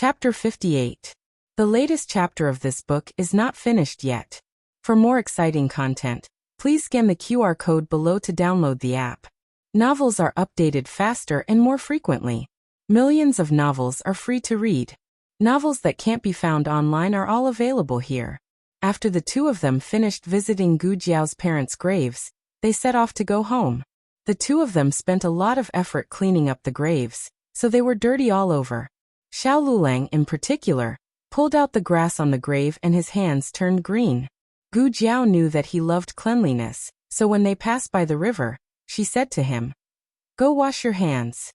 Chapter 58. The latest chapter of this book is not finished yet. For more exciting content, please scan the QR code below to download the app. Novels are updated faster and more frequently. Millions of novels are free to read. Novels that can't be found online are all available here. After the two of them finished visiting Gu Jiao's parents' graves, they set off to go home. The two of them spent a lot of effort cleaning up the graves, so they were dirty all over. Xiao Lulang, in particular, pulled out the grass on the grave and his hands turned green. Gu Jiao knew that he loved cleanliness, so when they passed by the river, she said to him, "Go wash your hands."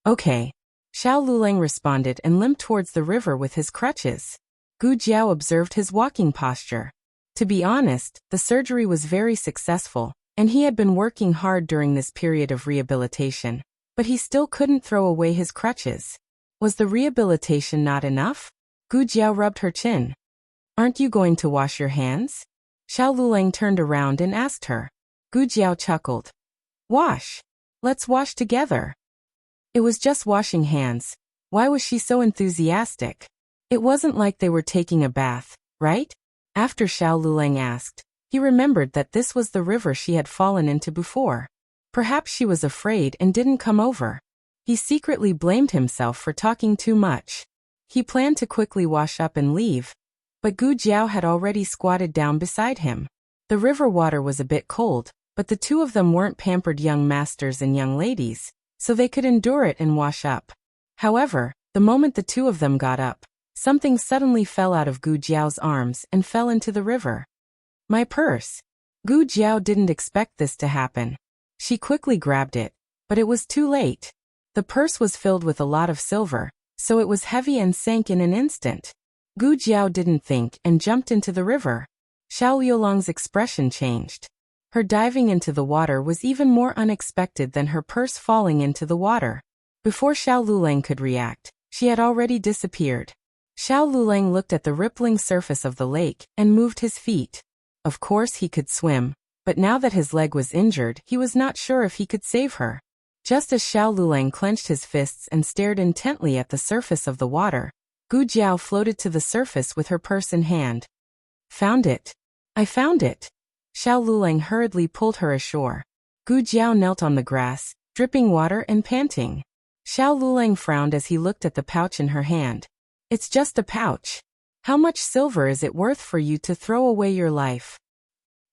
"Okay." Xiao Lulang responded and limped towards the river with his crutches. Gu Jiao observed his walking posture. To be honest, the surgery was very successful, and he had been working hard during this period of rehabilitation, but he still couldn't throw away his crutches. Was the rehabilitation not enough? Gu Jiao rubbed her chin. "Aren't you going to wash your hands?" Xiao Lulang turned around and asked her. Gu Jiao chuckled. "Wash. Let's wash together." It was just washing hands. Why was she so enthusiastic? It wasn't like they were taking a bath, right? After Xiao Lulang asked, he remembered that this was the river she had fallen into before. Perhaps she was afraid and didn't come over. He secretly blamed himself for talking too much. He planned to quickly wash up and leave, but Gu Jiao had already squatted down beside him. The river water was a bit cold, but the two of them weren't pampered young masters and young ladies, so they could endure it and wash up. However, the moment the two of them got up, something suddenly fell out of Gu Jiao's arms and fell into the river. "My purse." Gu Jiao didn't expect this to happen. She quickly grabbed it, but it was too late. The purse was filled with a lot of silver, so it was heavy and sank in an instant. Gu Jiao didn't think and jumped into the river. Xiao Liulang's expression changed. Her diving into the water was even more unexpected than her purse falling into the water. Before Xiao Lulang could react, she had already disappeared. Xiao Lulang looked at the rippling surface of the lake and moved his feet. Of course he could swim, but now that his leg was injured, he was not sure if he could save her. Just as Xiao Lulang clenched his fists and stared intently at the surface of the water, Gu Jiao floated to the surface with her purse in hand. "Found it. I found it." Xiao Lulang hurriedly pulled her ashore. Gu Jiao knelt on the grass, dripping water and panting. Xiao Lulang frowned as he looked at the pouch in her hand. "It's just a pouch. How much silver is it worth for you to throw away your life?"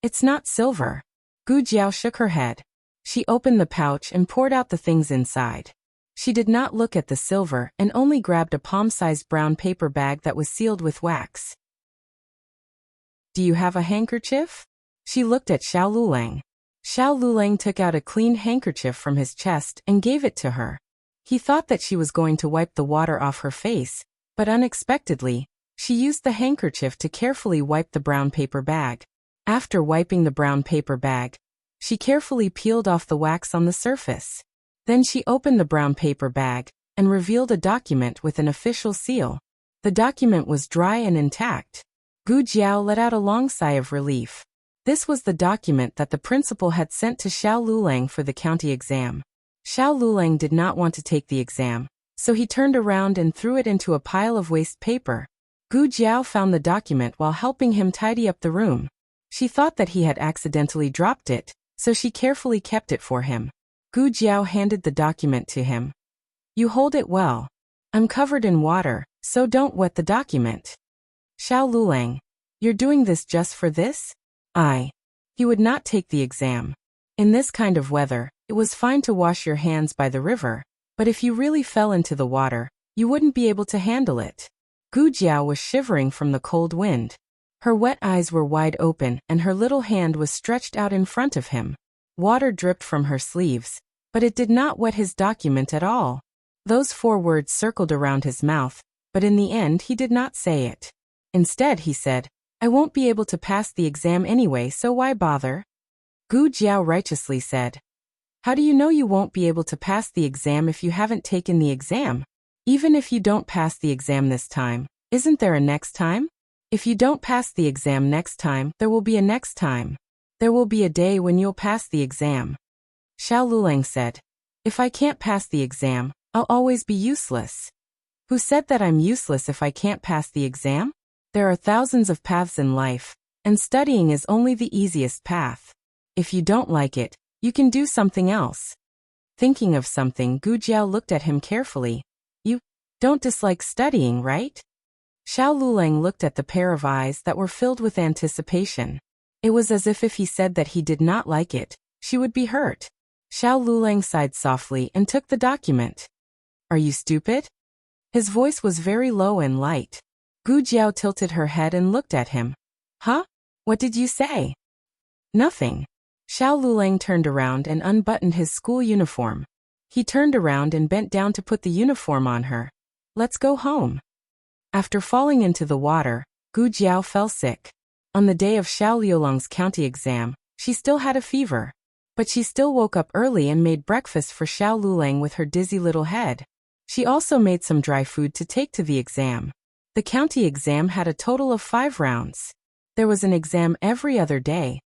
"It's not silver." Gu Jiao shook her head. She opened the pouch and poured out the things inside. She did not look at the silver and only grabbed a palm-sized brown paper bag that was sealed with wax. "Do you have a handkerchief?" She looked at Xiao Lulang. Xiao Lulang took out a clean handkerchief from his chest and gave it to her. He thought that she was going to wipe the water off her face, but unexpectedly, she used the handkerchief to carefully wipe the brown paper bag. After wiping the brown paper bag, she carefully peeled off the wax on the surface. Then she opened the brown paper bag and revealed a document with an official seal. The document was dry and intact. Gu Jiao let out a long sigh of relief. This was the document that the principal had sent to Xiao Lulang for the county exam. Xiao Lulang did not want to take the exam, so he turned around and threw it into a pile of waste paper. Gu Jiao found the document while helping him tidy up the room. She thought that he had accidentally dropped it, so she carefully kept it for him. Gu Jiao handed the document to him. "You hold it well. I'm covered in water, so don't wet the document." "Xiao Lulang, you're doing this just for this?" He would not take the exam. In this kind of weather, it was fine to wash your hands by the river, but if you really fell into the water, you wouldn't be able to handle it. Gu Jiao was shivering from the cold wind. Her wet eyes were wide open and her little hand was stretched out in front of him. Water dripped from her sleeves, but it did not wet his document at all. Those 4 words circled around his mouth, but in the end he did not say it. Instead he said, "I won't be able to pass the exam anyway, so why bother?" Gu Jiao righteously said, "How do you know you won't be able to pass the exam if you haven't taken the exam? Even if you don't pass the exam this time, isn't there a next time? If you don't pass the exam next time, there will be a next time. There will be a day when you'll pass the exam." Xiao Lulang said, "If I can't pass the exam, I'll always be useless." Who said that I'm useless if I can't pass the exam? There are thousands of paths in life, and studying is only the easiest path. If you don't like it, you can do something else. Thinking of something, Gu Jiao looked at him carefully. You don't dislike studying, right? Xiao Lulang looked at the pair of eyes that were filled with anticipation. It was as if he said that he did not like it, she would be hurt. Xiao Lulang sighed softly and took the document. Are you stupid? His voice was very low and light. Gu Jiao tilted her head and looked at him. Huh? What did you say? Nothing. Xiao Lulang turned around and unbuttoned his school uniform. He turned around and bent down to put the uniform on her. Let's go home. After falling into the water, Gu Jiao fell sick. On the day of Xiao Liulang's county exam, she still had a fever. But she still woke up early and made breakfast for Xiao Lulang with her dizzy little head. She also made some dry food to take to the exam. The county exam had a total of 5 rounds. There was an exam every other day.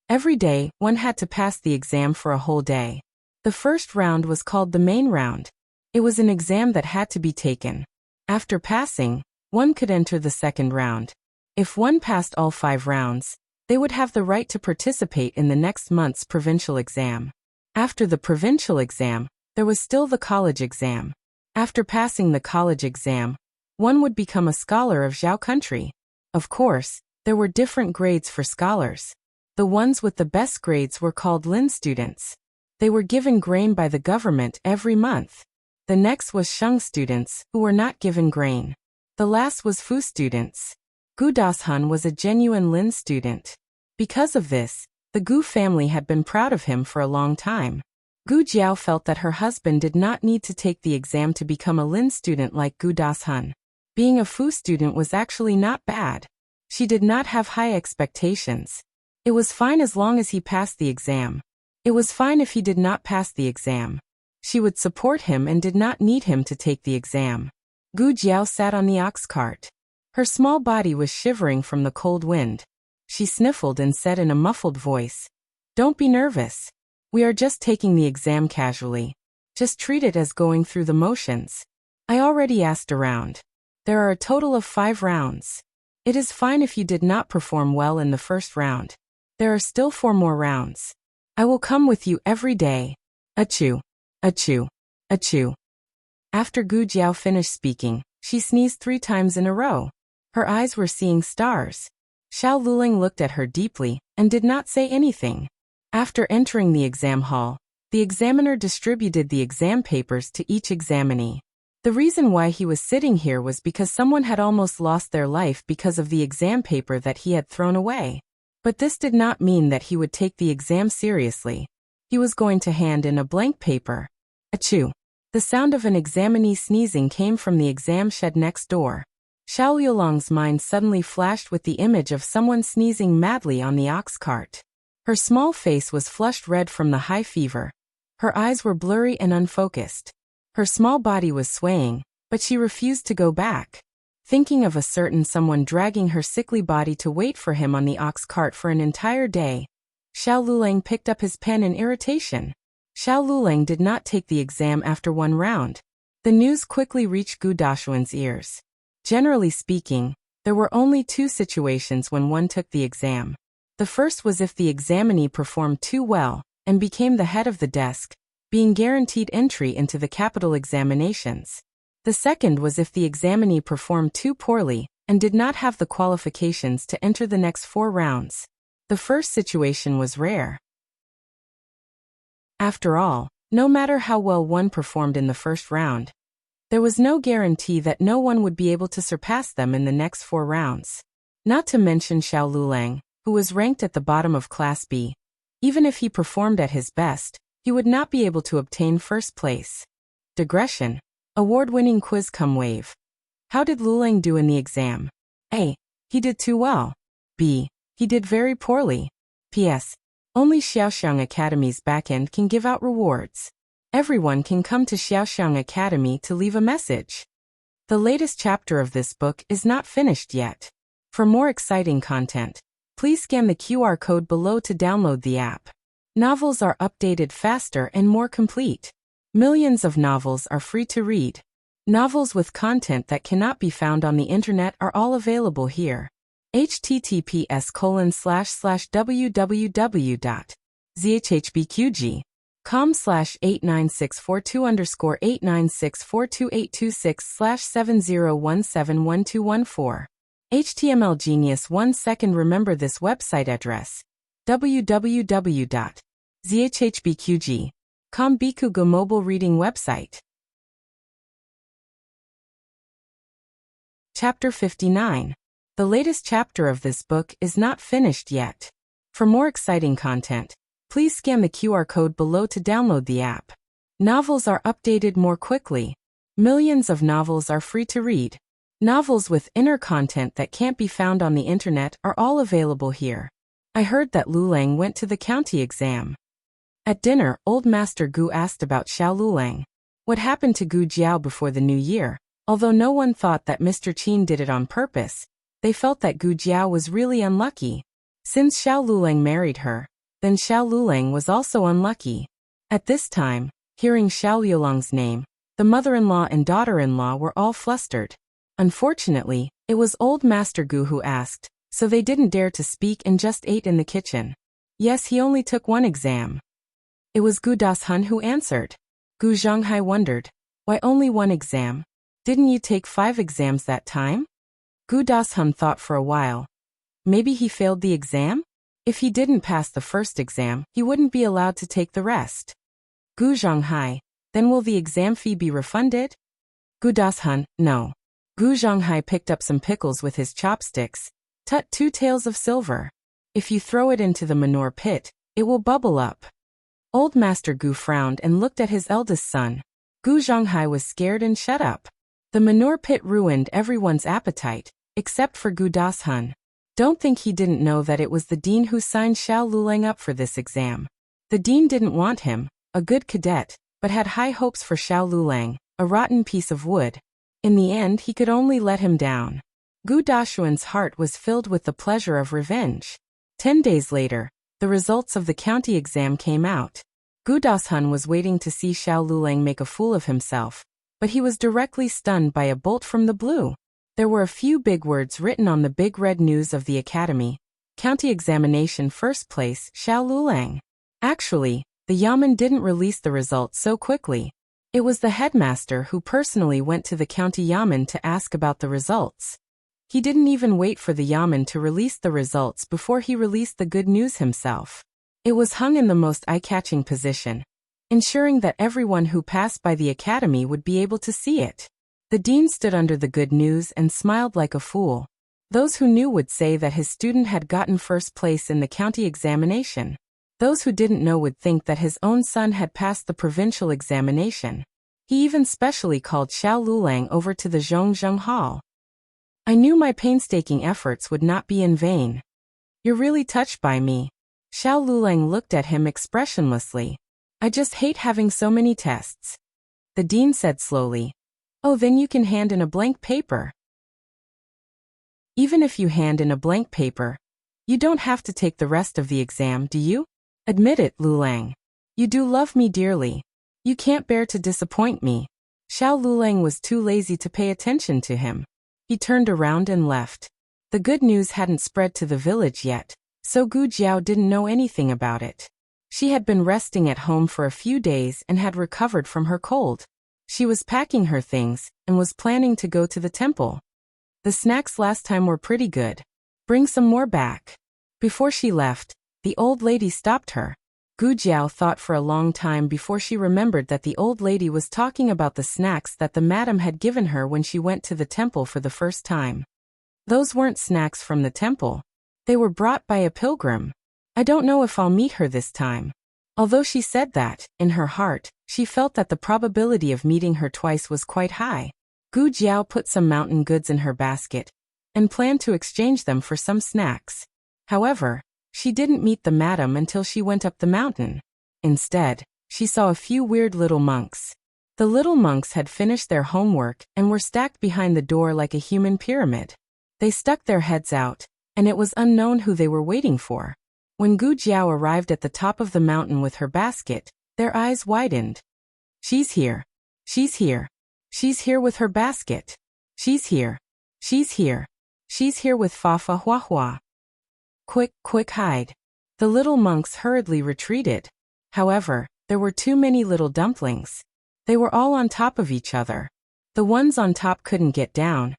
Every day, one had to pass the exam for a whole day. The first round was called the main round. It was an exam that had to be taken. After passing, one could enter the second round. If one passed all 5 rounds, they would have the right to participate in the next month's provincial exam. After the provincial exam, there was still the college exam. After passing the college exam, one would become a scholar of Zhao country. Of course, there were different grades for scholars. The ones with the best grades were called Lin students. They were given grain by the government every month. The next was Sheng students, who were not given grain. The last was Fu students. Gu Dashun was a genuine Lin student. Because of this, the Gu family had been proud of him for a long time. Gu Jiao felt that her husband did not need to take the exam to become a Lin student like Gu Dashun. Being a Fu student was actually not bad. She did not have high expectations. It was fine as long as he passed the exam. It was fine if he did not pass the exam. She would support him and did not need him to take the exam. Gu Jiao sat on the ox cart. Her small body was shivering from the cold wind. She sniffled and said in a muffled voice, "Don't be nervous. We are just taking the exam casually. Just treat it as going through the motions. I already asked around. There are a total of 5 rounds. It is fine if you did not perform well in the first round. There are still 4 more rounds. I will come with you every day. Achoo, achoo, achoo." After Gu Jiao finished speaking, she sneezed 3 times in a row. Her eyes were seeing stars. Xiao Lulang looked at her deeply and did not say anything. After entering the exam hall, the examiner distributed the exam papers to each examinee. The reason why he was sitting here was because someone had almost lost their life because of the exam paper that he had thrown away. But this did not mean that he would take the exam seriously. He was going to hand in a blank paper. Achoo! The sound of an examinee sneezing came from the exam shed next door. Xiao Liulang's mind suddenly flashed with the image of someone sneezing madly on the ox cart. Her small face was flushed red from the high fever. Her eyes were blurry and unfocused. Her small body was swaying, but she refused to go back. Thinking of a certain someone dragging her sickly body to wait for him on the ox cart for an entire day, Xiao Lulang picked up his pen in irritation. Xiao Lulang did not take the exam after 1 round. The news quickly reached Gu Dashun's ears. Generally speaking, there were only 2 situations when one took the exam. The first was if the examinee performed too well and became the head of the desk, being guaranteed entry into the capital examinations. The second was if the examinee performed too poorly and did not have the qualifications to enter the next 4 rounds. The first situation was rare. After all, no matter how well one performed in the first round, there was no guarantee that no one would be able to surpass them in the next 4 rounds. Not to mention Xiao Lulang, who was ranked at the bottom of Class B. Even if he performed at his best, he would not be able to obtain first place. Digression. Award-winning quiz come wave. How did Lulang do in the exam? A. He did too well. B. He did very poorly. P.S. Only Xiaoxiang Academy's backend can give out rewards. Everyone can come to Xiaoxiang Academy to leave a message. The latest chapter of this book is not finished yet. For more exciting content, please scan the QR code below to download the app. Novels are updated faster and more complete. Millions of novels are free to read. Novels with content that cannot be found on the internet are all available here. https://www.zhbqg.com/89642_826/7017114. HTML Genius 1 second. Remember this website address: www.zhbqg.com. Bikugo mobile reading website. Chapter 59. The latest chapter of this book is not finished yet. For more exciting content, please scan the QR code below to download the app. Novels are updated more quickly. Millions of novels are free to read. Novels with inner content that can't be found on the internet are all available here. I heard that Lulang went to the county exam. At dinner, Old Master Gu asked about Xiao Lulang. What happened to Gu Jiao before the new year? Although no one thought that Mr. Qin did it on purpose, they felt that Gu Jiao was really unlucky. Since Xiao Lulang married her, then Xiao Lulang was also unlucky. At this time, hearing Xiao Liulang's name, the mother-in-law and daughter-in-law were all flustered. Unfortunately, it was Old Master Gu who asked, so they didn't dare to speak and just ate in the kitchen. Yes, he only took one exam. It was Gu Dashun who answered. Gu Zhonghai wondered, why only one exam? Didn't you take 5 exams that time? Gu Dashun thought for a while. Maybe he failed the exam? If he didn't pass the first exam, he wouldn't be allowed to take the rest. Gu Zhonghai, then will the exam fee be refunded? Gu Dashun, no. Gu Zhonghai picked up some pickles with his chopsticks. Tut 2 taels of silver. If you throw it into the manure pit, it will bubble up. Old Master Gu frowned and looked at his eldest son. Gu Zhonghai was scared and shut up. The manure pit ruined everyone's appetite, except for Gu Dashun. Don't think he didn't know that it was the dean who signed Xiao Lulang up for this exam. The dean didn't want him, a good cadet, but had high hopes for Xiao Lulang, a rotten piece of wood. In the end, he could only let him down. Gu Dashun's heart was filled with the pleasure of revenge. 10 days later, the results of the county exam came out. Gu Dashun was waiting to see Xiao Lulang make a fool of himself, but he was directly stunned by a bolt from the blue. There were a few big words written on the big red news of the academy. County examination first place, Xiao Lulang. Actually, the Yamen didn't release the results so quickly. It was the headmaster who personally went to the county Yamen to ask about the results. He didn't even wait for the Yamen to release the results before he released the good news himself. It was hung in the most eye-catching position, ensuring that everyone who passed by the academy would be able to see it. The dean stood under the good news and smiled like a fool. Those who knew would say that his student had gotten first place in the county examination. Those who didn't know would think that his own son had passed the provincial examination. He even specially called Xiao Lulang over to the Zhongzheng Hall. I knew my painstaking efforts would not be in vain. You're really touched by me. Xiao Lulang looked at him expressionlessly. I just hate having so many tests. The dean said slowly. Oh, then you can hand in a blank paper. Even if you hand in a blank paper, you don't have to take the rest of the exam, do you? Admit it, Lulang. You do love me dearly. You can't bear to disappoint me. Xiao Lulang was too lazy to pay attention to him. He turned around and left. The good news hadn't spread to the village yet, so Gu Jiao didn't know anything about it. She had been resting at home for a few days and had recovered from her cold. She was packing her things and was planning to go to the temple. The snacks last time were pretty good. Bring some more back. Before she left, the old lady stopped her. Gu Jiao thought for a long time before she remembered that the old lady was talking about the snacks that the madam had given her when she went to the temple for the first time. Those weren't snacks from the temple. They were brought by a pilgrim. I don't know if I'll meet her this time. Although she said that, in her heart, she felt that the probability of meeting her twice was quite high. Gu Jiao put some mountain goods in her basket and planned to exchange them for some snacks. However, she didn't meet the madam until she went up the mountain. Instead, she saw a few weird little monks. The little monks had finished their homework and were stacked behind the door like a human pyramid. They stuck their heads out, and it was unknown who they were waiting for. When Gu Jiao arrived at the top of the mountain with her basket, their eyes widened. She's here. She's here. She's here with her basket. She's here. She's here. She's here with Fafa Hua Hua. Quick, quick, hide. The little monks hurriedly retreated. However, there were too many little dumplings. They were all on top of each other. The ones on top couldn't get down,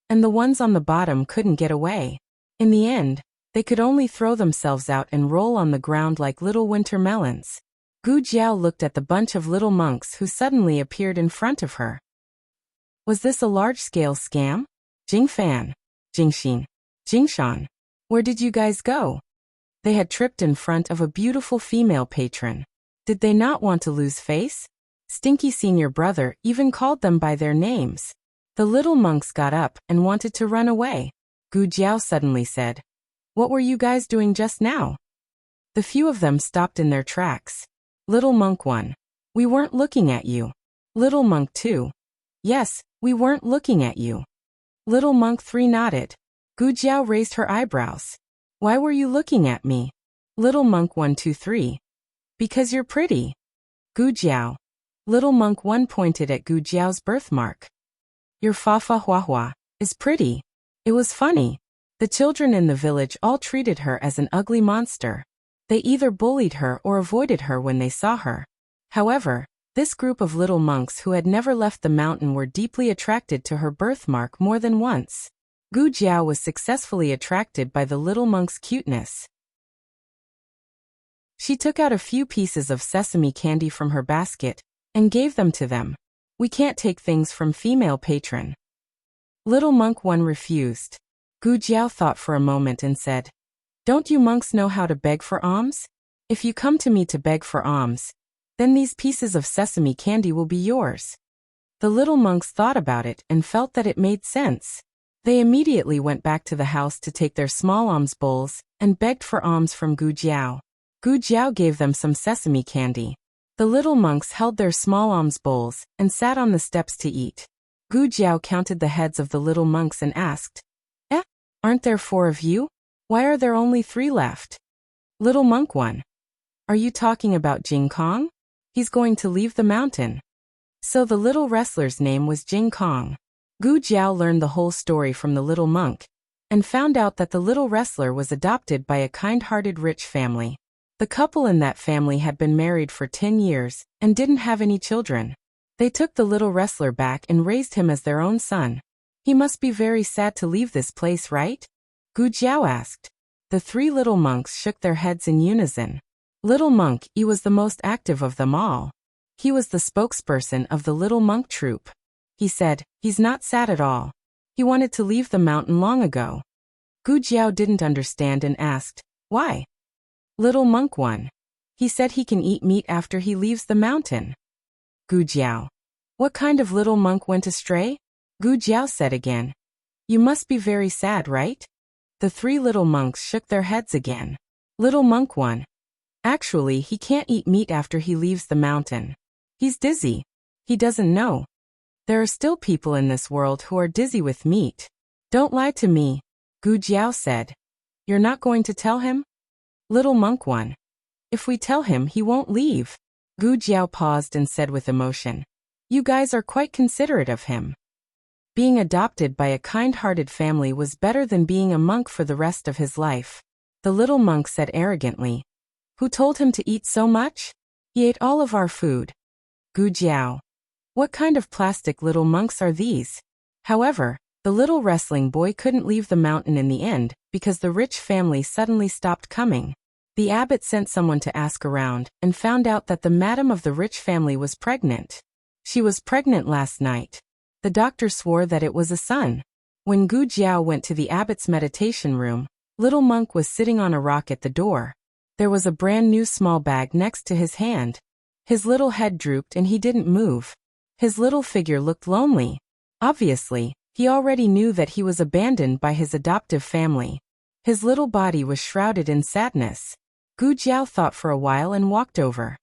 and the ones on the bottom couldn't get away. In the end, they could only throw themselves out and roll on the ground like little winter melons. Gu Jiao looked at the bunch of little monks who suddenly appeared in front of her. Was this a large-scale scam? Jingfan, Jingxin, Jingshan, where did you guys go? They had tripped in front of a beautiful female patron. Did they not want to lose face? Stinky senior brother even called them by their names. The little monks got up and wanted to run away. Gu Jiao suddenly said, "What were you guys doing just now?" The few of them stopped in their tracks. Little monk 1. We weren't looking at you. Little monk 2. Yes, we weren't looking at you. Little monk 3 nodded. Gu Jiao raised her eyebrows. Why were you looking at me? Little monk 1, 2, 3. Because you're pretty. Gu Jiao. Little monk 1 pointed at Gu Jiao's birthmark. Your Fafa Hua Hua is pretty. It was funny. The children in the village all treated her as an ugly monster. They either bullied her or avoided her when they saw her. However, this group of little monks who had never left the mountain were deeply attracted to her birthmark more than once. Gu Jiao was successfully attracted by the little monk's cuteness. She took out a few pieces of sesame candy from her basket and gave them to them. We can't take things from female patron. Little monk 1 refused. Gu Jiao thought for a moment and said, Don't you monks know how to beg for alms? If you come to me to beg for alms, then these pieces of sesame candy will be yours. The little monks thought about it and felt that it made sense. They immediately went back to the house to take their small alms bowls and begged for alms from Gu Jiao. Gu Jiao gave them some sesame candy. The little monks held their small alms bowls and sat on the steps to eat. Gu Jiao counted the heads of the little monks and asked, Aren't there 4 of you? Why are there only 3 left? Little monk 1. Are you talking about Jing Kong? He's going to leave the mountain. So the little wrestler's name was Jing Kong. Gu Jiao learned the whole story from the little monk and found out that the little wrestler was adopted by a kind-hearted rich family. The couple in that family had been married for 10 years and didn't have any children. They took the little wrestler back and raised him as their own son. He must be very sad to leave this place, right? Gu Jiao asked. The 3 little monks shook their heads in unison. Little monk E was the most active of them all. He was the spokesperson of the little monk troop. He said, he's not sad at all. He wanted to leave the mountain long ago. Gu Jiao didn't understand and asked, why? Little monk 1. He said he can eat meat after he leaves the mountain. Gu Jiao. What kind of little monk went astray? Gu Jiao said again. You must be very sad, right? The 3 little monks shook their heads again. Little monk 1. Actually, he can't eat meat after he leaves the mountain. He's dizzy. He doesn't know. There are still people in this world who are dizzy with meat. Don't lie to me, Gu Jiao said. You're not going to tell him? Little monk 1. If we tell him, he won't leave. Gu Jiao paused and said with emotion. You guys are quite considerate of him. Being adopted by a kind-hearted family was better than being a monk for the rest of his life. The little monk said arrogantly. Who told him to eat so much? He ate all of our food. Gu Jiao. What kind of plastic little monks are these? However, the little wrestling boy couldn't leave the mountain in the end because the rich family suddenly stopped coming. The abbot sent someone to ask around and found out that the madam of the rich family was pregnant. She was pregnant last night. The doctor swore that it was a son. When Gu Jiao went to the abbot's meditation room, little monk was sitting on a rock at the door. There was a brand new small bag next to his hand. His little head drooped and he didn't move. His little figure looked lonely. Obviously, he already knew that he was abandoned by his adoptive family. His little body was shrouded in sadness. Gu Jiao thought for a while and walked over.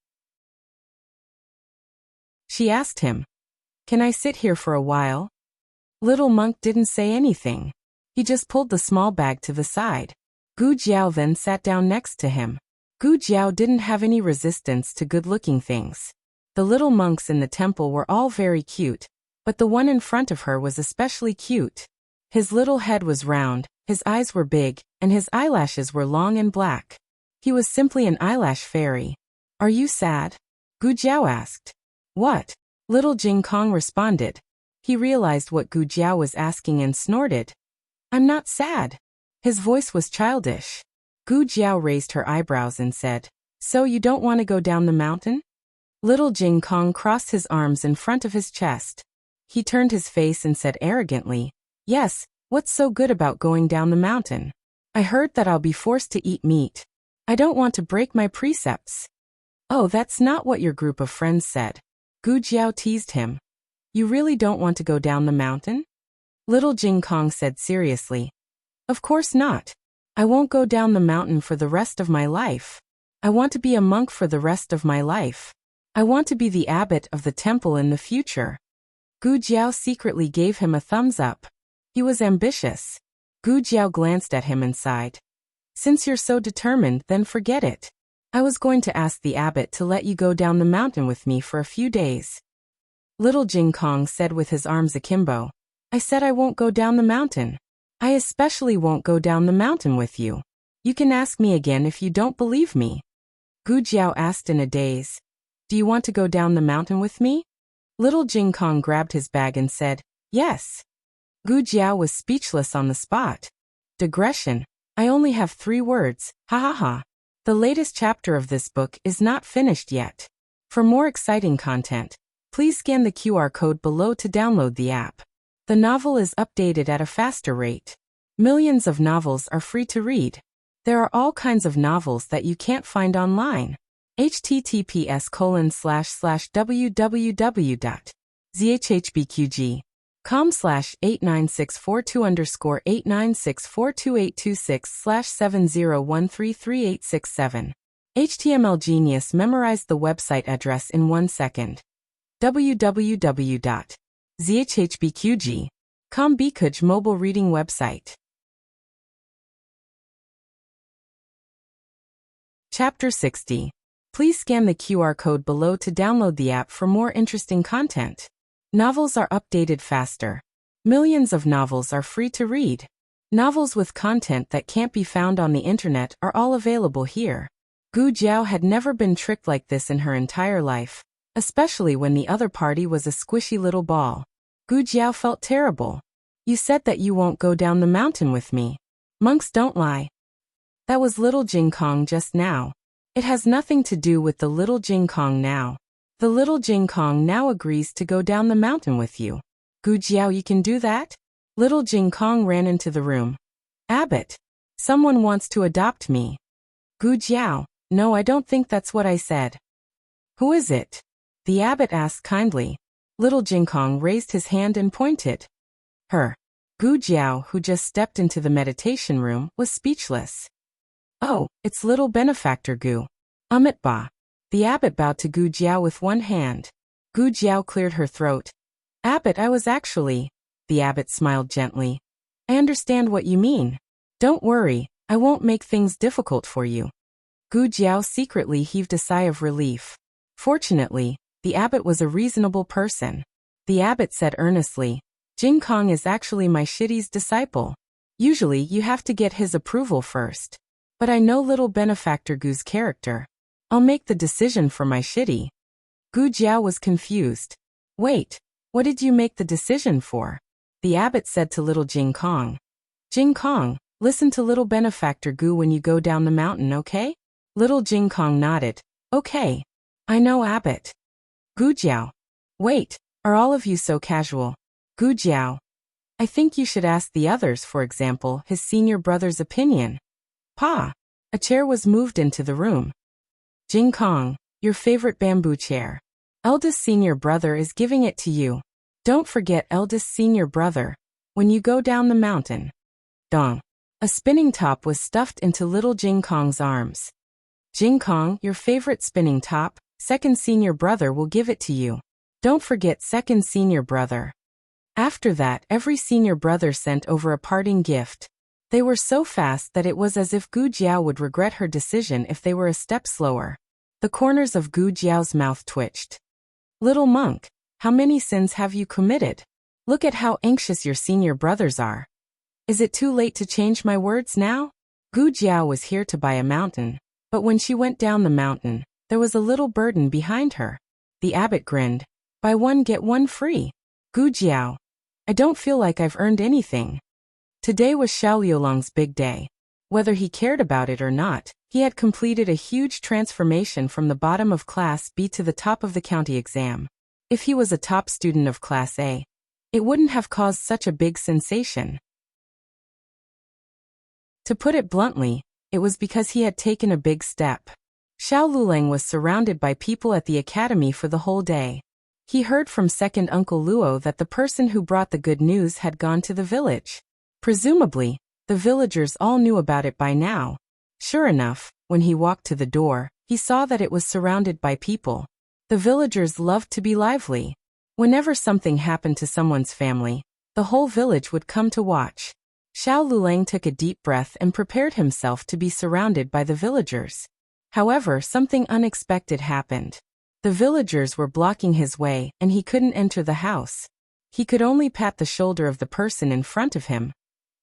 She asked him, Can I sit here for a while? Little monk didn't say anything. He just pulled the small bag to the side. Gu Jiao then sat down next to him. Gu Jiao didn't have any resistance to good-looking things. The little monks in the temple were all very cute, but the one in front of her was especially cute. His little head was round, his eyes were big, and his eyelashes were long and black. He was simply an eyelash fairy. Are you sad? Gu Jiao asked. What? Little Jing Kong responded. He realized what Gu Jiao was asking and snorted. I'm not sad. His voice was childish. Gu Jiao raised her eyebrows and said, So you don't want to go down the mountain? Little Jing Kong crossed his arms in front of his chest. He turned his face and said arrogantly, Yes, what's so good about going down the mountain? I heard that I'll be forced to eat meat. I don't want to break my precepts. Oh, that's not what your group of friends said. Gu Jiao teased him. You really don't want to go down the mountain? Little Jing Kong said seriously. Of course not. I won't go down the mountain for the rest of my life. I want to be a monk for the rest of my life. I want to be the abbot of the temple in the future. Gu Jiao secretly gave him a thumbs up. He was ambitious. Gu Jiao glanced at him and sighed. Since you're so determined, then forget it. I was going to ask the abbot to let you go down the mountain with me for a few days. Little Jing Kong said with his arms akimbo. I said I won't go down the mountain. I especially won't go down the mountain with you. You can ask me again if you don't believe me. Gu Jiao asked in a daze. Do you want to go down the mountain with me? Little Jing Kong grabbed his bag and said, Yes. Gu Jiao was speechless on the spot. Digression. I only have 3 words, ha ha ha. The latest chapter of this book is not finished yet. For more exciting content, please scan the QR code below to download the app. The novel is updated at a faster rate. Millions of novels are free to read. There are all kinds of novels that you can't find online. https://www.zhbqg.com/89642_8964226/70133867. HTML Genius memorized the website address in 1 second. www.zhbqg.com Bikuj mobile reading website. Chapter 60. Please scan the QR code below to download the app for more interesting content. Novels are updated faster. Millions of novels are free to read. Novels with content that can't be found on the internet are all available here. Gu Jiao had never been tricked like this in her entire life, especially when the other party was a squishy little ball. Gu Jiao felt terrible. You said that you won't go down the mountain with me. Monks don't lie. That was little Jing Kong just now. It has nothing to do with the little Jing Kong now. The little Jing Kong now agrees to go down the mountain with you. Gu Jiao, you can do that? Little Jing Kong ran into the room. Abbot, someone wants to adopt me. Gu Jiao, no, I don't think that's what I said. Who is it? The abbot asked kindly. Little Jing Kong raised his hand and pointed. Her. Gu Jiao, who just stepped into the meditation room, was speechless. Oh, it's little benefactor Gu. Amit Ba. The abbot bowed to Gu Jiao with one hand. Gu Jiao cleared her throat. Abbot, I was actually... The abbot smiled gently. I understand what you mean. Don't worry, I won't make things difficult for you. Gu Jiao secretly heaved a sigh of relief. Fortunately, the abbot was a reasonable person. The abbot said earnestly, Jing Kong is actually my shitty's disciple. Usually you have to get his approval first. But I know little benefactor Gu's character. I'll make the decision for my shitty. Gu Jiao was confused. Wait, what did you make the decision for? The abbot said to little Jing Kong. Jing Kong, listen to little benefactor Gu when you go down the mountain, okay? Little Jing Kong nodded. Okay. I know, abbot. Gu Jiao. Wait, are all of you so casual? Gu Jiao. I think you should ask the others, for example, his senior brother's opinion. Pa! A chair was moved into the room. Jing Kong, your favorite bamboo chair. Eldest senior brother is giving it to you. Don't forget eldest senior brother. When you go down the mountain. Dong. A spinning top was stuffed into little Jing Kong's arms. Jing Kong, your favorite spinning top, second senior brother will give it to you. Don't forget second senior brother. After that, every senior brother sent over a parting gift. They were so fast that it was as if Gu Jiao would regret her decision if they were a step slower. The corners of Gu Jiao's mouth twitched. Little monk, How many sins have you committed? Look at how anxious your senior brothers are. Is it too late to change my words now? Gu Jiao was here to buy a mountain, but when she went down the mountain, there was a little burden behind her. The abbot grinned. Buy one get one free. Gu Jiao. I don't feel like I've earned anything. Today was Xiao Liulong's big day. Whether he cared about it or not, he had completed a huge transformation from the bottom of Class B to the top of the county exam. If he was a top student of Class A, it wouldn't have caused such a big sensation. To put it bluntly, it was because he had taken a big step. Xiao Lulang was surrounded by people at the academy for the whole day. He heard from second Uncle Luo that the person who brought the good news had gone to the village. Presumably, the villagers all knew about it by now. Sure enough, when he walked to the door, he saw that it was surrounded by people. The villagers loved to be lively. Whenever something happened to someone's family, the whole village would come to watch. Xiao Lulang took a deep breath and prepared himself to be surrounded by the villagers. However, something unexpected happened. The villagers were blocking his way, and he couldn't enter the house. He could only pat the shoulder of the person in front of him.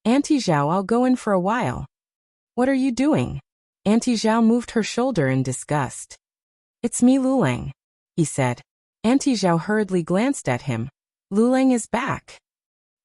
Auntie Zhao, I'll go in for a while. What are you doing? Auntie Zhao moved her shoulder in disgust. It's me, Lulang, he said. Auntie Zhao hurriedly glanced at him. Lulang is back.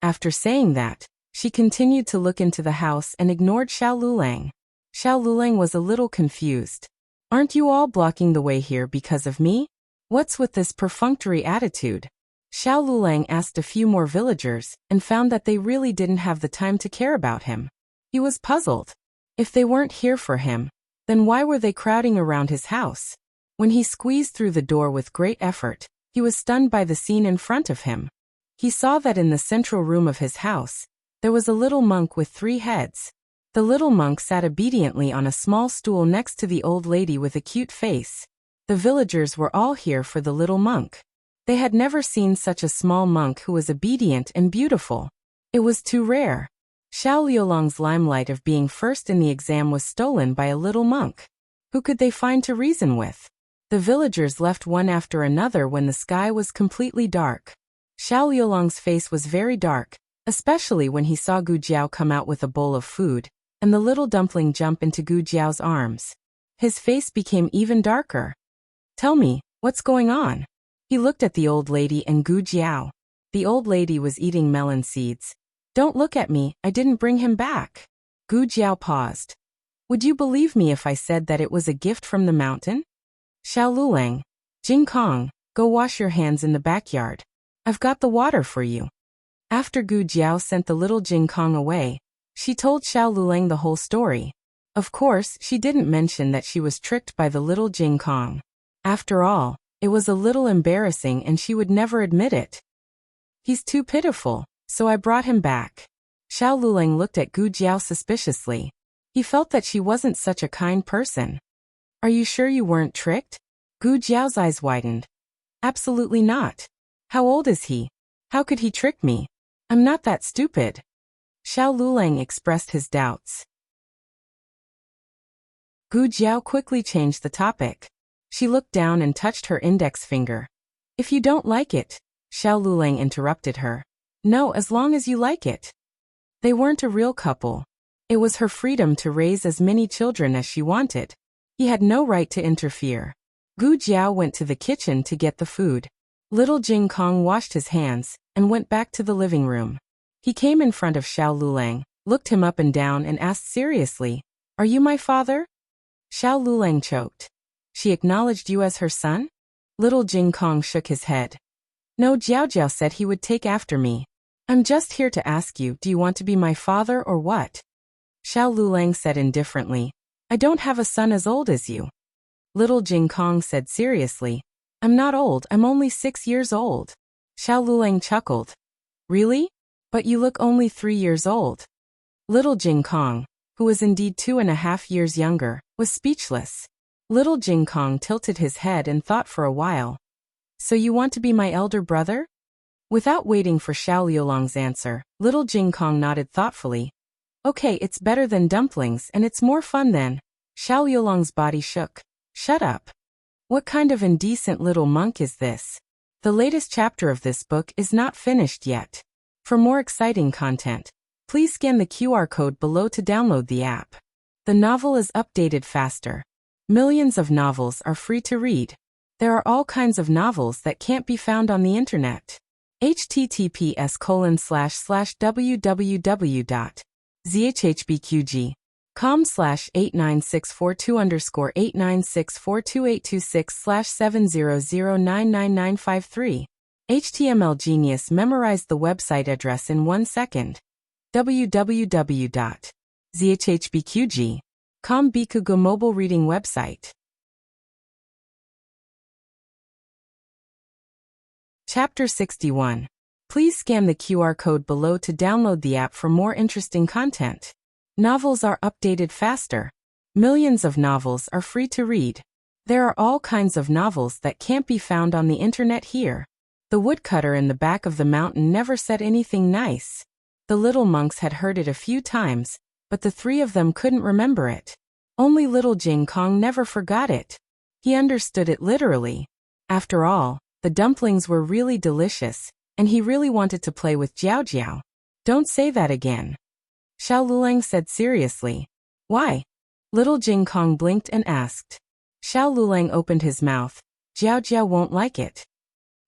After saying that, she continued to look into the house and ignored Xiao Lulang. Xiao Lulang was a little confused. Aren't you all blocking the way here because of me? What's with this perfunctory attitude? Xiao Lulang asked a few more villagers and found that they really didn't have the time to care about him. He was puzzled. If they weren't here for him, then why were they crowding around his house? When he squeezed through the door with great effort, he was stunned by the scene in front of him. He saw that in the central room of his house, there was a little monk with 3 heads. The little monk sat obediently on a small stool next to the old lady with a cute face. The villagers were all here for the little monk. They had never seen such a small monk who was obedient and beautiful. It was too rare. Xiao Liulong's limelight of being first in the exam was stolen by a little monk. Who could they find to reason with? The villagers left one after another when the sky was completely dark. Xiao Liulong's face was very dark, especially when he saw Gu Jiao come out with a bowl of food, and the little dumpling jump into Gu Jiao's arms. His face became even darker. Tell me, what's going on? He looked at the old lady and Gu Jiao. The old lady was eating melon seeds. Don't look at me, I didn't bring him back. Gu Jiao paused. Would you believe me if I said that it was a gift from the mountain? Xiao Lulang, Jing Kong, go wash your hands in the backyard. I've got the water for you. After Gu Jiao sent the little Jing Kong away, she told Xiao Lulang the whole story. Of course, she didn't mention that she was tricked by the little Jing Kong. After all, it was a little embarrassing and she would never admit it. He's too pitiful, so I brought him back. Xiao Lulang looked at Gu Jiao suspiciously. He felt that she wasn't such a kind person. Are you sure you weren't tricked? Gu Jiao's eyes widened. Absolutely not. How old is he? How could he trick me? I'm not that stupid. Xiao Lulang expressed his doubts. Gu Jiao quickly changed the topic. She looked down and touched her index finger. If you don't like it, Xiao Lulang interrupted her. No, as long as you like it. They weren't a real couple. It was her freedom to raise as many children as she wanted. He had no right to interfere. Gu Jiao went to the kitchen to get the food. Little Jing Kong washed his hands and went back to the living room. He came in front of Xiao Lulang, looked him up and down and asked seriously, Are you my father? Xiao Lulang choked. She acknowledged you as her son? Little Jing Kong shook his head. No, Jiao Jiao said he would take after me. I'm just here to ask you, do you want to be my father or what? Xiao Lulang said indifferently, I don't have a son as old as you. Little Jing Kong said seriously, I'm not old, I'm only 6 years old. Xiao Lulang chuckled. Really? But you look only 3 years old. Little Jing Kong, who was indeed 2.5 years younger, was speechless. Little Jing Kong tilted his head and thought for a while. So you want to be my elder brother? Without waiting for Xiao Liulong's answer, little Jing Kong nodded thoughtfully. Okay, it's better than dumplings and it's more fun than. Xiao Liulong's body shook. Shut up. What kind of indecent little monk is this? The latest chapter of this book is not finished yet. For more exciting content, please scan the QR code below to download the app. The novel is updated faster. Millions of novels are free to read. There are all kinds of novels that can't be found on the internet. https://www.zhhbqg.com/89642_8964286/700999953. HTML Genius memorized the website address in 1 second. www.zhhbqg.com Bikugo mobile reading website. Chapter 61. Please scan the QR code below to download the app for more interesting content. Novels are updated faster. Millions of novels are free to read. There are all kinds of novels that can't be found on the internet here. The woodcutter in the back of the mountain never said anything nice. The little monks had heard it a few times, but the three of them couldn't remember it. Only little Jing Kong never forgot it. He understood it literally. After all, the dumplings were really delicious, and he really wanted to play with Jiao Jiao. Don't say that again, Xiao Lulang said seriously. Why? Little Jing Kong blinked and asked. Xiao Lulang opened his mouth. Jiao Jiao won't like it.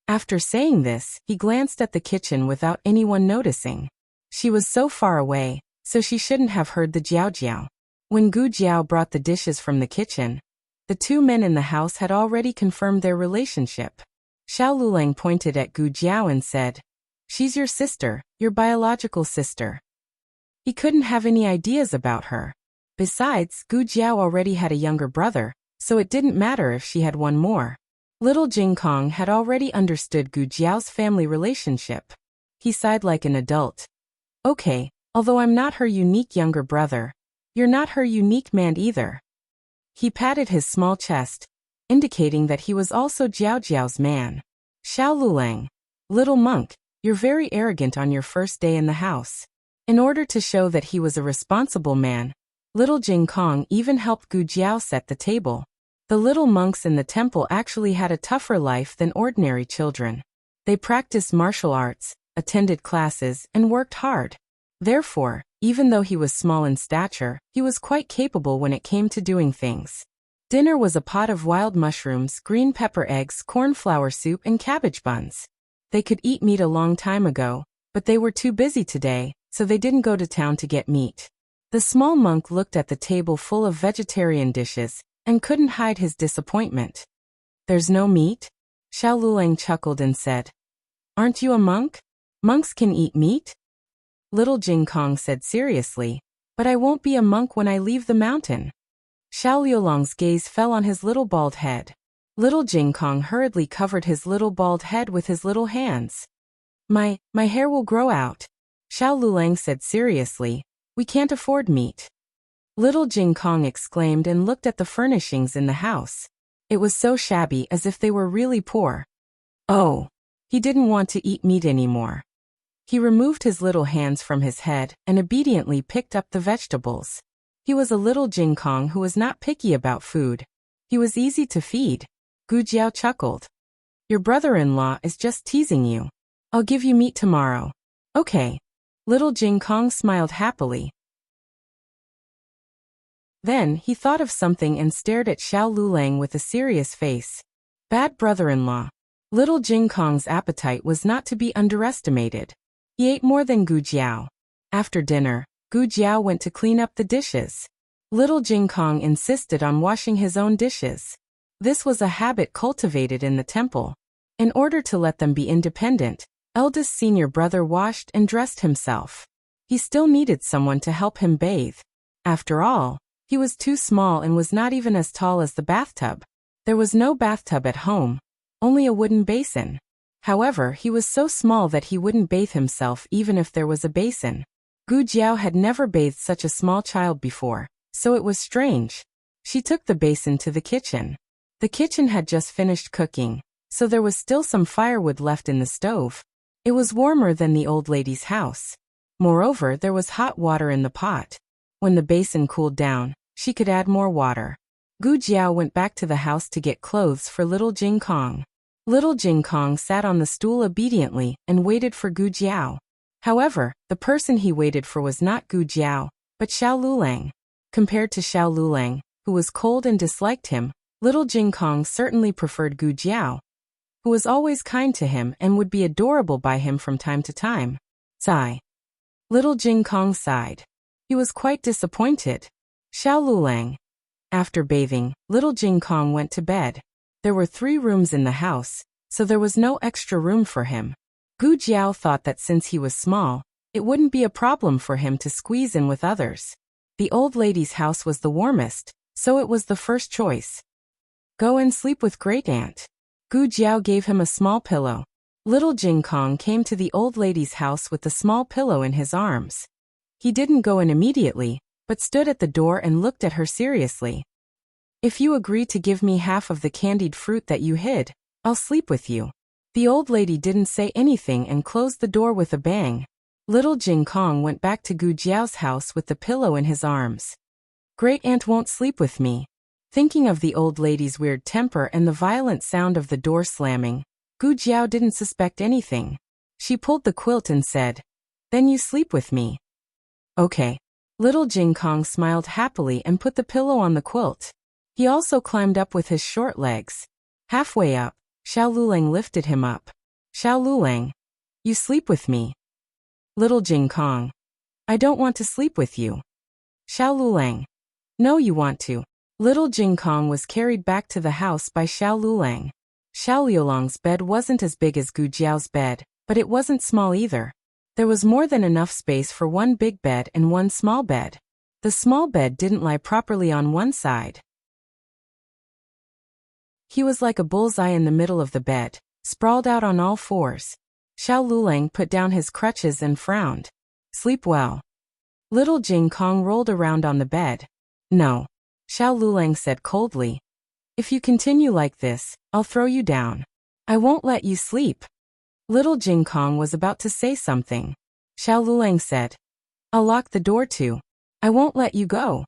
After saying this, he glanced at the kitchen without anyone noticing. She was so far away, so she shouldn't have heard the Jiao Jiao. When Gu Jiao brought the dishes from the kitchen, the two men in the house had already confirmed their relationship. Xiao Lulang pointed at Gu Jiao and said, "She's your sister, your biological sister." He couldn't have any ideas about her. Besides, Gu Jiao already had a younger brother, so it didn't matter if she had one more. Little Jing Kong had already understood Gu Jiao's family relationship. He sighed like an adult. Okay, although I'm not her unique younger brother, you're not her unique man either. He patted his small chest, indicating that he was also Jiao Jiao's man. Xiao Lulang, little monk, you're very arrogant on your first day in the house. In order to show that he was a responsible man, little Jing Kong even helped Gu Jiao set the table. The little monks in the temple actually had a tougher life than ordinary children. They practiced martial arts, attended classes, and worked hard. Therefore, even though he was small in stature, he was quite capable when it came to doing things. Dinner was a pot of wild mushrooms, green pepper eggs, cornflower soup, and cabbage buns. They could eat meat a long time ago, but they were too busy today, so they didn't go to town to get meat. The small monk looked at the table full of vegetarian dishes, and couldn't hide his disappointment. There's no meat? Xiao Lulang chuckled and said. Aren't you a monk? Monks can eat meat? Little Jing Kong said seriously, but I won't be a monk when I leave the mountain. Xiao Liulang's gaze fell on his little bald head. Little Jing Kong hurriedly covered his little bald head with his little hands. My hair will grow out. Xiao Lulang said seriously, we can't afford meat. Little Jing Kong exclaimed and looked at the furnishings in the house. It was so shabby as if they were really poor. Oh, he didn't want to eat meat anymore. He removed his little hands from his head and obediently picked up the vegetables. He was a little Jing Kong who was not picky about food. He was easy to feed. Gu Jiao chuckled. Your brother-in-law is just teasing you. I'll give you meat tomorrow. Okay. Little Jing Kong smiled happily. Then he thought of something and stared at Xiao Lulang with a serious face. Bad brother-in-law. Little Jing Kong's appetite was not to be underestimated. He ate more than Gu Jiao. After dinner, Gu Jiao went to clean up the dishes. Little Jing Kong insisted on washing his own dishes. This was a habit cultivated in the temple. In order to let them be independent, eldest senior brother washed and dressed himself. He still needed someone to help him bathe. After all, he was too small and was not even as tall as the bathtub. There was no bathtub at home, only a wooden basin. However, he was so small that he wouldn't bathe himself even if there was a basin. Gu Jiao had never bathed such a small child before, so it was strange. She took the basin to the kitchen. The kitchen had just finished cooking, so there was still some firewood left in the stove. It was warmer than the old lady's house. Moreover, there was hot water in the pot. When the basin cooled down, she could add more water. Gu Jiao went back to the house to get clothes for little Jing Kong. Little Jing Kong sat on the stool obediently and waited for Gu Jiao. However, the person he waited for was not Gu Jiao, but Xiao Lulang. Compared to Xiao Lulang, who was cold and disliked him, Little Jing Kong certainly preferred Gu Jiao, who was always kind to him and would be adorable by him from time to time. Sigh. Little Jing Kong sighed. He was quite disappointed. Xiao Lulang. After bathing, Little Jing Kong went to bed. There were 3 rooms in the house, so there was no extra room for him. Gu Jiao thought that since he was small, it wouldn't be a problem for him to squeeze in with others. The old lady's house was the warmest, so it was the first choice. Go and sleep with Great Aunt. Gu Jiao gave him a small pillow. Little Jing Kong came to the old lady's house with the small pillow in his arms. He didn't go in immediately, but stood at the door and looked at her seriously. If you agree to give me half of the candied fruit that you hid, I'll sleep with you. The old lady didn't say anything and closed the door with a bang. Little Jing Kong went back to Gu Jiao's house with the pillow in his arms. Great Aunt won't sleep with me. Thinking of the old lady's weird temper and the violent sound of the door slamming, Gu Jiao didn't suspect anything. She pulled the quilt and said, "Then you sleep with me." Okay. Little Jing Kong smiled happily and put the pillow on the quilt. He also climbed up with his short legs. Halfway up, Xiao Lulang lifted him up. Xiao Lulang, you sleep with me. Little Jing Kong, I don't want to sleep with you. Xiao Lulang, no, you want to. Little Jing Kong was carried back to the house by Xiao Lulang. Xiao Liulang's bed wasn't as big as Gu Jiao's bed, but it wasn't small either. There was more than enough space for one big bed and one small bed. The small bed didn't lie properly on one side. He was like a bullseye in the middle of the bed, sprawled out on all fours. Xiao Lulang put down his crutches and frowned. Sleep well. Little Jing Kong rolled around on the bed. No. Xiao Lulang said coldly. If you continue like this, I'll throw you down. I won't let you sleep. Little Jing Kong was about to say something. Xiao Lulang said, I'll lock the door too. I won't let you go.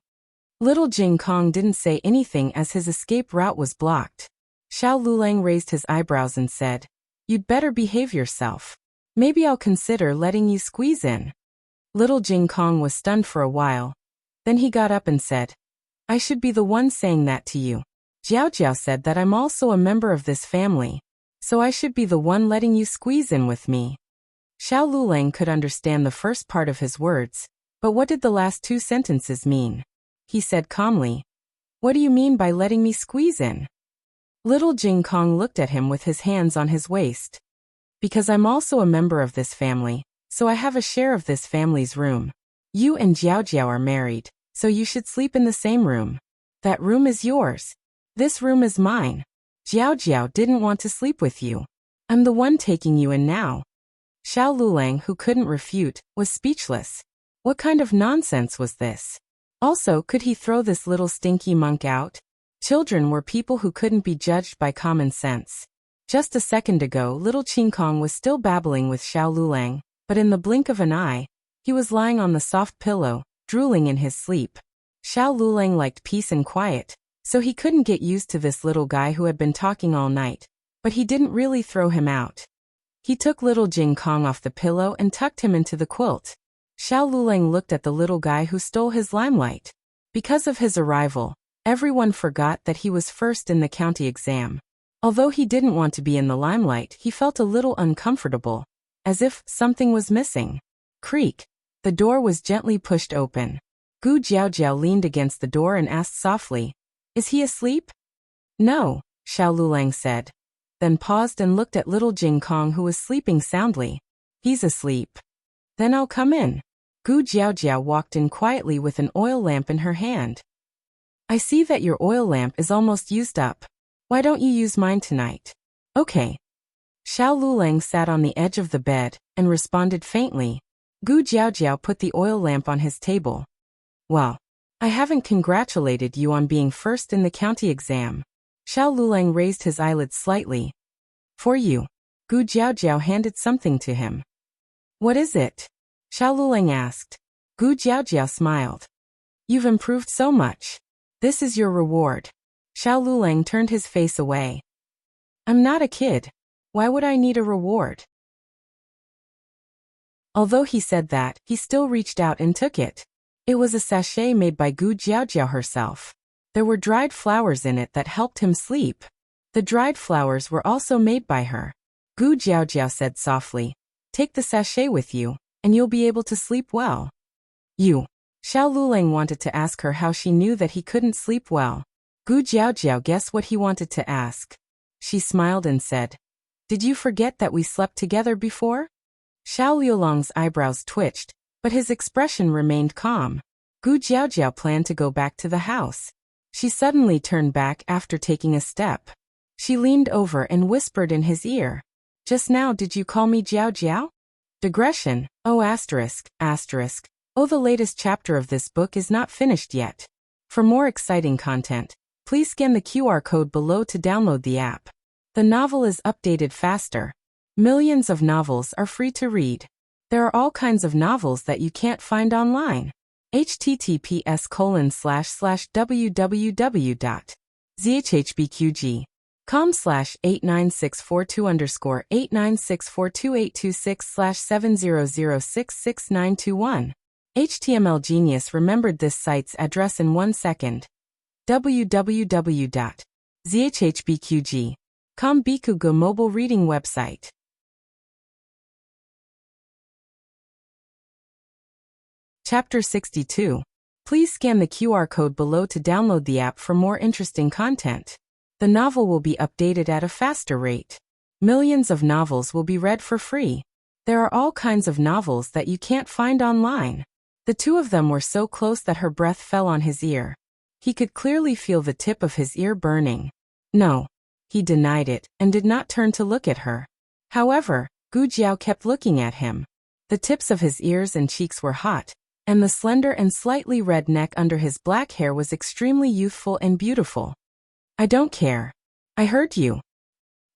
Little Jing Kong didn't say anything as his escape route was blocked. Xiao Lulang raised his eyebrows and said, You'd better behave yourself. Maybe I'll consider letting you squeeze in. Little Jing Kong was stunned for a while. Then he got up and said, I should be the one saying that to you. Jiao Jiao said that I'm also a member of this family, so I should be the one letting you squeeze in with me. Xiao Lulang could understand the first part of his words, but what did the last 2 sentences mean? He said calmly, What do you mean by letting me squeeze in? Little Jing Kong looked at him with his hands on his waist. Because I'm also a member of this family, so I have a share of this family's room. You and Jiao Jiao are married, so you should sleep in the same room. That room is yours. This room is mine. Jiao Jiao didn't want to sleep with you. I'm the one taking you in now. Xiao Lulang, who couldn't refute, was speechless. What kind of nonsense was this? Also, could he throw this little stinky monk out? Children were people who couldn't be judged by common sense. Just a second ago, little Jing Kong was still babbling with Xiao Lulang, but in the blink of an eye, he was lying on the soft pillow, drooling in his sleep. Xiao Lulang liked peace and quiet, so he couldn't get used to this little guy who had been talking all night, but he didn't really throw him out. He took little Jing Kong off the pillow and tucked him into the quilt. Xiao Lulang looked at the little guy who stole his limelight. Because of his arrival, everyone forgot that he was first in the county exam. Although he didn't want to be in the limelight, he felt a little uncomfortable, as if something was missing. Creak. The door was gently pushed open. Gu Jiao leaned against the door and asked softly, Is he asleep? No, Xiao Lulang said. Then paused and looked at little Jing Kong, who was sleeping soundly. He's asleep. Then I'll come in. Gu Jiao walked in quietly with an oil lamp in her hand. I see that your oil lamp is almost used up. Why don't you use mine tonight? Okay. Xiao Lulang sat on the edge of the bed and responded faintly. Gu Jiao put the oil lamp on his table. Well, I haven't congratulated you on being first in the county exam. Xiao Lulang raised his eyelids slightly. For you. Gu Jiao handed something to him. What is it? Xiao Lulang asked. Gu Jiao smiled. You've improved so much. This is your reward. Xiao Lulang turned his face away. I'm not a kid. Why would I need a reward? Although he said that, he still reached out and took it. It was a sachet made by Gu Jiaojiao herself. There were dried flowers in it that helped him sleep. The dried flowers were also made by her. Gu Jiaojiao said softly, "Take the sachet with you, and you'll be able to sleep well." You. Xiao Lulang wanted to ask her how she knew that he couldn't sleep well. Gu Jiaojiao guessed what he wanted to ask. She smiled and said, "Did you forget that we slept together before?" Xiao Liulang's eyebrows twitched, but his expression remained calm. Gu Jiaojiao planned to go back to the house. She suddenly turned back after taking a step. She leaned over and whispered in his ear, "Just now did you call me Jiaojiao?" Digression. Oh asterisk, asterisk. Oh, the latest chapter of this book is not finished yet. For more exciting content, please scan the QR code below to download the app. The novel is updated faster. Millions of novels are free to read. There are all kinds of novels that you can't find online. https://www.zhbqg.com/89642_8964286/700666921. HTML Genius remembered this site's address in 1 second. www.zhbqg.com Bikugo mobile reading website. Chapter 62. Please scan the QR code below to download the app for more interesting content. The novel will be updated at a faster rate. Millions of novels will be read for free. There are all kinds of novels that you can't find online. The two of them were so close that her breath fell on his ear. He could clearly feel the tip of his ear burning. No. He denied it, and did not turn to look at her. However, Gu Jiao kept looking at him. The tips of his ears and cheeks were hot, and the slender and slightly red neck under his black hair was extremely youthful and beautiful. "I don't care. I heard you."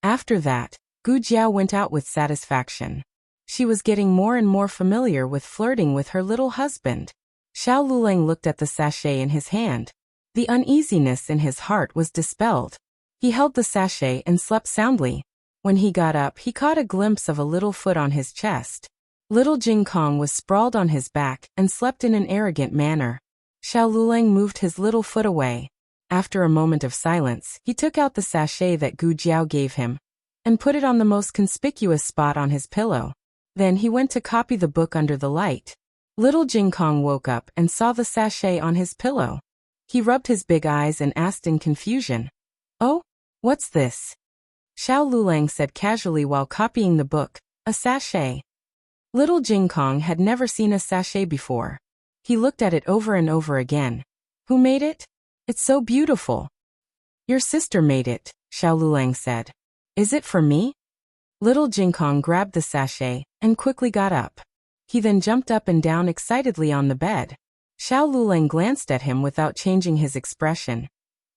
After that, Gu Jiao went out with satisfaction. She was getting more and more familiar with flirting with her little husband. Xiao Lulang looked at the sachet in his hand. The uneasiness in his heart was dispelled. He held the sachet and slept soundly. When he got up, he caught a glimpse of a little foot on his chest. Little Jing Kong was sprawled on his back and slept in an arrogant manner. Xiao Lulang moved his little foot away. After a moment of silence, he took out the sachet that Gu Jiao gave him and put it on the most conspicuous spot on his pillow. Then he went to copy the book under the light. Little Jing Kong woke up and saw the sachet on his pillow. He rubbed his big eyes and asked in confusion, "Oh, what's this?" Xiao Lulang said casually while copying the book, "A sachet." Little Jing Kong had never seen a sachet before. He looked at it over and over again. "Who made it? It's so beautiful." "Your sister made it," Xiao Lulang said. "Is it for me?" Little Jing Kong grabbed the sachet and quickly got up. He then jumped up and down excitedly on the bed. Xiao Lulang glanced at him without changing his expression.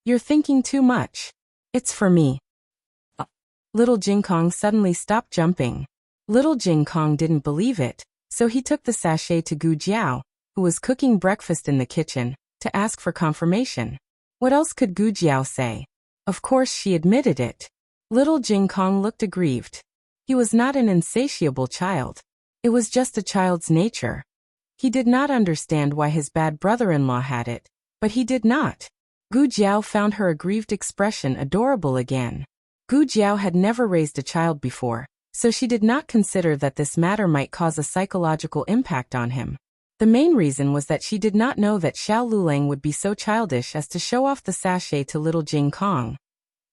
"You're thinking too much. It's for me." Little Jing Kong suddenly stopped jumping. Little Jing Kong didn't believe it, so he took the sachet to Gu Jiao, who was cooking breakfast in the kitchen, to ask for confirmation. What else could Gu Jiao say? Of course she admitted it. Little Jing Kong looked aggrieved. He was not an insatiable child. It was just a child's nature. He did not understand why his bad brother-in-law had it, but he did not. Gu Jiao found her aggrieved expression adorable again. Gu Jiao had never raised a child before, so she did not consider that this matter might cause a psychological impact on him. The main reason was that she did not know that Xiao Lulang would be so childish as to show off the sachet to little Jing Kong.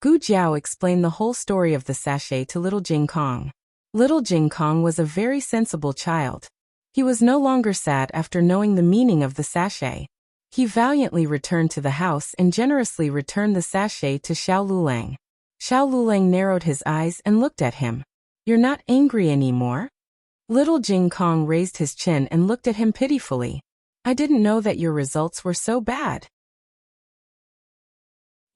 Gu Jiao explained the whole story of the sachet to little Jing Kong. Little Jing Kong was a very sensible child. He was no longer sad after knowing the meaning of the sachet. He valiantly returned to the house and generously returned the sachet to Xiao Lulang. Xiao Lulang narrowed his eyes and looked at him. "You're not angry anymore?" Little Jing Kong raised his chin and looked at him pitifully. "I didn't know that your results were so bad.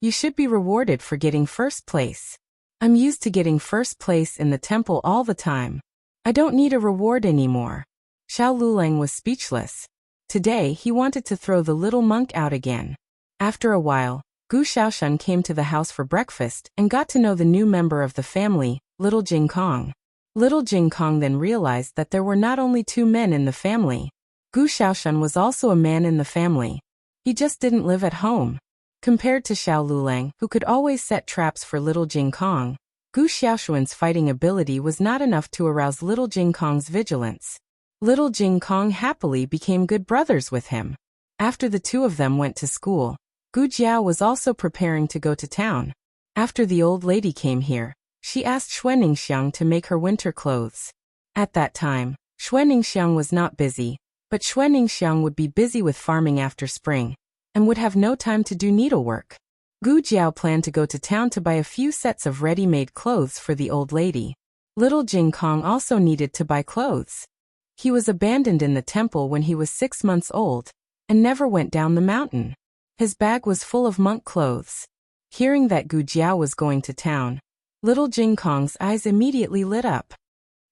You should be rewarded for getting first place. I'm used to getting first place in the temple all the time. I don't need a reward anymore." Xiao Lulang was speechless. Today he wanted to throw the little monk out again. After a while, Gu Xiaoshan came to the house for breakfast and got to know the new member of the family, Little Jing Kong. Little Jing Kong then realized that there were not only two men in the family. Gu Xiaoshan was also a man in the family. He just didn't live at home. Compared to Xiao Lulang, who could always set traps for Little Jing Kong, Gu Xiaoshuan's fighting ability was not enough to arouse Little Jing Kong's vigilance. Little Jing Kong happily became good brothers with him. After the two of them went to school, Gu Jiao was also preparing to go to town. After the old lady came here, she asked Xuaningxiang to make her winter clothes. At that time, Xuaningxiang was not busy, but Xuaningxiang would be busy with farming after spring, and would have no time to do needlework. Gu Jiao planned to go to town to buy a few sets of ready-made clothes for the old lady. Little Jing Kong also needed to buy clothes. He was abandoned in the temple when he was 6 months old, and never went down the mountain. His bag was full of monk clothes. Hearing that Gu Jiao was going to town, Little Jing Kong's eyes immediately lit up.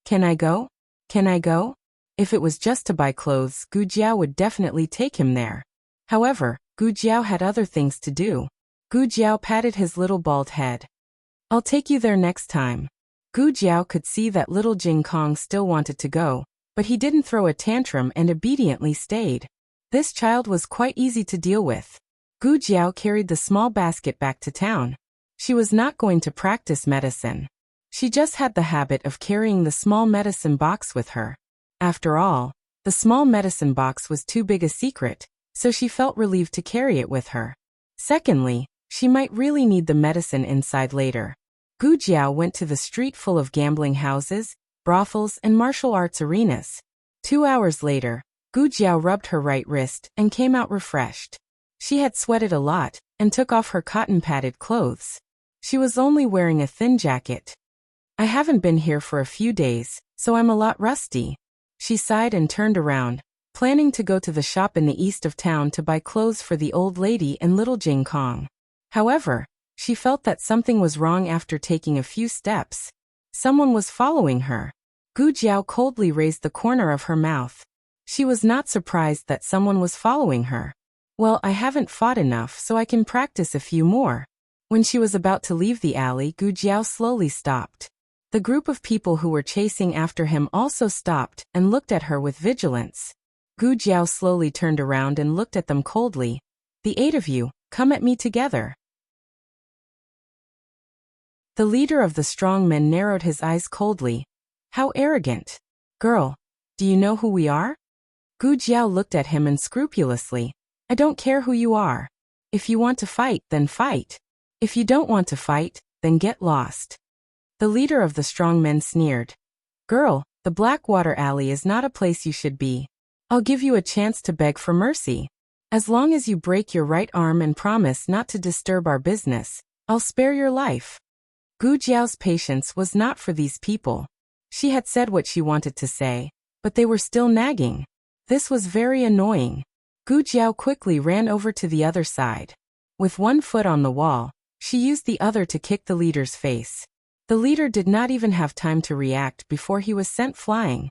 Can I go? Can I go? If it was just to buy clothes, Gu Jiao would definitely take him there. However, Gu Jiao had other things to do. Gu Jiao patted his little bald head. I'll take you there next time. Gu Jiao could see that Little Jing Kong still wanted to go, but he didn't throw a tantrum and obediently stayed. This child was quite easy to deal with. Gu Jiao carried the small basket back to town. She was not going to practice medicine. She just had the habit of carrying the small medicine box with her. After all, the small medicine box was too big a secret, so she felt relieved to carry it with her. Secondly, she might really need the medicine inside later. Gu Jiao went to the street full of gambling houses, brothels, and martial arts arenas. 2 hours later, Gu Jiao rubbed her right wrist and came out refreshed. She had sweated a lot and took off her cotton-padded clothes. She was only wearing a thin jacket. I haven't been here for a few days, so I'm a lot rusty. She sighed and turned around, planning to go to the shop in the east of town to buy clothes for the old lady and Little Jing Kong. However, she felt that something was wrong after taking a few steps. Someone was following her. Gu Jiao coldly raised the corner of her mouth. She was not surprised that someone was following her. Well, I haven't fought enough, so I can practice a few more. When she was about to leave the alley, Gu Jiao slowly stopped. The group of people who were chasing after him also stopped and looked at her with vigilance. Gu Jiao slowly turned around and looked at them coldly. The 8 of you, come at me together. The leader of the strong men narrowed his eyes coldly. How arrogant. Girl, do you know who we are? Gu Jiao looked at him unscrupulously. I don't care who you are. If you want to fight, then fight. If you don't want to fight, then get lost. The leader of the strong men sneered. Girl, the Blackwater Alley is not a place you should be. I'll give you a chance to beg for mercy. As long as you break your right arm and promise not to disturb our business, I'll spare your life. Gu Jiao's patience was not for these people. She had said what she wanted to say, but they were still nagging. This was very annoying. Gu Jiao quickly ran over to the other side. With one foot on the wall, she used the other to kick the leader's face. The leader did not even have time to react before he was sent flying.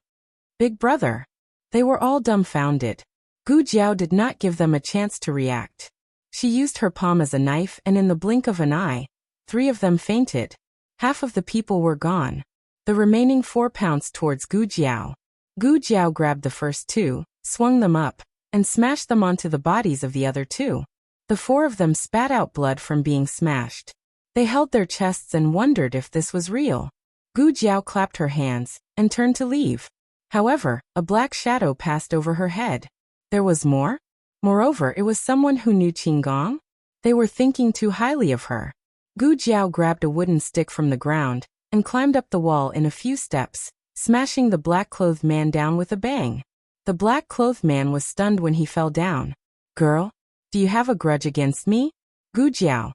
Big brother. They were all dumbfounded. Gu Jiao did not give them a chance to react. She used her palm as a knife and in the blink of an eye, 3 of them fainted. Half of the people were gone. The remaining 4 pounced towards Gu Jiao. Gu Jiao grabbed the first 2, swung them up, and smashed them onto the bodies of the other 2. The 4 of them spat out blood from being smashed. They held their chests and wondered if this was real. Gu Jiao clapped her hands and turned to leave. However, a black shadow passed over her head. There was more? Moreover, it was someone who knew Qinggong? They were thinking too highly of her. Gu Jiao grabbed a wooden stick from the ground and climbed up the wall in a few steps, smashing the black-clothed man down with a bang. The black-clothed man was stunned when he fell down. Girl, do you have a grudge against me? Gu Jiao.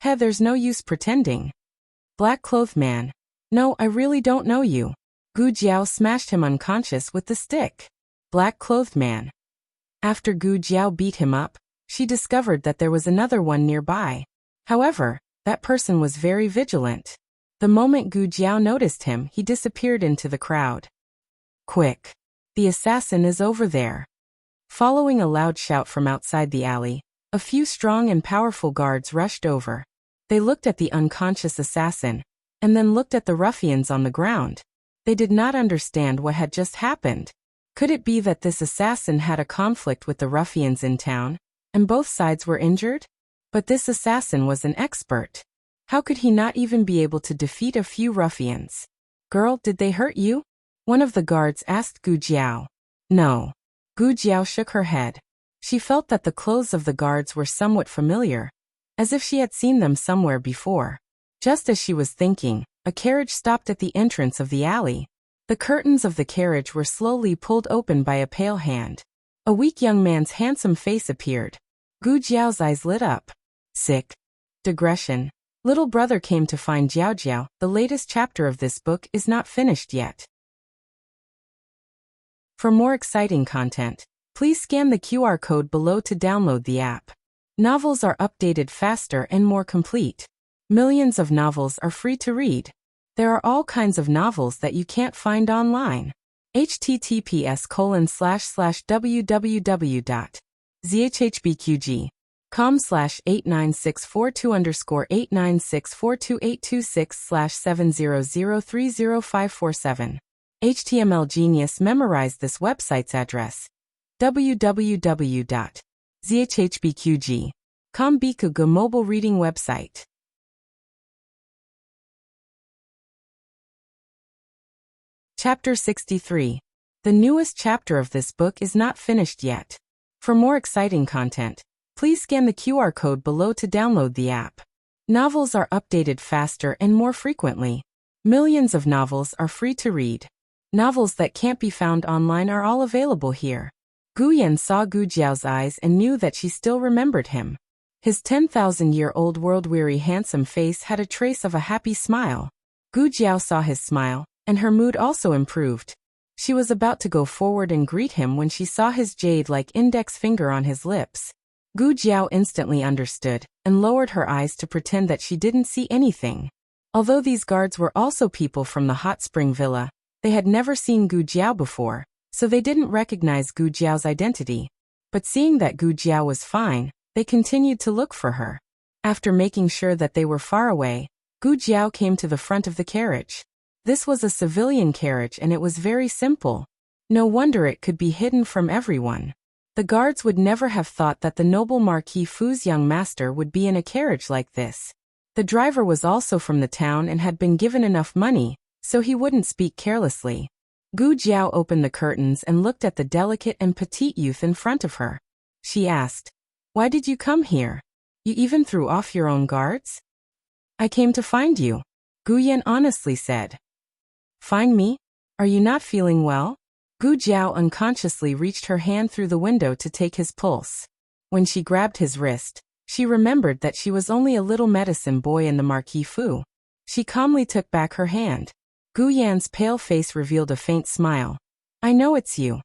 Hey, there's no use pretending. Black-clothed man. No, I really don't know you. Gu Jiao smashed him unconscious with the stick. Black-clothed man. After Gu Jiao beat him up, she discovered that there was another one nearby. However, that person was very vigilant. The moment Gu Jiao noticed him, he disappeared into the crowd. Quick! The assassin is over there. Following a loud shout from outside the alley, A few strong and powerful guards rushed over. They looked at the unconscious assassin, and then looked at the ruffians on the ground. They did not understand what had just happened. Could it be that this assassin had a conflict with the ruffians in town, and both sides were injured? But this assassin was an expert. How could he not even be able to defeat a few ruffians? Girl, did they hurt you? One of the guards asked Gu Jiao. No. Gu Jiao shook her head. She felt that the clothes of the guards were somewhat familiar, as if she had seen them somewhere before. Just as she was thinking, a carriage stopped at the entrance of the alley. The curtains of the carriage were slowly pulled open by a pale hand. A weak young man's handsome face appeared. Gu Jiao's eyes lit up. Sick. Digression. Little brother came to find Jiao Jiao. The latest chapter of this book is not finished yet. For more exciting content, please scan the QR code below to download the app. Novels are updated faster and more complete. Millions of novels are free to read. There are all kinds of novels that you can't find online. https://www.zhbqg.com/89642_896428226/700305447. HTML Genius memorized this website's address. www.zhbqg.com Bikuga mobile reading website. Chapter 63. The newest chapter of this book is not finished yet. For more exciting content, please scan the QR code below to download the app. Novels are updated faster and more frequently. Millions of novels are free to read. Novels that can't be found online are all available here. Gu Yan saw Gu Jiao's eyes and knew that she still remembered him. His 10,000-year-old world-weary handsome face had a trace of a happy smile. Gu Jiao saw his smile, and her mood also improved. She was about to go forward and greet him when she saw his jade-like index finger on his lips. Gu Jiao instantly understood, and lowered her eyes to pretend that she didn't see anything. Although these guards were also people from the hot spring villa, they had never seen Gu Jiao before, so they didn't recognize Gu Jiao's identity. But seeing that Gu Jiao was fine, they continued to look for her. After making sure that they were far away, Gu Jiao came to the front of the carriage. This was a civilian carriage and it was very simple. No wonder it could be hidden from everyone. The guards would never have thought that the noble Marquis Fu's young master would be in a carriage like this. The driver was also from the town and had been given enough money, so he wouldn't speak carelessly. Gu Jiao opened the curtains and looked at the delicate and petite youth in front of her. She asked, "Why did you come here? You even threw off your own guards?" "I came to find you," Gu Yan honestly said. "Find me? Are you not feeling well?" Gu Jiao unconsciously reached her hand through the window to take his pulse. When she grabbed his wrist, she remembered that she was only a little medicine boy in the Marquis Fu. She calmly took back her hand. Gu Yan's pale face revealed a faint smile. "I know it's you."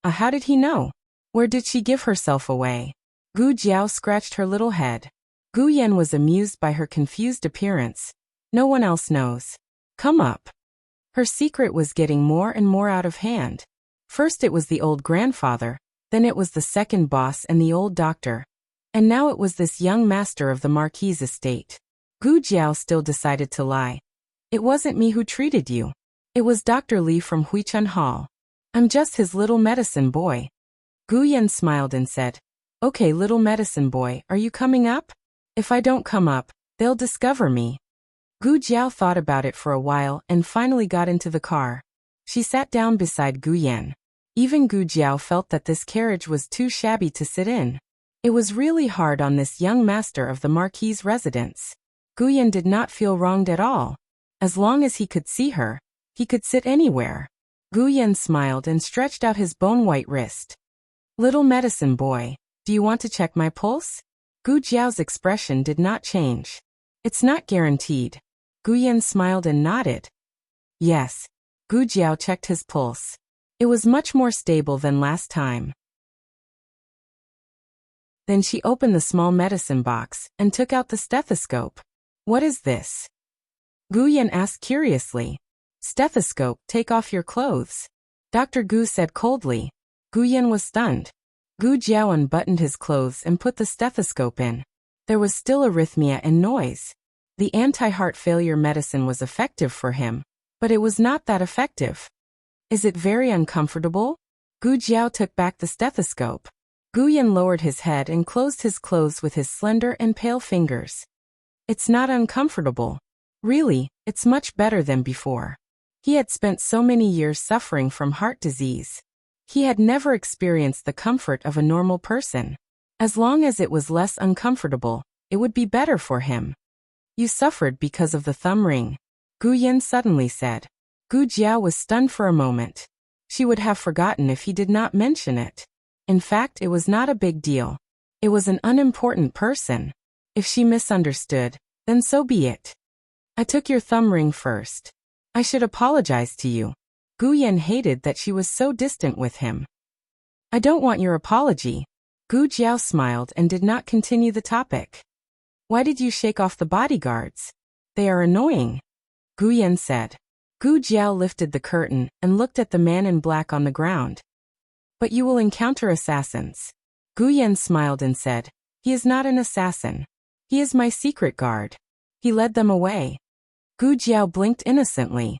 How did he know? Where did she give herself away? Gu Jiao scratched her little head. Gu Yan was amused by her confused appearance. "No one else knows. Come up." Her secret was getting more and more out of hand. First it was the old grandfather, then it was the second boss and the old doctor. And now it was this young master of the Marquis' estate. Gu Jiao still decided to lie. "It wasn't me who treated you. It was Dr. Li from Huichun Hall. I'm just his little medicine boy." Gu Yan smiled and said, "Okay, little medicine boy, are you coming up? If I don't come up, they'll discover me." Gu Jiao thought about it for a while and finally got into the car. She sat down beside Gu Yan. Even Gu Jiao felt that this carriage was too shabby to sit in. It was really hard on this young master of the Marquis' residence. Gu Yan did not feel wronged at all. As long as he could see her, he could sit anywhere. Gu Yan smiled and stretched out his bone-white wrist. "Little medicine boy, do you want to check my pulse?" Gu Jiao's expression did not change. "It's not guaranteed." Gu Yan smiled and nodded. "Yes." Gu Jiao checked his pulse. It was much more stable than last time. Then she opened the small medicine box and took out the stethoscope. "What is this?" Gu Yan asked curiously. "Stethoscope, take off your clothes," Dr. Gu said coldly. Gu Yan was stunned. Gu Jiao unbuttoned his clothes and put the stethoscope in. There was still arrhythmia and noise. The anti-heart failure medicine was effective for him, but it was not that effective. Is it very uncomfortable? Gu Jiao took back the stethoscope. Gu Yan lowered his head and closed his clothes with his slender and pale fingers. It's not uncomfortable. Really, it's much better than before. He had spent so many years suffering from heart disease. He had never experienced the comfort of a normal person. As long as it was less uncomfortable, it would be better for him. You suffered because of the thumb ring, Gu Yan suddenly said. Gu Jiao was stunned for a moment. She would have forgotten if he did not mention it. In fact, it was not a big deal. It was an unimportant person. If she misunderstood, then so be it. I took your thumb ring first. I should apologize to you. Gu Yan hated that she was so distant with him. I don't want your apology. Gu Jiao smiled and did not continue the topic. Why did you shake off the bodyguards? They are annoying, Gu Yan said. Gu Jiao lifted the curtain and looked at the man in black on the ground. But you will encounter assassins. Gu Yan smiled and said, he is not an assassin. He is my secret guard. He led them away. Gu Jiao blinked innocently.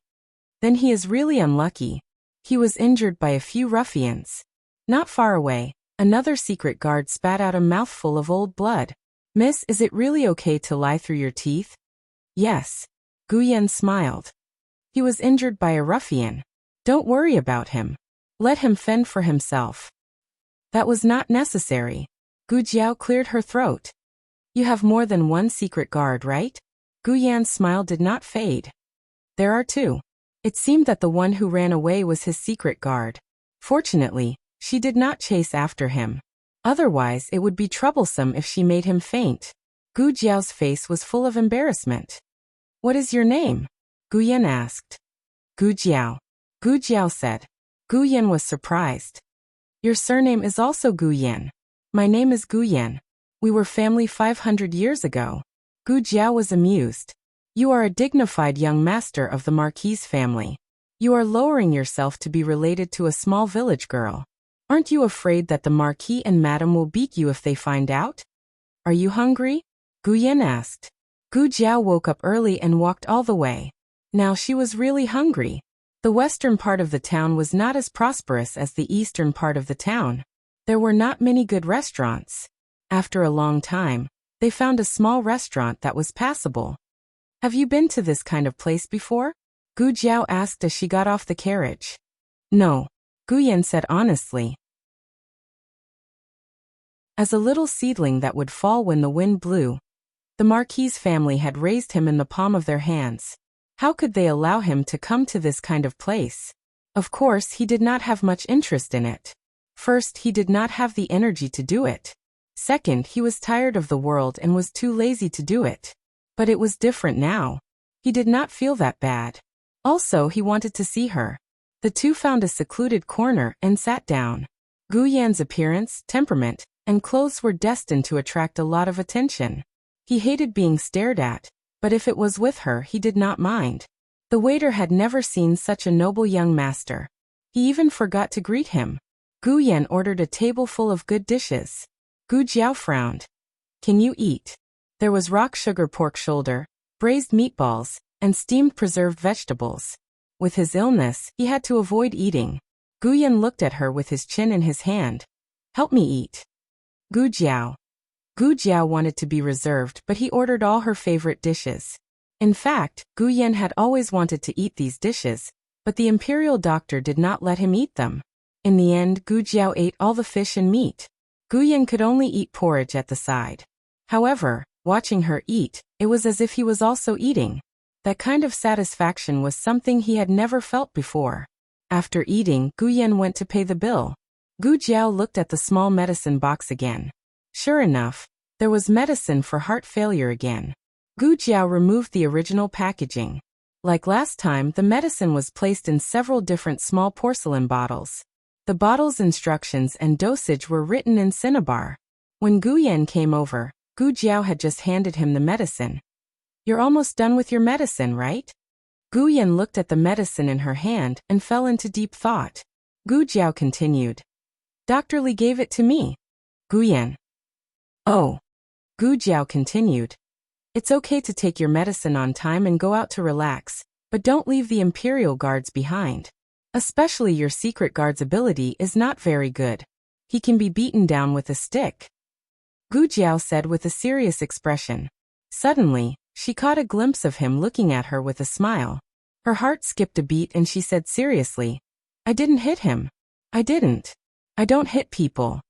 Then he is really unlucky. He was injured by a few ruffians. Not far away, another secret guard spat out a mouthful of old blood. Miss, is it really okay to lie through your teeth? Yes. Gu Yan smiled. He was injured by a ruffian. Don't worry about him. Let him fend for himself. That was not necessary. Gu Jiao cleared her throat. You have more than one secret guard, right? Gu Yan's smile did not fade. There are two. It seemed that the one who ran away was his secret guard. Fortunately, she did not chase after him. Otherwise, it would be troublesome if she made him faint. Gu Jiao's face was full of embarrassment. What is your name? Gu Yan asked. Gu Jiao. Gu Jiao said. Gu Yan was surprised. Your surname is also Gu Yan. My name is Gu Yan. We were family 500 years ago. Gu Jiao was amused. You are a dignified young master of the Marquis family. You are lowering yourself to be related to a small village girl. Aren't you afraid that the Marquis and Madame will beat you if they find out? Are you hungry? Gu Yan asked. Gu Jiao woke up early and walked all the way. Now she was really hungry. The western part of the town was not as prosperous as the eastern part of the town. There were not many good restaurants. After a long time, they found a small restaurant that was passable. Have you been to this kind of place before? Gu Jiao asked as she got off the carriage. No, Gu Yan said honestly. As a little seedling that would fall when the wind blew, the Marquis family had raised him in the palm of their hands. How could they allow him to come to this kind of place? Of course, he did not have much interest in it. First, he did not have the energy to do it. Second, he was tired of the world and was too lazy to do it. But it was different now. He did not feel that bad. Also, he wanted to see her. The two found a secluded corner and sat down. Gu Yan's appearance, temperament, and clothes were destined to attract a lot of attention. He hated being stared at, but if it was with her, he did not mind. The waiter had never seen such a noble young master. He even forgot to greet him. Gu Yan ordered a table full of good dishes. Gu Jiao frowned. Can you eat? There was rock sugar pork shoulder, braised meatballs, and steamed preserved vegetables. With his illness, he had to avoid eating. Gu Yan looked at her with his chin in his hand. Help me eat. Gu Jiao. Gu Jiao wanted to be reserved, but he ordered all her favorite dishes. In fact, Gu Yan had always wanted to eat these dishes, but the imperial doctor did not let him eat them. In the end, Gu Jiao ate all the fish and meat. Gu Yan could only eat porridge at the side. However, watching her eat, it was as if he was also eating. That kind of satisfaction was something he had never felt before. After eating, Gu Yan went to pay the bill. Gu Jiao looked at the small medicine box again. Sure enough, there was medicine for heart failure again. Gu Jiao removed the original packaging. Like last time, the medicine was placed in several different small porcelain bottles. The bottle's instructions and dosage were written in cinnabar. When Gu Yan came over, Gu Jiao had just handed him the medicine. You're almost done with your medicine, right? Gu Yan looked at the medicine in her hand and fell into deep thought. Gu Jiao continued. Dr. Li gave it to me. Guyan. Oh. Gu Jiao continued. It's okay to take your medicine on time and go out to relax, but don't leave the Imperial Guards behind. Especially your secret guard's ability is not very good. He can be beaten down with a stick. Gu Jiao said with a serious expression. Suddenly, she caught a glimpse of him looking at her with a smile. Her heart skipped a beat and she said seriously, I didn't hit him. I didn't. I don't hit people.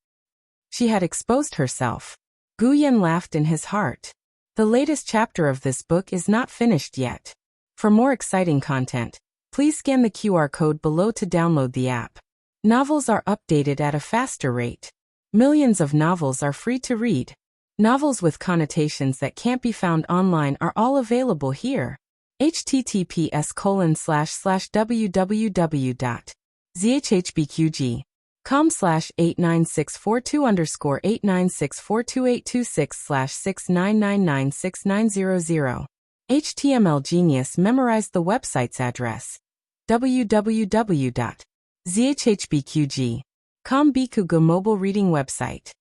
She had exposed herself. Guyan laughed in his heart. The latest chapter of this book is not finished yet. For more exciting content, please scan the QR code below to download the app. Novels are updated at a faster rate. Millions of novels are free to read. Novels with connotations that can't be found online are all available here. https://www.zhbqg.com/89642_826/69996900. HTML Genius memorized the website's address. www.zhbqg.com Bikugo mobile reading website.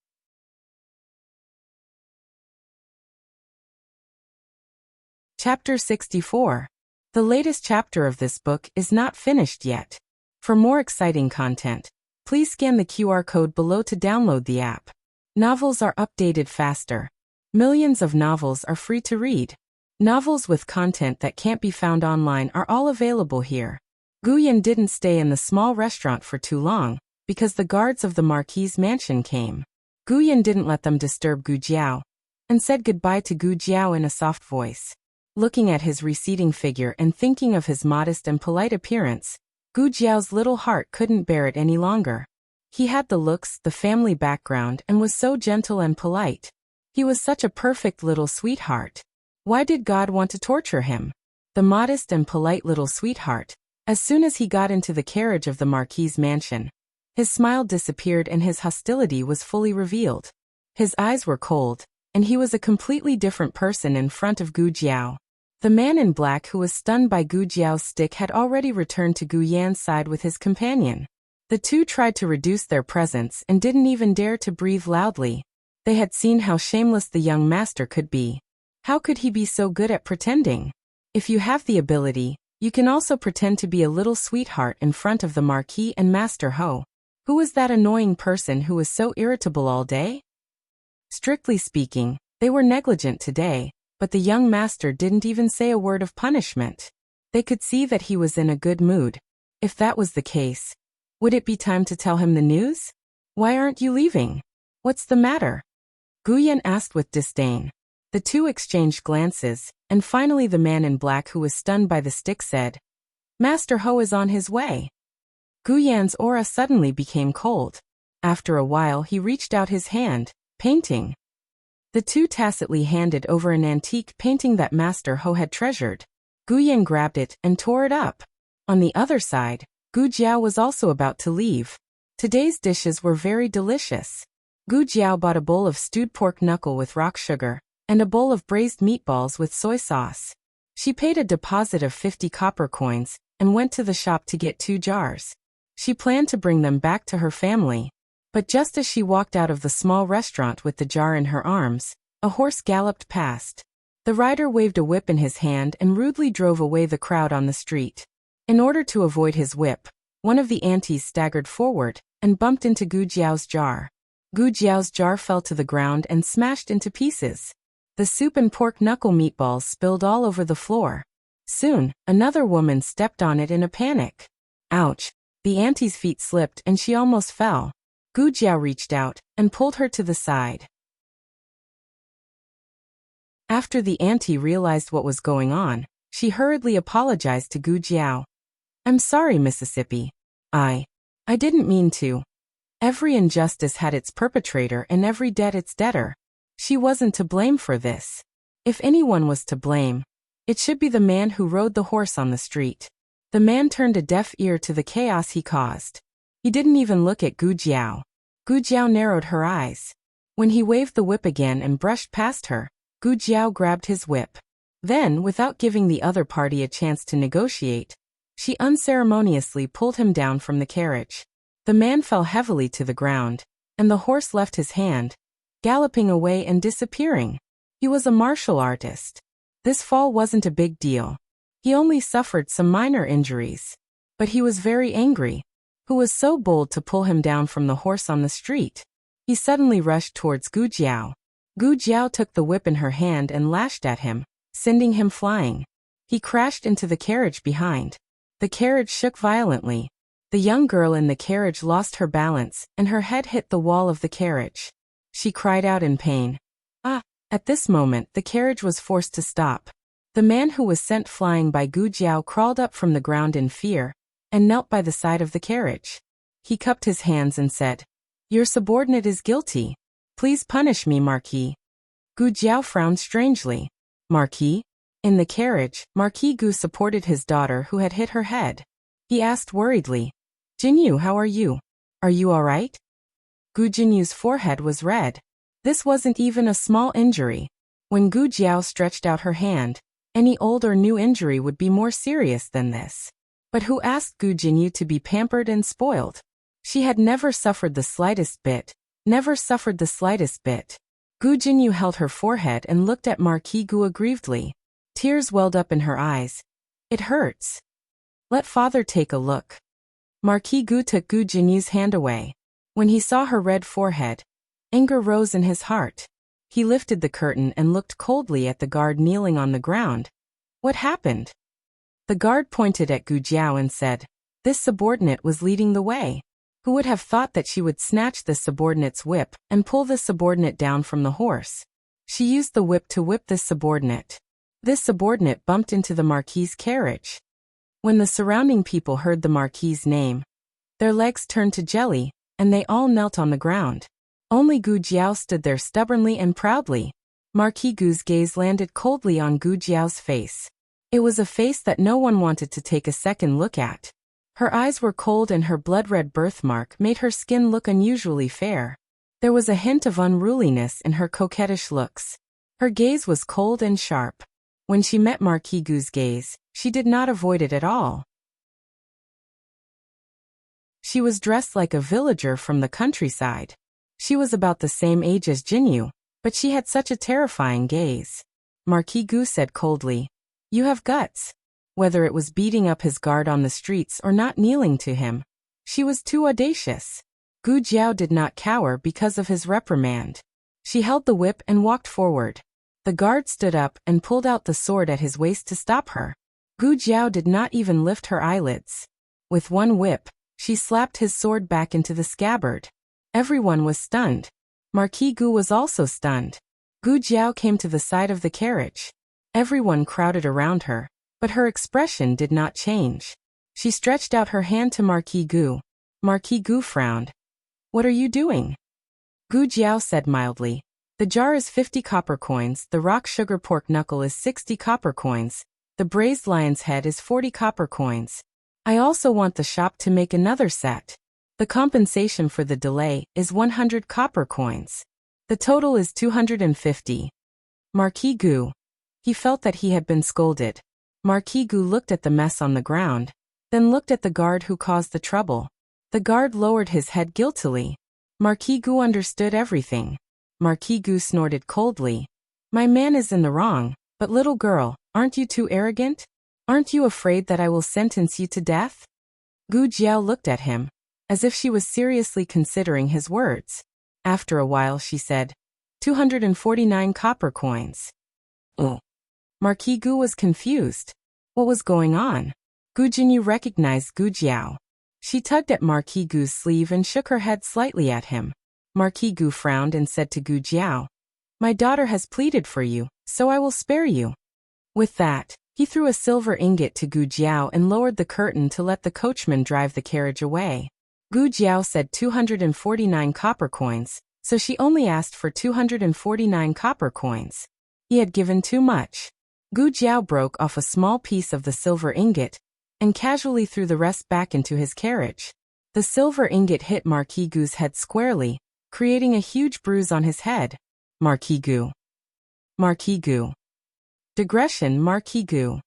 Chapter 64. The latest chapter of this book is not finished yet. For more exciting content, please scan the QR code below to download the app. Novels are updated faster. Millions of novels are free to read. Novels with content that can't be found online are all available here. Guyan didn't stay in the small restaurant for too long, because the guards of the Marquis's mansion came. Guyan didn't let them disturb Gu Jiao, and said goodbye to Gu Jiao in a soft voice. Looking at his receding figure and thinking of his modest and polite appearance, Gu Jiao's little heart couldn't bear it any longer. He had the looks, the family background, and was so gentle and polite. He was such a perfect little sweetheart. Why did God want to torture him? The modest and polite little sweetheart. As soon as he got into the carriage of the Marquis's mansion, his smile disappeared and his hostility was fully revealed. His eyes were cold, and he was a completely different person in front of Gu Jiao. The man in black who was stunned by Gu Jiao's stick had already returned to Gu Yan's side with his companion. The two tried to reduce their presence and didn't even dare to breathe loudly. They had seen how shameless the young master could be. How could he be so good at pretending? If you have the ability, you can also pretend to be a little sweetheart in front of the Marquis and Master Ho. Who was that annoying person who was so irritable all day? Strictly speaking, they were negligent today, but the young master didn't even say a word of punishment. They could see that he was in a good mood. If that was the case, would it be time to tell him the news? Why aren't you leaving? What's the matter? Guyan asked with disdain. The two exchanged glances, and finally the man in black who was stunned by the stick said, Master Ho is on his way. Guyan's aura suddenly became cold. After a while he reached out his hand, painting. The two tacitly handed over an antique painting that Master Ho had treasured. Guyan grabbed it and tore it up. On the other side, Gu Jiao was also about to leave. Today's dishes were very delicious. Gu Jiao bought a bowl of stewed pork knuckle with rock sugar, and a bowl of braised meatballs with soy sauce. She paid a deposit of 50 copper coins, and went to the shop to get 2 jars. She planned to bring them back to her family. But just as she walked out of the small restaurant with the jar in her arms, a horse galloped past. The rider waved a whip in his hand and rudely drove away the crowd on the street. In order to avoid his whip, one of the aunties staggered forward and bumped into Gu Jiao's jar. Gu Jiao's jar fell to the ground and smashed into pieces. The soup and pork knuckle meatballs spilled all over the floor. Soon, another woman stepped on it in a panic. Ouch! The auntie's feet slipped and she almost fell. Gu Jiao reached out and pulled her to the side. After the auntie realized what was going on, she hurriedly apologized to Gu Jiao. I'm sorry, Mississippi. I didn't mean to. Every injustice had its perpetrator and every debt its debtor. She wasn't to blame for this. If anyone was to blame, it should be the man who rode the horse on the street. The man turned a deaf ear to the chaos he caused. He didn't even look at Gu Jiao. Gu Jiao narrowed her eyes. When he waved the whip again and brushed past her, Gu Jiao grabbed his whip. Then, without giving the other party a chance to negotiate, she unceremoniously pulled him down from the carriage. The man fell heavily to the ground, and the horse left his hand, galloping away and disappearing. He was a martial artist. This fall wasn't a big deal. He only suffered some minor injuries. But he was very angry. Who was so bold to pull him down from the horse on the street? He suddenly rushed towards Gu Jiao. Gu Jiao took the whip in her hand and lashed at him, sending him flying. He crashed into the carriage behind. The carriage shook violently. The young girl in the carriage lost her balance, and her head hit the wall of the carriage. She cried out in pain. Ah! At this moment, the carriage was forced to stop. The man who was sent flying by Gu Jiao crawled up from the ground in fear, and knelt by the side of the carriage. He cupped his hands and said, "Your subordinate is guilty. Please punish me, Marquis." Gu Jiao frowned strangely. Marquis? In the carriage, Marquis Gu supported his daughter who had hit her head. He asked worriedly, "Jinyu, how are you? Are you all right?" Gu Jinyu's forehead was red. This wasn't even a small injury. When Gu Jiao stretched out her hand, any old or new injury would be more serious than this. But who asked Gu Jinyu to be pampered and spoiled? She had never suffered the slightest bit. Never suffered the slightest bit. Gu Jinyu held her forehead and looked at Marquis Gu aggrievedly. Tears welled up in her eyes. "It hurts. Let father take a look." Marquis Gu took Gu Jinyu's hand away. When he saw her red forehead, anger rose in his heart. He lifted the curtain and looked coldly at the guard kneeling on the ground. What happened? The guard pointed at Gu Jiao and said, "This subordinate was leading the way." Who would have thought that she would snatch the subordinate's whip and pull the subordinate down from the horse? She used the whip to whip this subordinate. This subordinate bumped into the Marquis's carriage. When the surrounding people heard the Marquis's name, their legs turned to jelly, and they all knelt on the ground. Only Gu Jiao stood there stubbornly and proudly. Marquis Gu's gaze landed coldly on Gu Jiao's face. It was a face that no one wanted to take a second look at. Her eyes were cold and her blood-red birthmark made her skin look unusually fair. There was a hint of unruliness in her coquettish looks. Her gaze was cold and sharp. When she met Marquis Gu's gaze, she did not avoid it at all. She was dressed like a villager from the countryside. She was about the same age as Jinyu, but she had such a terrifying gaze. Marquis Gu said coldly, "You have guts." Whether it was beating up his guard on the streets or not kneeling to him, she was too audacious. Gu Jiao did not cower because of his reprimand. She held the whip and walked forward. The guard stood up and pulled out the sword at his waist to stop her. Gu Jiao did not even lift her eyelids. With one whip, she slapped his sword back into the scabbard. Everyone was stunned. Marquis Gu was also stunned. Gu Jiao came to the side of the carriage. Everyone crowded around her, but her expression did not change. She stretched out her hand to Marquis Gu. Marquis Gu frowned. "What are you doing?" Gu Jiao said mildly, "The jar is 50 copper coins, the rock sugar pork knuckle is 60 copper coins, the braised lion's head is 40 copper coins. I also want the shop to make another set. The compensation for the delay is 100 copper coins. The total is 250. Marquis Gu. He felt that he had been scolded. Marquis Gu looked at the mess on the ground, then looked at the guard who caused the trouble. The guard lowered his head guiltily. Marquis Gu understood everything. Marquis Gu snorted coldly. "My man is in the wrong, but little girl, aren't you too arrogant? Aren't you afraid that I will sentence you to death?" Gu Jiao looked at him, as if she was seriously considering his words. After a while she said, 249 copper coins. Oh. Marquis Gu was confused. What was going on? Gu Jinyu recognized Gu Jiao. She tugged at Marquis Gu's sleeve and shook her head slightly at him. Marquis Gu frowned and said to Gu Jiao, "My daughter has pleaded for you, so I will spare you." With that, he threw a silver ingot to Gu Jiao and lowered the curtain to let the coachman drive the carriage away. Gu Jiao said 249 copper coins, so she only asked for 249 copper coins. He had given too much. Gu Jiao broke off a small piece of the silver ingot and casually threw the rest back into his carriage. The silver ingot hit Marquis Gu's head squarely, creating a huge bruise on his head. Marquis Gu. Marquis Gu. Digression. Marquis Gu.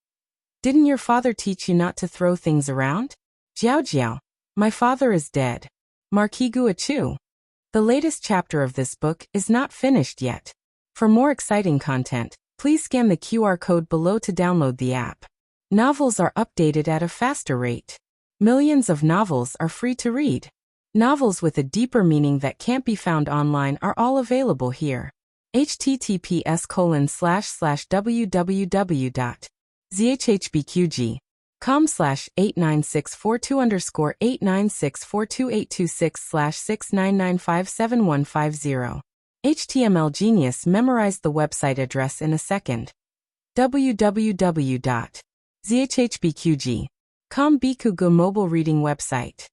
Didn't your father teach you not to throw things around? Jiao Jiao. My father is dead. Marquis Guachu. The latest chapter of this book is not finished yet. For more exciting content, please scan the QR code below to download the app. Novels are updated at a faster rate. Millions of novels are free to read. Novels with a deeper meaning that can't be found online are all available here. https://www.zhbqg.com/89642_699575150. HTML Genius memorized the website address in a second. www.zhbqg.com Bikugo mobile reading website.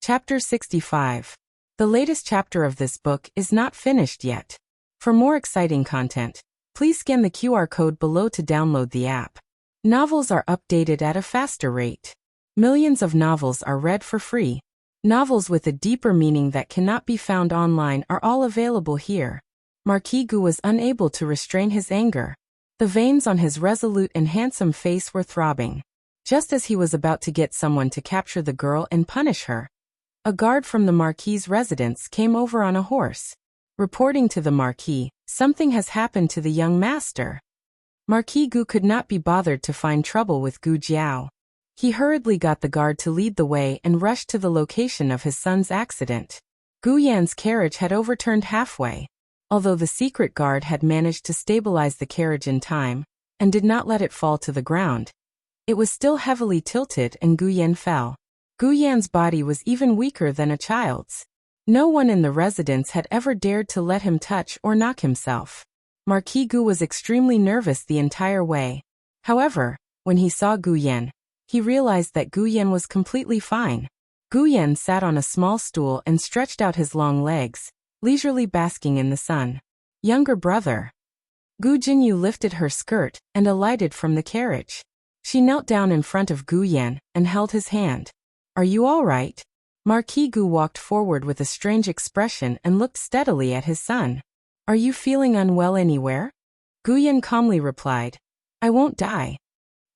Chapter 65. The latest chapter of this book is not finished yet. For more exciting content, please scan the QR code below to download the app. Novels are updated at a faster rate. Millions of novels are read for free. Novels with a deeper meaning that cannot be found online are all available here. Marquis Gu was unable to restrain his anger. The veins on his resolute and handsome face were throbbing. Just as he was about to get someone to capture the girl and punish her, a guard from the Marquis's residence came over on a horse. Reporting to the Marquis, something has happened to the young master. Marquis Gu could not be bothered to find trouble with Gu Jiao. He hurriedly got the guard to lead the way and rushed to the location of his son's accident. Gu Yan's carriage had overturned halfway. Although the secret guard had managed to stabilize the carriage in time, and did not let it fall to the ground, it was still heavily tilted and Gu Yan fell. Gu Yan's body was even weaker than a child's. No one in the residence had ever dared to let him touch or knock himself. Marquis Gu was extremely nervous the entire way. However, when he saw Gu Yan, he realized that Gu Yan was completely fine. Gu Yan sat on a small stool and stretched out his long legs, leisurely basking in the sun. Younger brother. Gu Jinyu lifted her skirt and alighted from the carriage. She knelt down in front of Gu Yan and held his hand. Are you all right? Marquis Gu walked forward with a strange expression and looked steadily at his son. Are you feeling unwell anywhere? Gu Yan calmly replied. I won't die.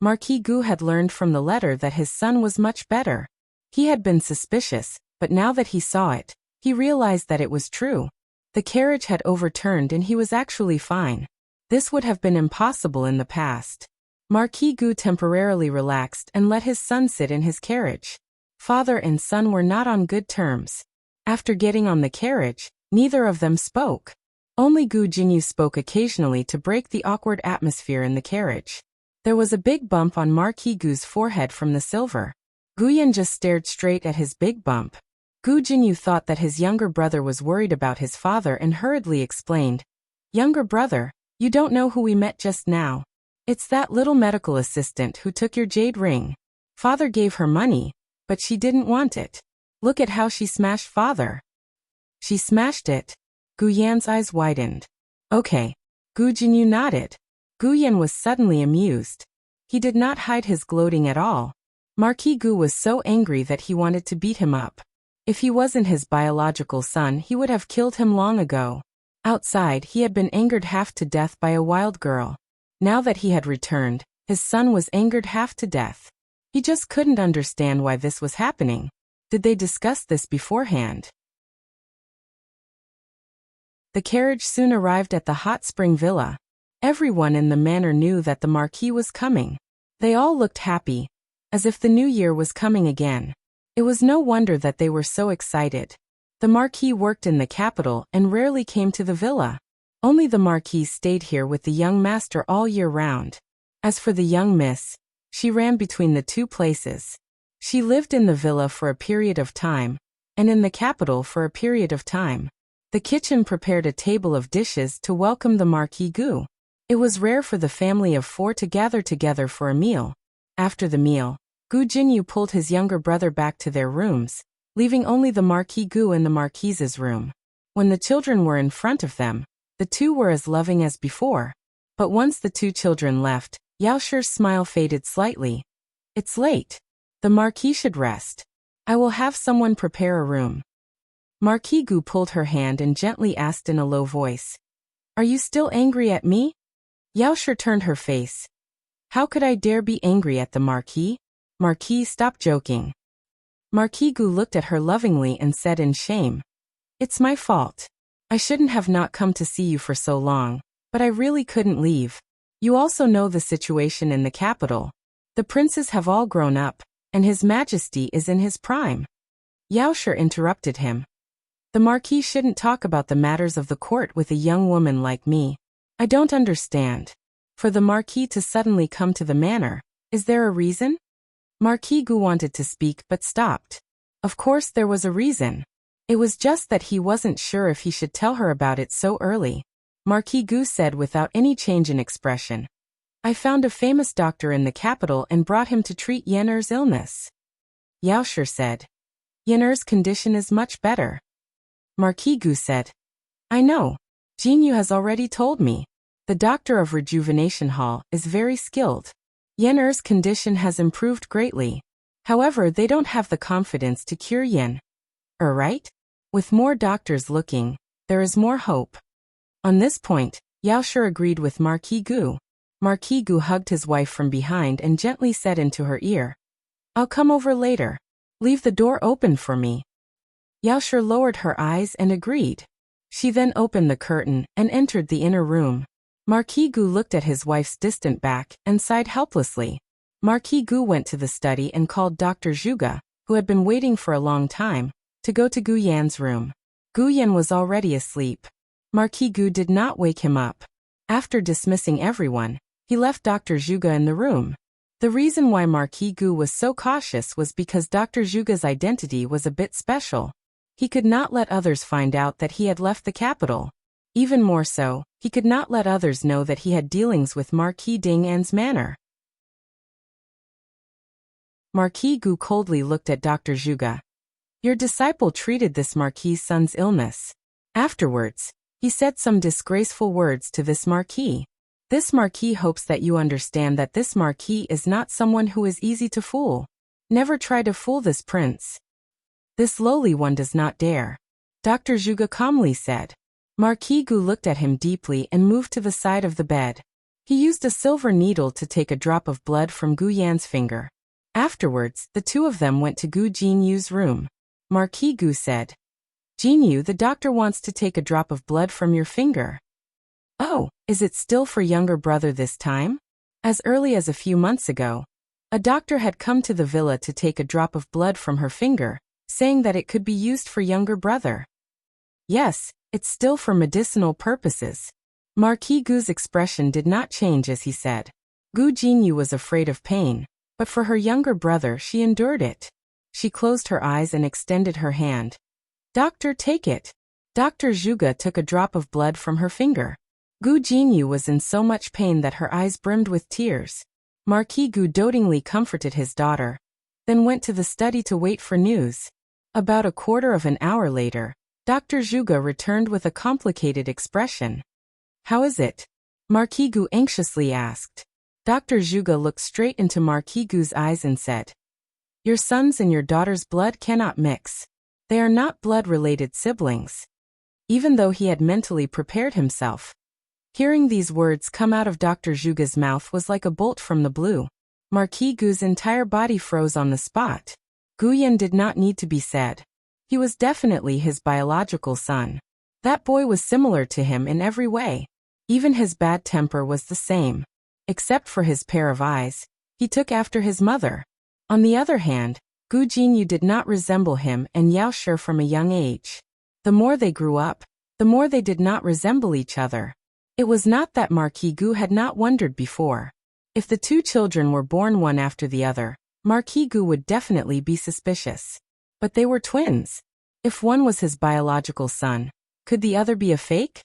Marquis Gu had learned from the letter that his son was much better. He had been suspicious, but now that he saw it, he realized that it was true. The carriage had overturned and he was actually fine. This would have been impossible in the past. Marquis Gu temporarily relaxed and let his son sit in his carriage. Father and son were not on good terms. After getting on the carriage, neither of them spoke. Only Gu Jinyu spoke occasionally to break the awkward atmosphere in the carriage. There was a big bump on Marquis Gu's forehead from the silver. Gu Yan just stared straight at his big bump. Gu Jinyu thought that his younger brother was worried about his father and hurriedly explained. Younger brother, you don't know who we met just now. It's that little medical assistant who took your jade ring. Father gave her money, but she didn't want it. Look at how she smashed father. She smashed it. Gu Yan's eyes widened. Okay. Gu Jinyu nodded. Gu Yan was suddenly amused. He did not hide his gloating at all. Marquis Gu was so angry that he wanted to beat him up. If he wasn't his biological son, he would have killed him long ago. Outside, he had been angered half to death by a wild girl. Now that he had returned, his son was angered half to death. He just couldn't understand why this was happening. Did they discuss this beforehand? The carriage soon arrived at the hot spring villa. Everyone in the manor knew that the Marquis was coming. They all looked happy, as if the new year was coming again. It was no wonder that they were so excited. The Marquis worked in the capital and rarely came to the villa. Only the Marquis stayed here with the young master all year round. As for the young miss, she ran between the two places. She lived in the villa for a period of time, and in the capital for a period of time. The kitchen prepared a table of dishes to welcome the Marquis Gu. It was rare for the family of four to gather together for a meal. After the meal, Gu Jinyu pulled his younger brother back to their rooms, leaving only the Marquis Gu in the Marquise's room. When the children were in front of them, the two were as loving as before. But once the two children left, Yaoshi's smile faded slightly. It's late. The Marquis should rest. I will have someone prepare a room. Marquis Gu pulled her hand and gently asked in a low voice. Are you still angry at me? Yaoshi turned her face. How could I dare be angry at the Marquis? Marquis, stop joking. Marquis Gu looked at her lovingly and said in shame, "It's my fault. I shouldn't have not come to see you for so long, but I really couldn't leave. You also know the situation in the capital. The princes have all grown up, and His Majesty is in his prime." Yao Shi interrupted him. "The Marquis shouldn't talk about the matters of the court with a young woman like me. I don't understand. For the Marquis to suddenly come to the manor, is there a reason?" Marquis Gu wanted to speak but stopped. Of course there was a reason. It was just that he wasn't sure if he should tell her about it so early. Marquis Gu said without any change in expression, "I found a famous doctor in the capital and brought him to treat Yener's illness." Yao Shi said, "Yener's condition is much better." Marquis Gu said, "I know. Jinyu has already told me. The doctor of Rejuvenation Hall is very skilled. Yener's condition has improved greatly. However, they don't have the confidence to cure Yen. Right? With more doctors looking, there is more hope." On this point, Yao Shi agreed with Marquis Gu. Marquis Gu hugged his wife from behind and gently said into her ear, "I'll come over later. Leave the door open for me." Yao Shi lowered her eyes and agreed. She then opened the curtain and entered the inner room. Marquis Gu looked at his wife's distant back and sighed helplessly. Marquis Gu went to the study and called Dr. Zhuge, who had been waiting for a long time, to go to Gu Yan's room. Gu Yan was already asleep. Marquis Gu did not wake him up. After dismissing everyone, he left Dr. Zhuge in the room. The reason why Marquis Gu was so cautious was because Dr. Zhuge's identity was a bit special. He could not let others find out that he had left the capital. Even more so, he could not let others know that he had dealings with Marquis Ding'an's manor. Marquis Gu coldly looked at Dr. Zhuge. "Your disciple treated this Marquis' son's illness. Afterwards, he said some disgraceful words to this Marquis. This Marquis hopes that you understand that this Marquis is not someone who is easy to fool. Never try to fool this prince. This lowly one does not dare," Dr. Zhuge calmly said. Marquis Gu looked at him deeply and moved to the side of the bed. He used a silver needle to take a drop of blood from Gu Yan's finger. Afterwards, the two of them went to Gu Jinyu's room. Marquis Gu said, "Jinyu, the doctor wants to take a drop of blood from your finger." "Oh, is it still for younger brother this time?" As early as a few months ago, a doctor had come to the villa to take a drop of blood from her finger, saying that it could be used for younger brother. "Yes, it's still for medicinal purposes." Marquis Gu's expression did not change as he said. Gu Jinyu was afraid of pain, but for her younger brother she endured it. She closed her eyes and extended her hand. "Doctor, take it." Dr. Zhuge took a drop of blood from her finger. Gu Jinyu was in so much pain that her eyes brimmed with tears. Marquis Gu dotingly comforted his daughter, then went to the study to wait for news. About a quarter of an hour later, Dr. Zhuge returned with a complicated expression. "How is it?" Marquis Gu anxiously asked. Dr. Zhuge looked straight into Marquis Gu's eyes and said, "Your son's and your daughter's blood cannot mix. They are not blood-related siblings." Even though he had mentally prepared himself, hearing these words come out of Dr. Zhuge's mouth was like a bolt from the blue. Marquis Gu's entire body froze on the spot. Gu Yan did not need to be said. He was definitely his biological son. That boy was similar to him in every way. Even his bad temper was the same. Except for his pair of eyes, he took after his mother. On the other hand, Gu Jinyu did not resemble him and Yao Shi from a young age. The more they grew up, the more they did not resemble each other. It was not that Marquis Gu had not wondered before. If the two children were born one after the other, Marquis Gu would definitely be suspicious. But they were twins. If one was his biological son, could the other be a fake?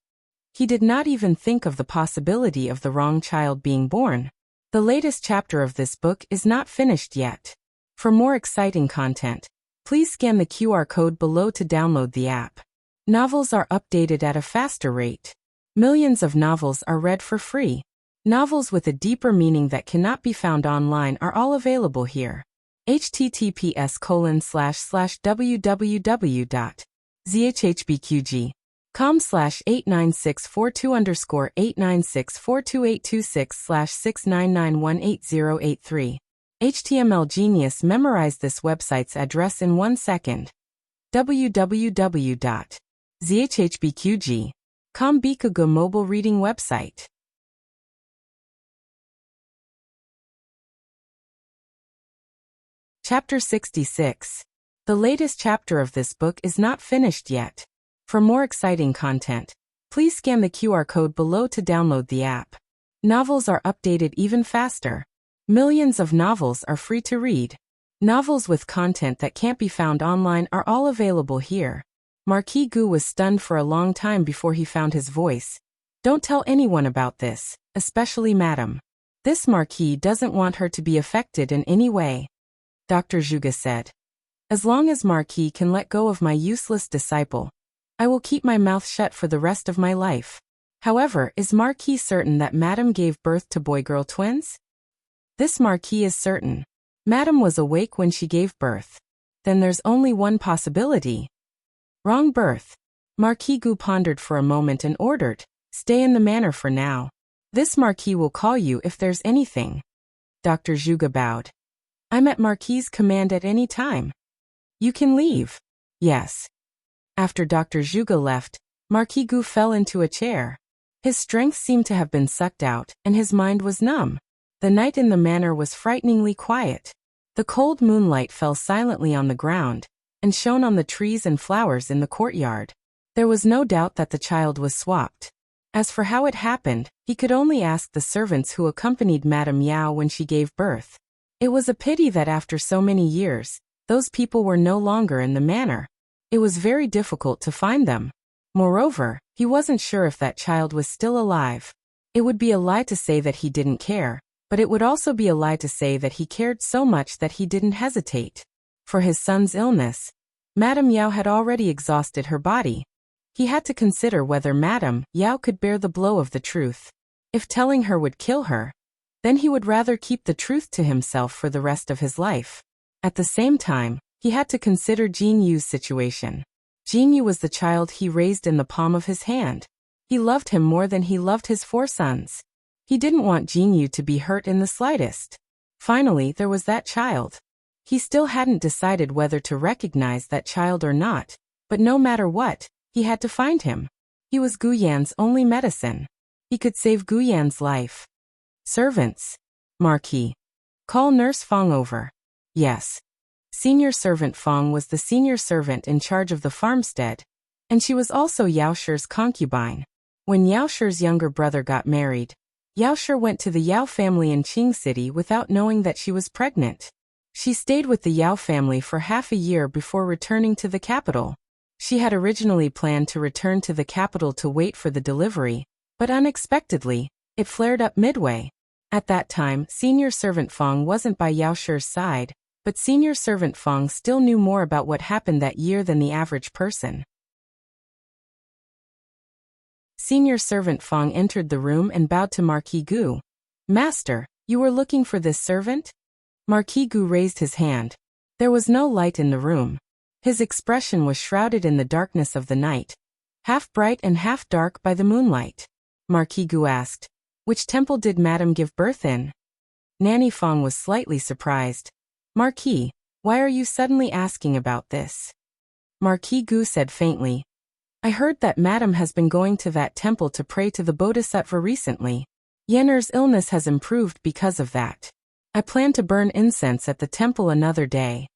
He did not even think of the possibility of the wrong child being born. The latest chapter of this book is not finished yet. For more exciting content, please scan the QR code below to download the app. Novels are updated at a faster rate. Millions of novels are read for free. Novels with a deeper meaning that cannot be found online are all available here. https://www.zhhbqg com/89642_896422826/699188083. HTML Genius memorized this website's address in 1 second. www.zhhbqg.com Bikugo mobile reading website. Chapter 66. The latest chapter of this book is not finished yet. For more exciting content, please scan the QR code below to download the app. Novels are updated even faster. Millions of novels are free to read. Novels with content that can't be found online are all available here. Marquis Gu was stunned for a long time before he found his voice. Don't tell anyone about this, especially Madam. This Marquis doesn't want her to be affected in any way. Dr. Zhuge said. As long as Marquis can let go of my useless disciple, I will keep my mouth shut for the rest of my life. However, is Marquis certain that Madam gave birth to boy-girl twins? This Marquis is certain. Madam was awake when she gave birth. Then there's only one possibility. Wrong birth. Marquis Gu pondered for a moment and ordered, stay in the manor for now. This Marquis will call you if there's anything. Dr. Zhuge bowed. I'm at Marquis's command at any time. You can leave. Yes. After Dr. Zhuge left, Marquis Gu fell into a chair. His strength seemed to have been sucked out, and his mind was numb. The night in the manor was frighteningly quiet. The cold moonlight fell silently on the ground, and shone on the trees and flowers in the courtyard. There was no doubt that the child was swapped. As for how it happened, he could only ask the servants who accompanied Madame Yao when she gave birth. It was a pity that after so many years, those people were no longer in the manor. It was very difficult to find them. Moreover, he wasn't sure if that child was still alive. It would be a lie to say that he didn't care, but it would also be a lie to say that he cared so much that he didn't hesitate. For his son's illness, Madame Yao had already exhausted her body. He had to consider whether Madame Yao could bear the blow of the truth. If telling her would kill her, then he would rather keep the truth to himself for the rest of his life. At the same time, he had to consider Jin Yu's situation. Jin Yu was the child he raised in the palm of his hand. He loved him more than he loved his 4 sons. He didn't want Jin Yu to be hurt in the slightest. Finally, there was that child. He still hadn't decided whether to recognize that child or not, but no matter what, he had to find him. He was Gu Yan's only medicine. He could save Gu Yan's life. Servants. Marquis. Call Nurse Fong over. Yes. Senior servant Fong was the senior servant in charge of the farmstead, and she was also Yao Shi's concubine. When Yao Shi's younger brother got married, Yao Shi went to the Yao family in Qing City without knowing that she was pregnant. She stayed with the Yao family for half a year before returning to the capital. She had originally planned to return to the capital to wait for the delivery, but unexpectedly, it flared up midway. At that time, senior servant Fong wasn't by Yao Shi's side, but senior servant Fong still knew more about what happened that year than the average person. Senior servant Fong entered the room and bowed to Marquis Gu. Master, you were looking for this servant? Marquis Gu raised his hand. There was no light in the room. His expression was shrouded in the darkness of the night, half bright and half dark by the moonlight. Marquis Gu asked, which temple did Madame give birth in? Nanny Fong was slightly surprised. Marquis, why are you suddenly asking about this? Marquis Gu said faintly, I heard that Madame has been going to that temple to pray to the Bodhisattva recently. Yenner's illness has improved because of that. I plan to burn incense at the temple another day.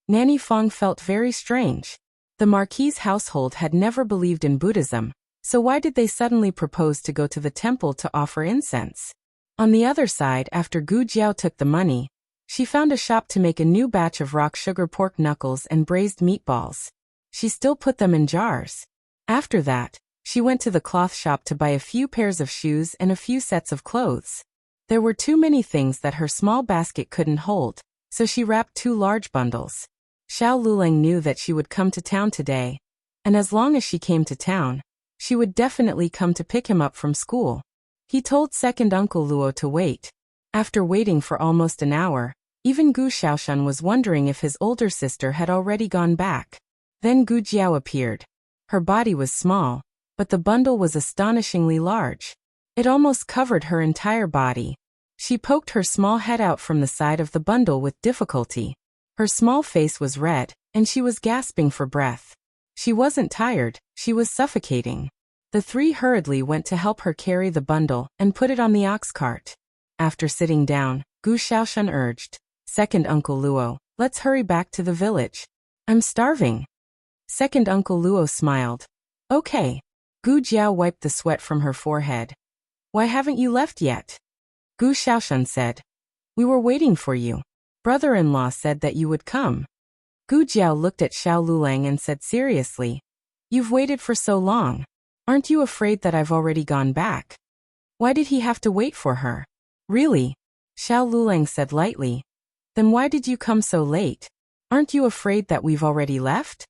Nanny Fong felt very strange. The Marquis's household had never believed in Buddhism, so why did they suddenly propose to go to the temple to offer incense? On the other side, after Gu Jiao took the money, she found a shop to make a new batch of rock sugar pork knuckles and braised meatballs. She still put them in jars. After that, she went to the cloth shop to buy a few pairs of shoes and a few sets of clothes. There were too many things that her small basket couldn't hold, so she wrapped 2 large bundles. Xiao Lulang knew that she would come to town today, and as long as she came to town, she would definitely come to pick him up from school. He told second uncle Luo to wait. After waiting for almost an hour, even Gu Xiaoshan was wondering if his older sister had already gone back. Then Gu Jiao appeared. Her body was small, but the bundle was astonishingly large. It almost covered her entire body. She poked her small head out from the side of the bundle with difficulty. Her small face was red, and she was gasping for breath. She wasn't tired, she was suffocating. The three hurriedly went to help her carry the bundle and put it on the ox cart. After sitting down, Gu Xiaoshan urged, "Second Uncle Luo, let's hurry back to the village. I'm starving." Second Uncle Luo smiled. "Okay." Gu Jiao wiped the sweat from her forehead. "Why haven't you left yet?" Gu Xiaoshan said. "We were waiting for you. Brother-in-law said that you would come." Gu Jiao looked at Xiao Lulang and said seriously, "You've waited for so long. Aren't you afraid that I've already gone back?" "Why did he have to wait for her?" "Really?" Xiao Lulang said lightly. "Then why did you come so late? Aren't you afraid that we've already left?"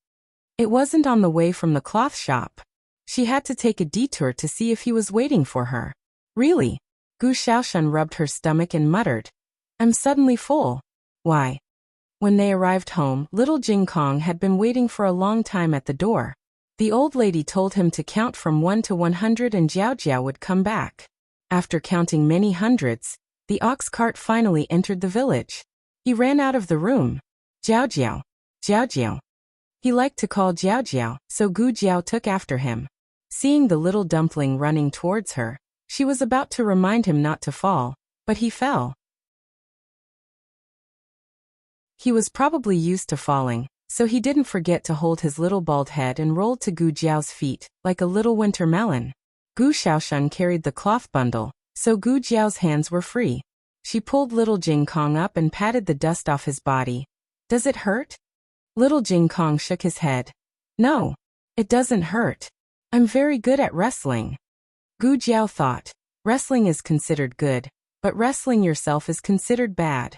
"It wasn't on the way from the cloth shop. She had to take a detour to see if he was waiting for her." "Really?" Gu Xiaoshan rubbed her stomach and muttered, "I'm suddenly full." "Why?" When they arrived home, little Jing Kong had been waiting for a long time at the door. The old lady told him to count from 1 to 100 and Jiao Jiao would come back. After counting many hundreds, the ox cart finally entered the village. He ran out of the room. "Jiao Jiao, Jiao Jiao." He liked to call Jiao Jiao, so Gu Jiao took after him. Seeing the little dumpling running towards her, she was about to remind him not to fall, but he fell. He was probably used to falling, so he didn't forget to hold his little bald head and rolled to Gu Jiao's feet, like a little winter melon. Gu Xiaoshan carried the cloth bundle, so Gu Jiao's hands were free. She pulled little Jing Kong up and patted the dust off his body. "Does it hurt?" Little Jing Kong shook his head. "No, it doesn't hurt. I'm very good at wrestling." Gu Jiao thought, wrestling is considered good, but wrestling yourself is considered bad.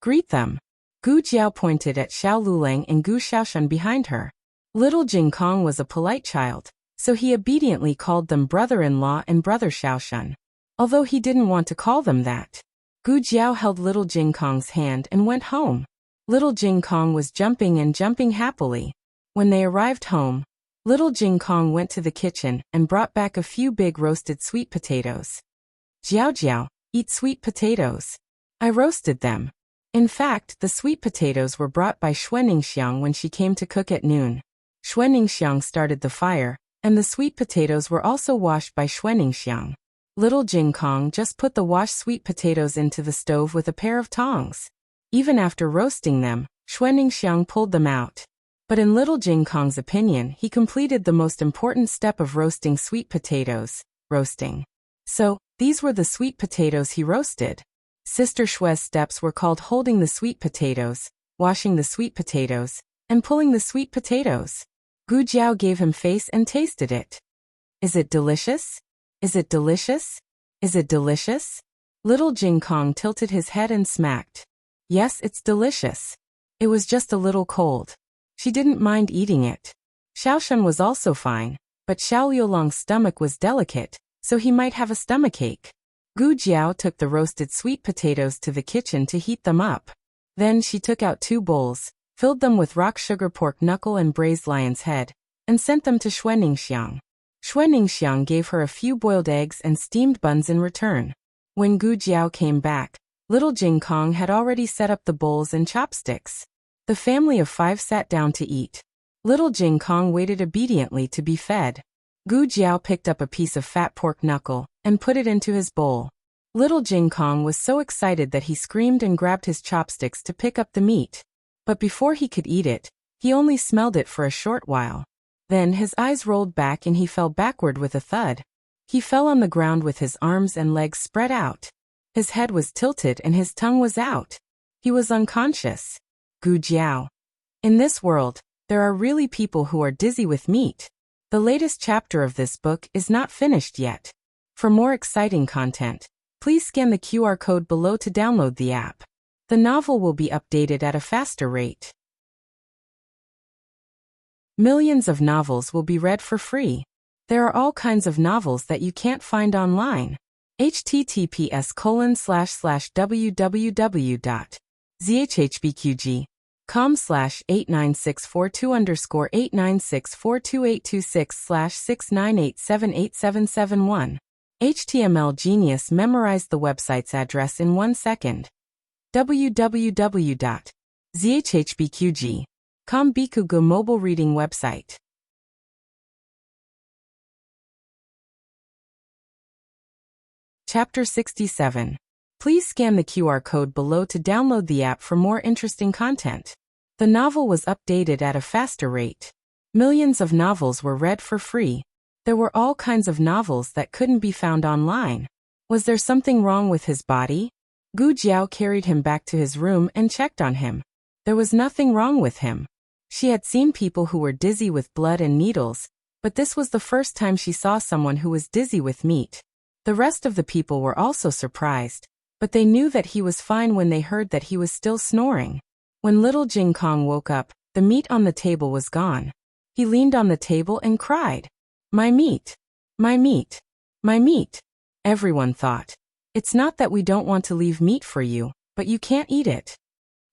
"Greet them." Gu Jiao pointed at Xiao Lulang and Gu Xiaoshan behind her. Little Jing Kong was a polite child, so he obediently called them brother-in-law and brother Xiaoshan. Although he didn't want to call them that. Gu Jiao held little Jing Kong's hand and went home. Little Jing Kong was jumping and jumping happily. When they arrived home, little Jing Kong went to the kitchen and brought back a few big roasted sweet potatoes. "Jiao Jiao, eat sweet potatoes. I roasted them." In fact, the sweet potatoes were brought by Xuanningsiang when she came to cook at noon. Xuanningsiang started the fire, and the sweet potatoes were also washed by Xuanningsiang. Little Jing Kong just put the washed sweet potatoes into the stove with a pair of tongs. Even after roasting them, Xuanningsiang pulled them out. But in little Jing Kong's opinion, he completed the most important step of roasting sweet potatoes, roasting. So, these were the sweet potatoes he roasted. Sister Shue's steps were called holding the sweet potatoes, washing the sweet potatoes, and pulling the sweet potatoes. Gu Jiao gave him face and tasted it. "Is it delicious? Is it delicious? Is it delicious?" Little Jing Kong tilted his head and smacked. "Yes, it's delicious. It was just a little cold." She didn't mind eating it. Xiaoshan was also fine, but Xiao Liulang's stomach was delicate, so he might have a stomachache. Gu Jiao took the roasted sweet potatoes to the kitchen to heat them up. Then she took out 2 bowls, filled them with rock sugar pork knuckle and braised lion's head, and sent them to Xuanningsiang. Xuanningsiang gave her a few boiled eggs and steamed buns in return. When Gu Jiao came back, little Jing Kong had already set up the bowls and chopsticks. The family of 5 sat down to eat. Little Jing Kong waited obediently to be fed. Gu Jiao picked up a piece of fat pork knuckle and put it into his bowl. Little Jing Kong was so excited that he screamed and grabbed his chopsticks to pick up the meat. But before he could eat it, he only smelled it for a short while. Then his eyes rolled back and he fell backward with a thud. He fell on the ground with his arms and legs spread out. His head was tilted and his tongue was out. He was unconscious. Gu Jiao. In this world, there are really people who are dizzy with meat. The latest chapter of this book is not finished yet. For more exciting content, please scan the QR code below to download the app. The novel will be updated at a faster rate. Millions of novels will be read for free. There are all kinds of novels that you can't find online. https://www.zhhbqg com/89642_896422826/698787771. HTML Genius memorized the website's address in 1 second. www.zhhbqg.com Bikugo mobile reading website. Chapter 67. Please scan the QR code below to download the app for more interesting content. The novel was updated at a faster rate. Millions of novels were read for free. There were all kinds of novels that couldn't be found online. Was there something wrong with his body? Gu Jiao carried him back to his room and checked on him. There was nothing wrong with him. She had seen people who were dizzy with blood and needles, but this was the first time she saw someone who was dizzy with meat. The rest of the people were also surprised, but they knew that he was fine when they heard that he was still snoring. When little Jing Kong woke up, the meat on the table was gone. He leaned on the table and cried, "My meat! My meat! My meat!" Everyone thought, "It's not that we don't want to leave meat for you, but you can't eat it."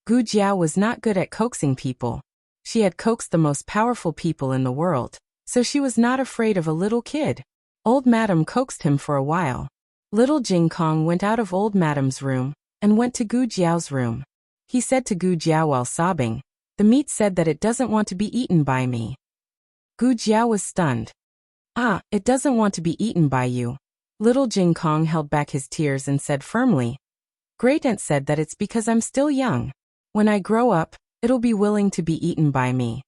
Gu Jiao was not good at coaxing people. She had coaxed the most powerful people in the world, so she was not afraid of a little kid. Old Madam coaxed him for a while. Little Jing Kong went out of Old Madam's room and went to Gu Jiao's room. He said to Gu Jiao while sobbing, "The meat said that it doesn't want to be eaten by me." Gu Jiao was stunned. "Ah, it doesn't want to be eaten by you." Little Jing Kong held back his tears and said firmly, "Great Aunt said that it's because I'm still young. When I grow up, it'll be willing to be eaten by me."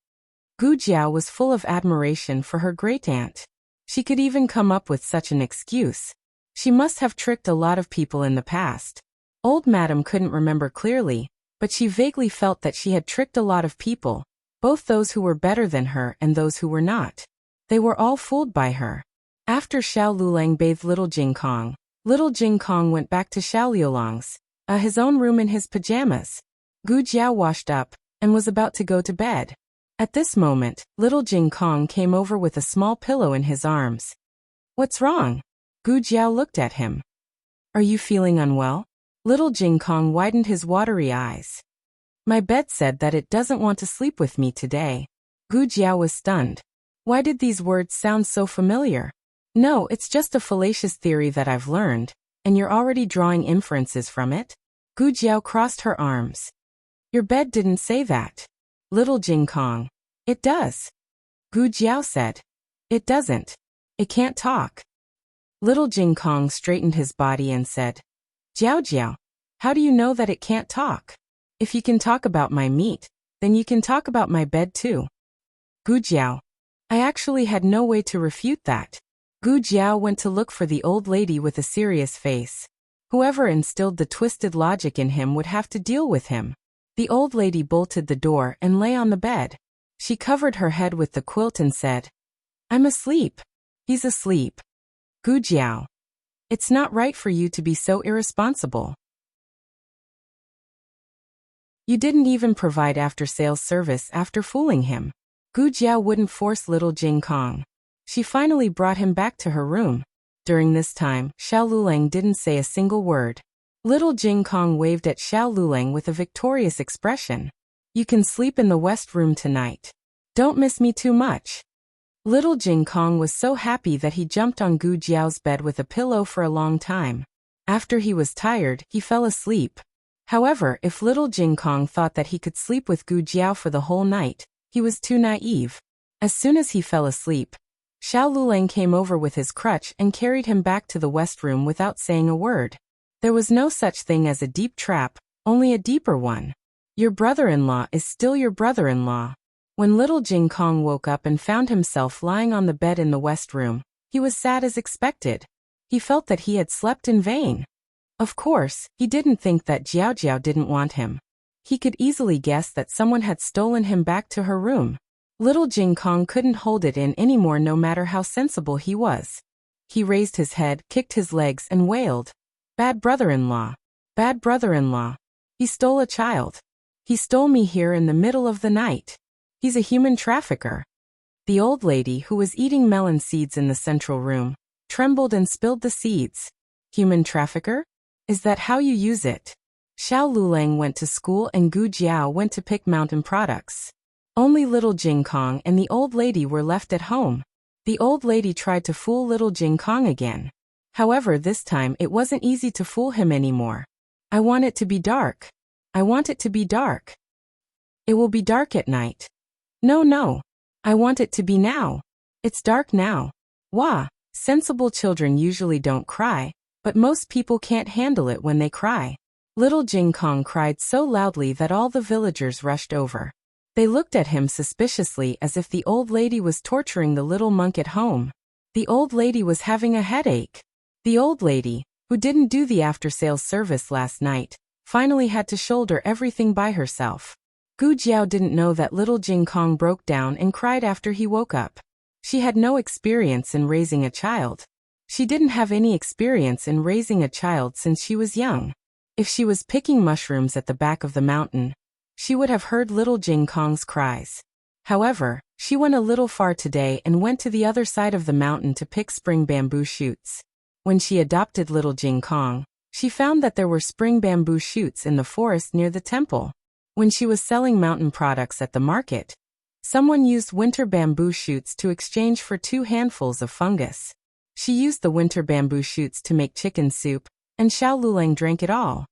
Gu Jiao was full of admiration for her great aunt. She could even come up with such an excuse. She must have tricked a lot of people in the past. Old Madam couldn't remember clearly, but she vaguely felt that she had tricked a lot of people, both those who were better than her and those who were not. They were all fooled by her. After Xiao Lulang bathed little Jing Kong went back to Xiao Liulang's, his own room in his pajamas. Gu Jiao washed up and was about to go to bed. At this moment, little Jing Kong came over with a small pillow in his arms. "What's wrong?" Gu Jiao looked at him. "Are you feeling unwell?" Little Jing Kong widened his watery eyes. "My bed said that it doesn't want to sleep with me today." Gu Jiao was stunned. Why did these words sound so familiar? "No, it's just a fallacious theory that I've learned, and you're already drawing inferences from it?" Gu Jiao crossed her arms. "Your bed didn't say that." Little Jing Kong. "It does." Gu Jiao said. "It doesn't. It can't talk." Little Jing Kong straightened his body and said, "Jiao Jiao, how do you know that it can't talk? If you can talk about my meat, then you can talk about my bed too." Gu Jiao. I actually had no way to refute that. Gu Jiao went to look for the old lady with a serious face. Whoever instilled the twisted logic in him would have to deal with him. The old lady bolted the door and lay on the bed. She covered her head with the quilt and said, "I'm asleep." "He's asleep." Gu Jiao. "It's not right for you to be so irresponsible. You didn't even provide after-sales service after fooling him." Gu Jiao wouldn't force little Jing Kong. She finally brought him back to her room. During this time, Xiao Lulang didn't say a single word. Little Jing Kong waved at Xiao Lulang with a victorious expression. "You can sleep in the west room tonight. Don't miss me too much." Little Jing Kong was so happy that he jumped on Gu Jiao's bed with a pillow for a long time. After he was tired, he fell asleep. However, if little Jing Kong thought that he could sleep with Gu Jiao for the whole night, he was too naive. As soon as he fell asleep, Xiao Lulang came over with his crutch and carried him back to the west room without saying a word. There was no such thing as a deep trap, only a deeper one. Your brother-in-law is still your brother-in-law. When little Jing Kong woke up and found himself lying on the bed in the west room, he was sad as expected. He felt that he had slept in vain. Of course, he didn't think that Jiao Jiao didn't want him. He could easily guess that someone had stolen him back to her room. Little Jing Kong couldn't hold it in anymore no matter how sensible he was. He raised his head, kicked his legs and wailed, "Bad brother-in-law! Bad brother-in-law! He stole a child. He stole me here in the middle of the night. He's a human trafficker." The old lady, who was eating melon seeds in the central room, trembled and spilled the seeds. "Human trafficker? Is that how you use it?" Xiao Lulang went to school and Gu Jiao went to pick mountain products. Only little Jing Kong and the old lady were left at home. The old lady tried to fool little Jing Kong again. However, this time it wasn't easy to fool him anymore. I want it to be dark. I want it to be dark. It will be dark at night. No, no. I want it to be now. It's dark now. Wah! Sensible children usually don't cry, but most people can't handle it when they cry. Little Jing Kong cried so loudly that all the villagers rushed over. They looked at him suspiciously as if the old lady was torturing the little monk at home. The old lady was having a headache. The old lady, who didn't do the after-sales service last night, finally had to shoulder everything by herself. Gu Jiao didn't know that little Jing Kong broke down and cried after he woke up. She had no experience in raising a child. She didn't have any experience in raising a child since she was young. If she was picking mushrooms at the back of the mountain, she would have heard little Jing Kong's cries. However, she went a little far today and went to the other side of the mountain to pick spring bamboo shoots. When she adopted little Jing Kong, she found that there were spring bamboo shoots in the forest near the temple. When she was selling mountain products at the market, someone used winter bamboo shoots to exchange for 2 handfuls of fungus. She used the winter bamboo shoots to make chicken soup, and Xiao Lulang drank it all.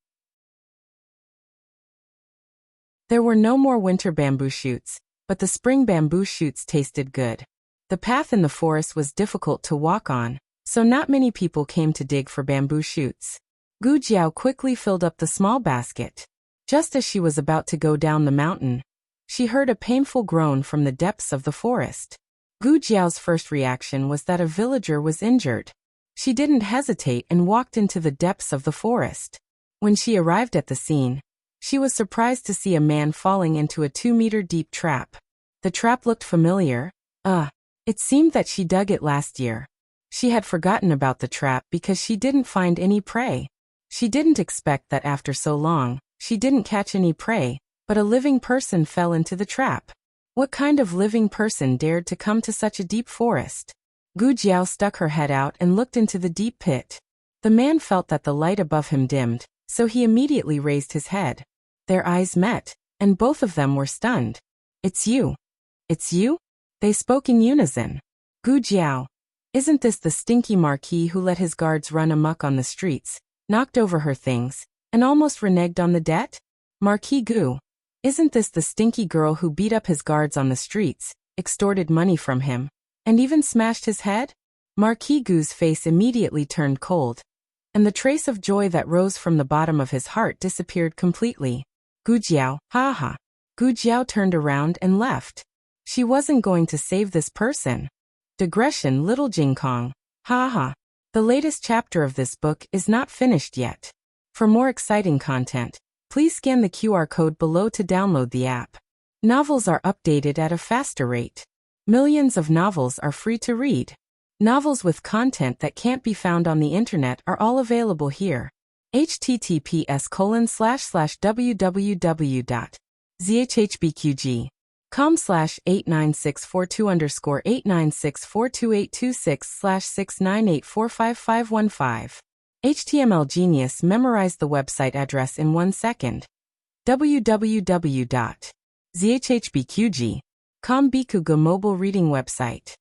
There were no more winter bamboo shoots, but the spring bamboo shoots tasted good. The path in the forest was difficult to walk on, so not many people came to dig for bamboo shoots. Gu Jiao quickly filled up the small basket. Just as she was about to go down the mountain, she heard a painful groan from the depths of the forest. Gu Jiao's first reaction was that a villager was injured. She didn't hesitate and walked into the depths of the forest. When she arrived at the scene, she was surprised to see a man falling into a 2-meter-deep trap. The trap looked familiar. It seemed that she dug it last year. She had forgotten about the trap because she didn't find any prey. She didn't expect that after so long, she didn't catch any prey, but a living person fell into the trap. What kind of living person dared to come to such a deep forest? Gu Jiao stuck her head out and looked into the deep pit. The man felt that the light above him dimmed, so he immediately raised his head. Their eyes met, and both of them were stunned. It's you. It's you? They spoke in unison. Gu Jiao. Isn't this the stinky Marquis who let his guards run amok on the streets, knocked over her things, and almost reneged on the debt? Marquis Gu. Isn't this the stinky girl who beat up his guards on the streets, extorted money from him, and even smashed his head? Marquis Gu's face immediately turned cold, and the trace of joy that rose from the bottom of his heart disappeared completely. Gu Jiao, ha ha. Gu Jiao turned around and left. She wasn't going to save this person. Digression Little Jing Kong, ha ha. The latest chapter of this book is not finished yet. For more exciting content, please scan the QR code below to download the app. Novels are updated at a faster rate. Millions of novels are free to read. Novels with content that can't be found on the internet are all available here. https://www.zhbqg.com/89642_896422826/698455515. HTML Genius memorized the website address in 1 second. www.zhbqg.com Bikuga mobile reading website.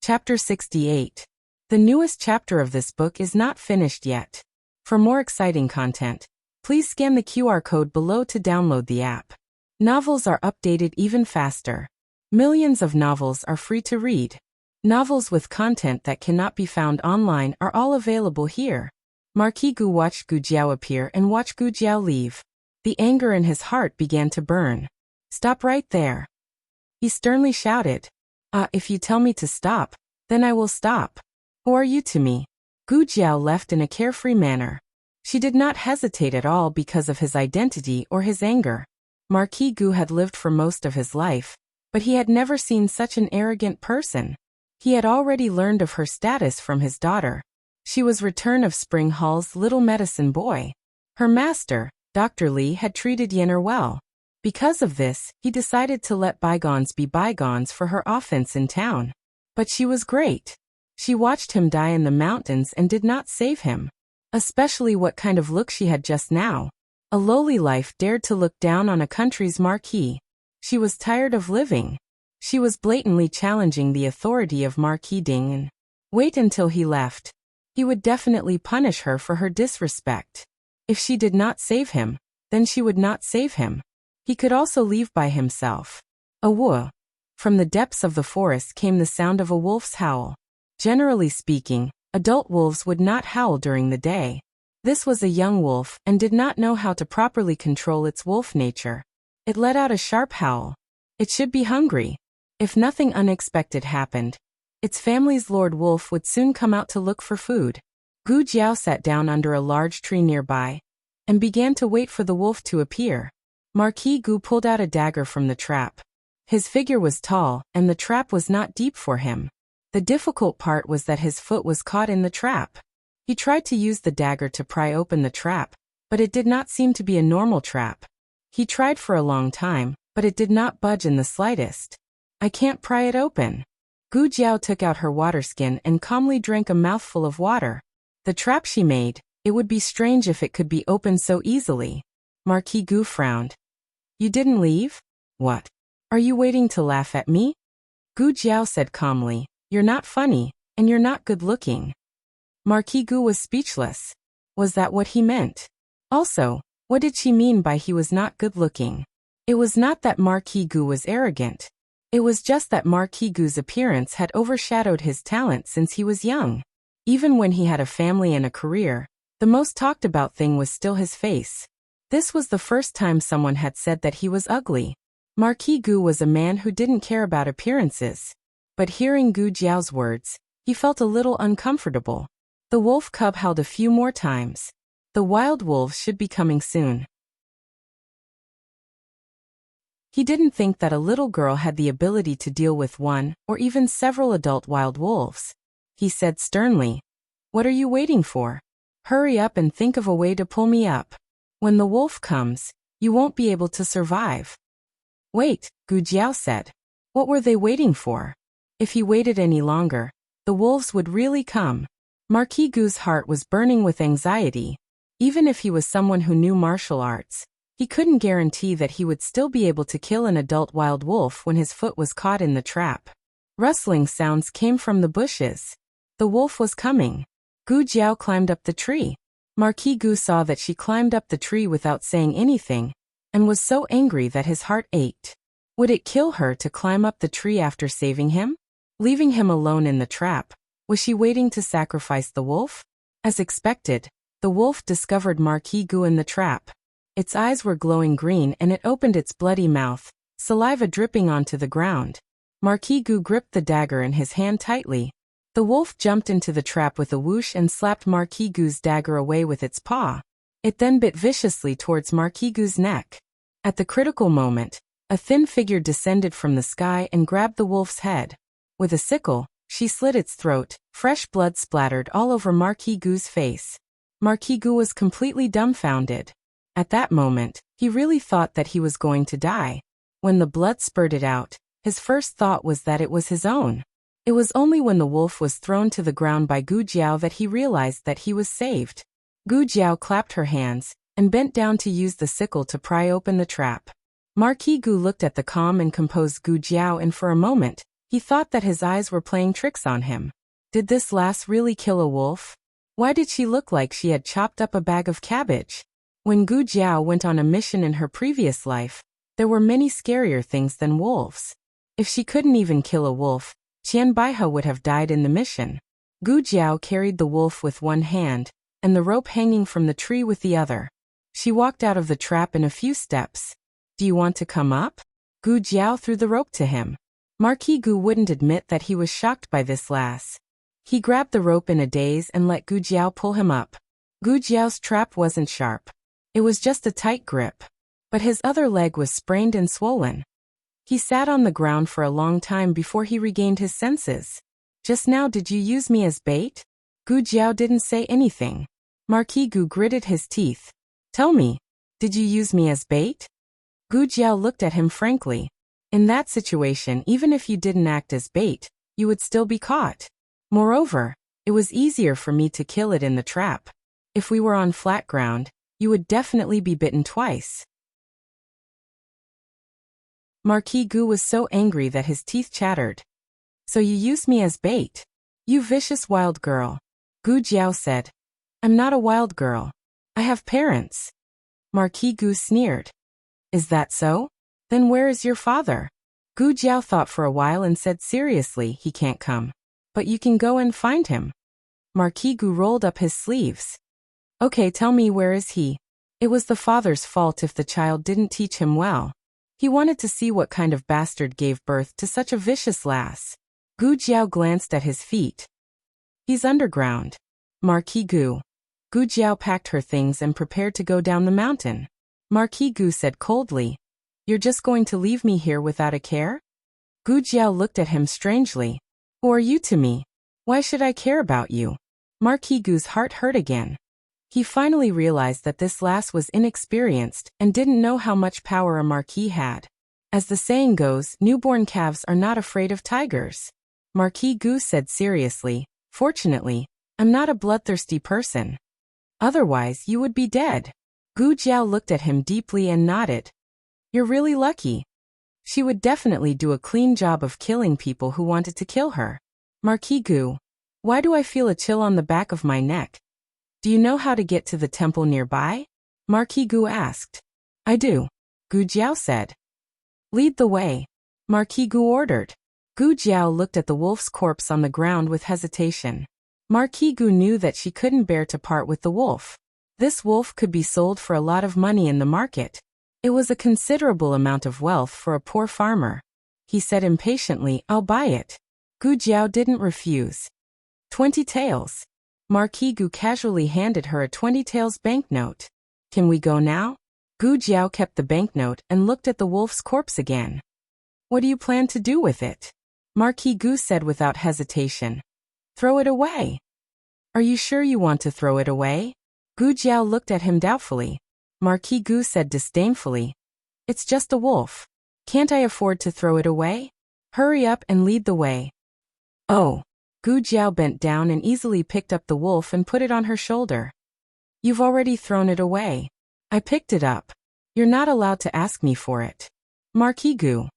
Chapter 68. The newest chapter of this book is not finished yet. For more exciting content, please scan the QR code below to download the app. Novels are updated even faster. Millions of novels are free to read. Novels with content that cannot be found online are all available here. Marquis Gu watched Gu Jiao appear and watched Gu Jiao leave. The anger in his heart began to burn. Stop right there. He sternly shouted. If you tell me to stop, then I will stop. Who are you to me? Gu Jiao left in a carefree manner. She did not hesitate at all because of his identity or his anger. Marquis Gu had lived for most of his life, but he had never seen such an arrogant person. He had already learned of her status from his daughter. She was Return of Spring Hall's little medicine boy. Her master, Dr. Li, had treated Yenner well. Because of this, he decided to let bygones be bygones for her offense in town. But she was great. She watched him die in the mountains and did not save him. Especially what kind of look she had just now. A lowly life dared to look down on a country's marquis. She was tired of living. She was blatantly challenging the authority of Marquis Ding. Wait until he left. He would definitely punish her for her disrespect. If she did not save him, then she would not save him. He could also leave by himself. A woo. From the depths of the forest came the sound of a wolf's howl. Generally speaking, adult wolves would not howl during the day. This was a young wolf and did not know how to properly control its wolf nature. It let out a sharp howl. It should be hungry. If nothing unexpected happened, its family's Lord Wolf would soon come out to look for food. Gu Jiao sat down under a large tree nearby and began to wait for the wolf to appear. Marquis Gu pulled out a dagger from the trap. His figure was tall, and the trap was not deep for him. The difficult part was that his foot was caught in the trap. He tried to use the dagger to pry open the trap, but it did not seem to be a normal trap. He tried for a long time, but it did not budge in the slightest. I can't pry it open. Gu Jiao took out her water skin and calmly drank a mouthful of water. The trap she made, it would be strange if it could be opened so easily. Marquis Gu frowned. You didn't leave? What? Are you waiting to laugh at me? Gu Jiao said calmly, you're not funny, and you're not good looking. Marquis Gu was speechless. Was that what he meant? Also, what did she mean by he was not good looking? It was not that Marquis Gu was arrogant. It was just that Marquis Gu's appearance had overshadowed his talent since he was young. Even when he had a family and a career, the most talked about thing was still his face. This was the first time someone had said that he was ugly. Marquis Gu was a man who didn't care about appearances. But hearing Gu Jiao's words, he felt a little uncomfortable. The wolf cub howled a few more times. The wild wolves should be coming soon. He didn't think that a little girl had the ability to deal with one, or even several adult wild wolves. He said sternly, "What are you waiting for? Hurry up and think of a way to pull me up. When the wolf comes, you won't be able to survive." Wait, Gu Jiao said. What were they waiting for? If he waited any longer, the wolves would really come. Marquis Gu's heart was burning with anxiety. Even if he was someone who knew martial arts, he couldn't guarantee that he would still be able to kill an adult wild wolf when his foot was caught in the trap. Rustling sounds came from the bushes. The wolf was coming. Gu Jiao climbed up the tree. Marquis Gu saw that she climbed up the tree without saying anything, and was so angry that his heart ached. Would it kill her to climb up the tree after saving him? Leaving him alone in the trap, was she waiting to sacrifice the wolf? As expected, the wolf discovered Marquis Gu in the trap. Its eyes were glowing green and it opened its bloody mouth, saliva dripping onto the ground. Marquis Gu gripped the dagger in his hand tightly. The wolf jumped into the trap with a whoosh and slapped Marquis Gu's dagger away with its paw. It then bit viciously towards Marquis Gu's neck. At the critical moment, a thin figure descended from the sky and grabbed the wolf's head. With a sickle, she slit its throat. Fresh blood splattered all over Marquis Gu's face. Marquis Gu was completely dumbfounded. At that moment, he really thought that he was going to die. When the blood spurted out, his first thought was that it was his own. It was only when the wolf was thrown to the ground by Gu Jiao that he realized that he was saved. Gu Jiao clapped her hands and bent down to use the sickle to pry open the trap. Marquis Gu looked at the calm and composed Gu Jiao, and for a moment, he thought that his eyes were playing tricks on him. Did this lass really kill a wolf? Why did she look like she had chopped up a bag of cabbage? When Gu Jiao went on a mission in her previous life, there were many scarier things than wolves. If she couldn't even kill a wolf, Qian Baihe would have died in the mission. Gu Jiao carried the wolf with one hand, and the rope hanging from the tree with the other. She walked out of the trap in a few steps. Do you want to come up? Gu Jiao threw the rope to him. Marquis Gu wouldn't admit that he was shocked by this lass. He grabbed the rope in a daze and let Gu Jiao pull him up. Gu Jiao's trap wasn't sharp. It was just a tight grip. But his other leg was sprained and swollen. He sat on the ground for a long time before he regained his senses. Just now, did you use me as bait? Gu Jiao didn't say anything. Marquis Gu gritted his teeth. Tell me, did you use me as bait? Gu Jiao looked at him frankly. In that situation, even if you didn't act as bait, you would still be caught. Moreover, it was easier for me to kill it in the trap. If we were on flat ground, you would definitely be bitten twice. Marquis Gu was so angry that his teeth chattered. So you use me as bait? You vicious wild girl. Gu Jiao said. I'm not a wild girl. I have parents. Marquis Gu sneered. Is that so? Then where is your father? Gu Jiao thought for a while and said seriously, he can't come. But you can go and find him. Marquis Gu rolled up his sleeves. Okay, tell me, where is he? It was the father's fault if the child didn't teach him well. He wanted to see what kind of bastard gave birth to such a vicious lass. Gu Jiao glanced at his feet. He's underground. Marquis Gu. Gu Jiao packed her things and prepared to go down the mountain. Marquis Gu said coldly, You're just going to leave me here without a care? Gu Jiao looked at him strangely. Who are you to me? Why should I care about you? Marquis Gu's heart hurt again. He finally realized that this lass was inexperienced and didn't know how much power a marquis had. As the saying goes, newborn calves are not afraid of tigers. Marquis Gu said seriously, Fortunately, I'm not a bloodthirsty person. Otherwise, you would be dead. Gu Jiao looked at him deeply and nodded. You're really lucky. She would definitely do a clean job of killing people who wanted to kill her. Marquis Gu. Why do I feel a chill on the back of my neck? Do you know how to get to the temple nearby? Marquis Gu asked. I do. Gu Jiao said. Lead the way. Marquis Gu ordered. Gu Jiao looked at the wolf's corpse on the ground with hesitation. Marquis Gu knew that she couldn't bear to part with the wolf. This wolf could be sold for a lot of money in the market. It was a considerable amount of wealth for a poor farmer. He said impatiently, I'll buy it. Gu Jiao didn't refuse. 20 taels. Marquis Gu casually handed her a 20 taels banknote. Can we go now? Gu Jiao kept the banknote and looked at the wolf's corpse again. What do you plan to do with it? Marquis Gu said without hesitation. Throw it away. Are you sure you want to throw it away? Gu Jiao looked at him doubtfully. Marquis Gu said disdainfully. It's just a wolf. Can't I afford to throw it away? Hurry up and lead the way. Oh. Gu Jiao bent down and easily picked up the wolf and put it on her shoulder. You've already thrown it away. I picked it up. You're not allowed to ask me for it. Marquis Gu.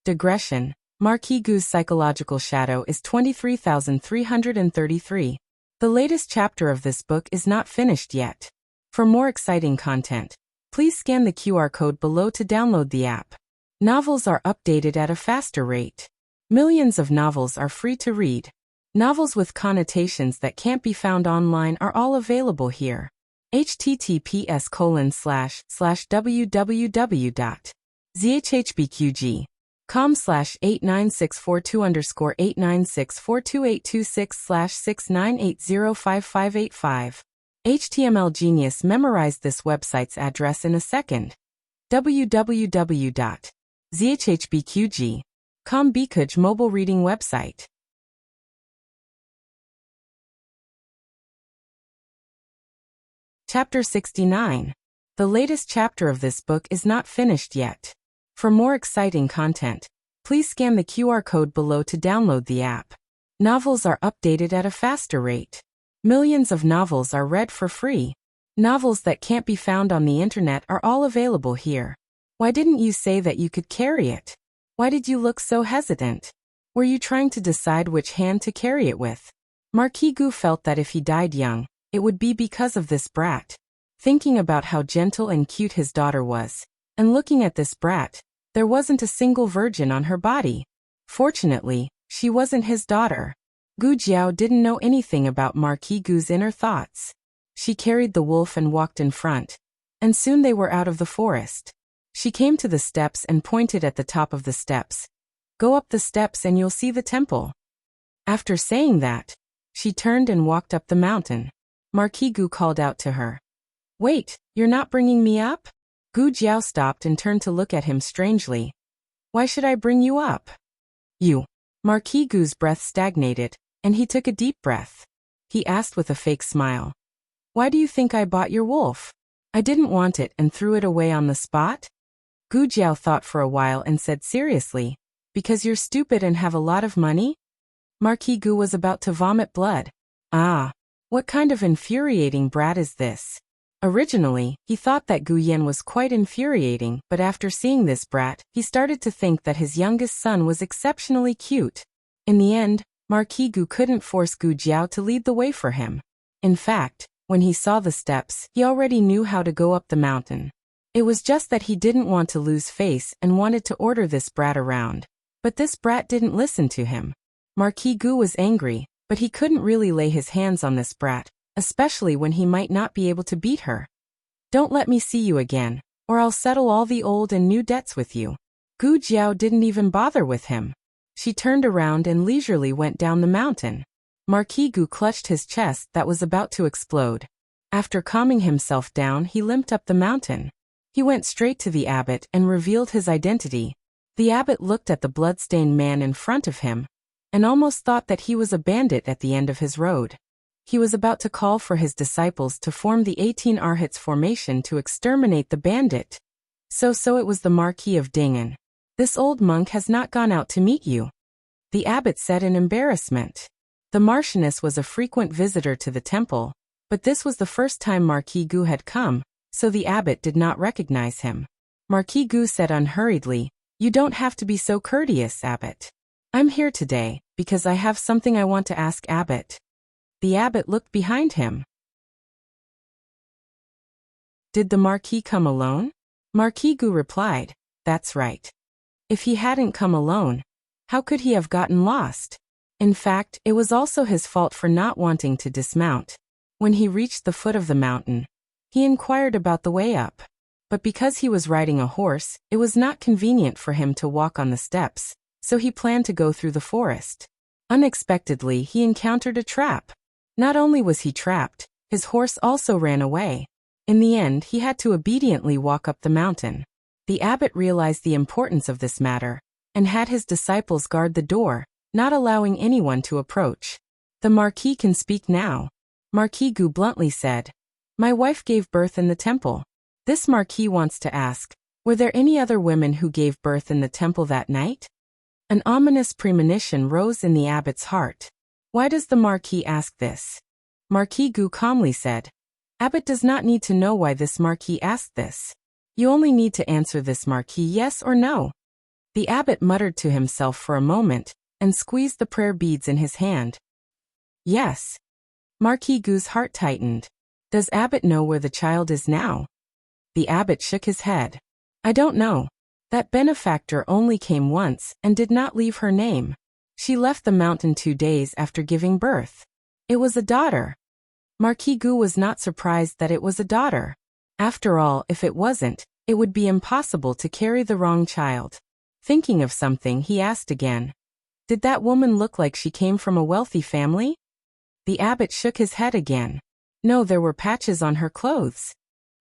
Digression. Marquis Gu's psychological shadow is 23,333. The latest chapter of this book is not finished yet. For more exciting content, please scan the QR code below to download the app. Novels are updated at a faster rate. Millions of novels are free to read. Novels with connotations that can't be found online are all available here. https://www.zhhbqg.com/89642_8964286/698055585. HTML Genius memorized this website's address in a second. www.zhhbqg.com Bikuj mobile reading website. Chapter 69. The latest chapter of this book is not finished yet. For more exciting content, please scan the QR code below to download the app. Novels are updated at a faster rate. Millions of novels are read for free. Novels that can't be found on the internet are all available here. Why didn't you say that you could carry it? Why did you look so hesitant? Were you trying to decide which hand to carry it with? Marquis Gu felt that if he died young, it would be because of this brat. Thinking about how gentle and cute his daughter was, and looking at this brat, there wasn't a single virgin on her body. Fortunately, she wasn't his daughter. Gu Jiao didn't know anything about Marquis Gu's inner thoughts. She carried the wolf and walked in front, and soon they were out of the forest. She came to the steps and pointed at the top of the steps. Go up the steps and you'll see the temple. After saying that, she turned and walked up the mountain. Marquis Gu called out to her. Wait, you're not bringing me up? Gu Jiao stopped and turned to look at him strangely. Why should I bring you up? You. Marquis Gu's breath stagnated, and he took a deep breath. He asked with a fake smile. Why do you think I bought your wolf? I didn't want it and threw it away on the spot? Gu Jiao thought for a while and said seriously, because you're stupid and have a lot of money? Marquis Gu was about to vomit blood. Ah! What kind of infuriating brat is this? Originally, he thought that Gu Yan was quite infuriating, but after seeing this brat, he started to think that his youngest son was exceptionally cute. In the end, Marquis Gu couldn't force Gu Jiao to lead the way for him. In fact, when he saw the steps, he already knew how to go up the mountain. It was just that he didn't want to lose face and wanted to order this brat around. But this brat didn't listen to him. Marquis Gu was angry, but he couldn't really lay his hands on this brat, especially when he might not be able to beat her. Don't let me see you again, or I'll settle all the old and new debts with you. Gu Jiao didn't even bother with him. She turned around and leisurely went down the mountain. Marquis Gu clutched his chest that was about to explode. After calming himself down, he limped up the mountain. He went straight to the abbot and revealed his identity. The abbot looked at the blood-stained man in front of him, and almost thought that he was a bandit at the end of his road. He was about to call for his disciples to form the 18 Arhats formation to exterminate the bandit. So it was the Marquis of Dingen. This old monk has not gone out to meet you, the abbot said in embarrassment. The Marchioness was a frequent visitor to the temple, but this was the first time Marquis Gu had come, so the abbot did not recognize him. Marquis Gu said unhurriedly, "You don't have to be so courteous, abbot. I'm here today, because I have something I want to ask abbot." The abbot looked behind him. Did the Marquis come alone? Marquis Gu replied, "That's right. If he hadn't come alone, how could he have gotten lost? In fact, it was also his fault for not wanting to dismount. When he reached the foot of the mountain, he inquired about the way up. But because he was riding a horse, it was not convenient for him to walk on the steps, so he planned to go through the forest. Unexpectedly, he encountered a trap. Not only was he trapped, his horse also ran away. In the end, he had to obediently walk up the mountain. The abbot realized the importance of this matter, and had his disciples guard the door, not allowing anyone to approach. "The Marquis can speak now," Marquis Gu bluntly said. "My wife gave birth in the temple." This Marquis wants to ask, were there any other women who gave birth in the temple that night? An ominous premonition rose in the abbot's heart. Why does the Marquis ask this? Marquis Gu calmly said, "Abbot does not need to know why this Marquis asked this. You only need to answer this Marquis yes or no." The abbot muttered to himself for a moment, and squeezed the prayer beads in his hand. "Yes." Marquis Gu's heart tightened. Does abbot know where the child is now? The abbot shook his head. "I don't know. That benefactor only came once and did not leave her name. She left the mountain 2 days after giving birth. It was a daughter." Marquis Gu was not surprised that it was a daughter. After all, if it wasn't, it would be impossible to carry the wrong child. Thinking of something, he asked again, "Did that woman look like she came from a wealthy family?" The abbot shook his head again. No, there were patches on her clothes.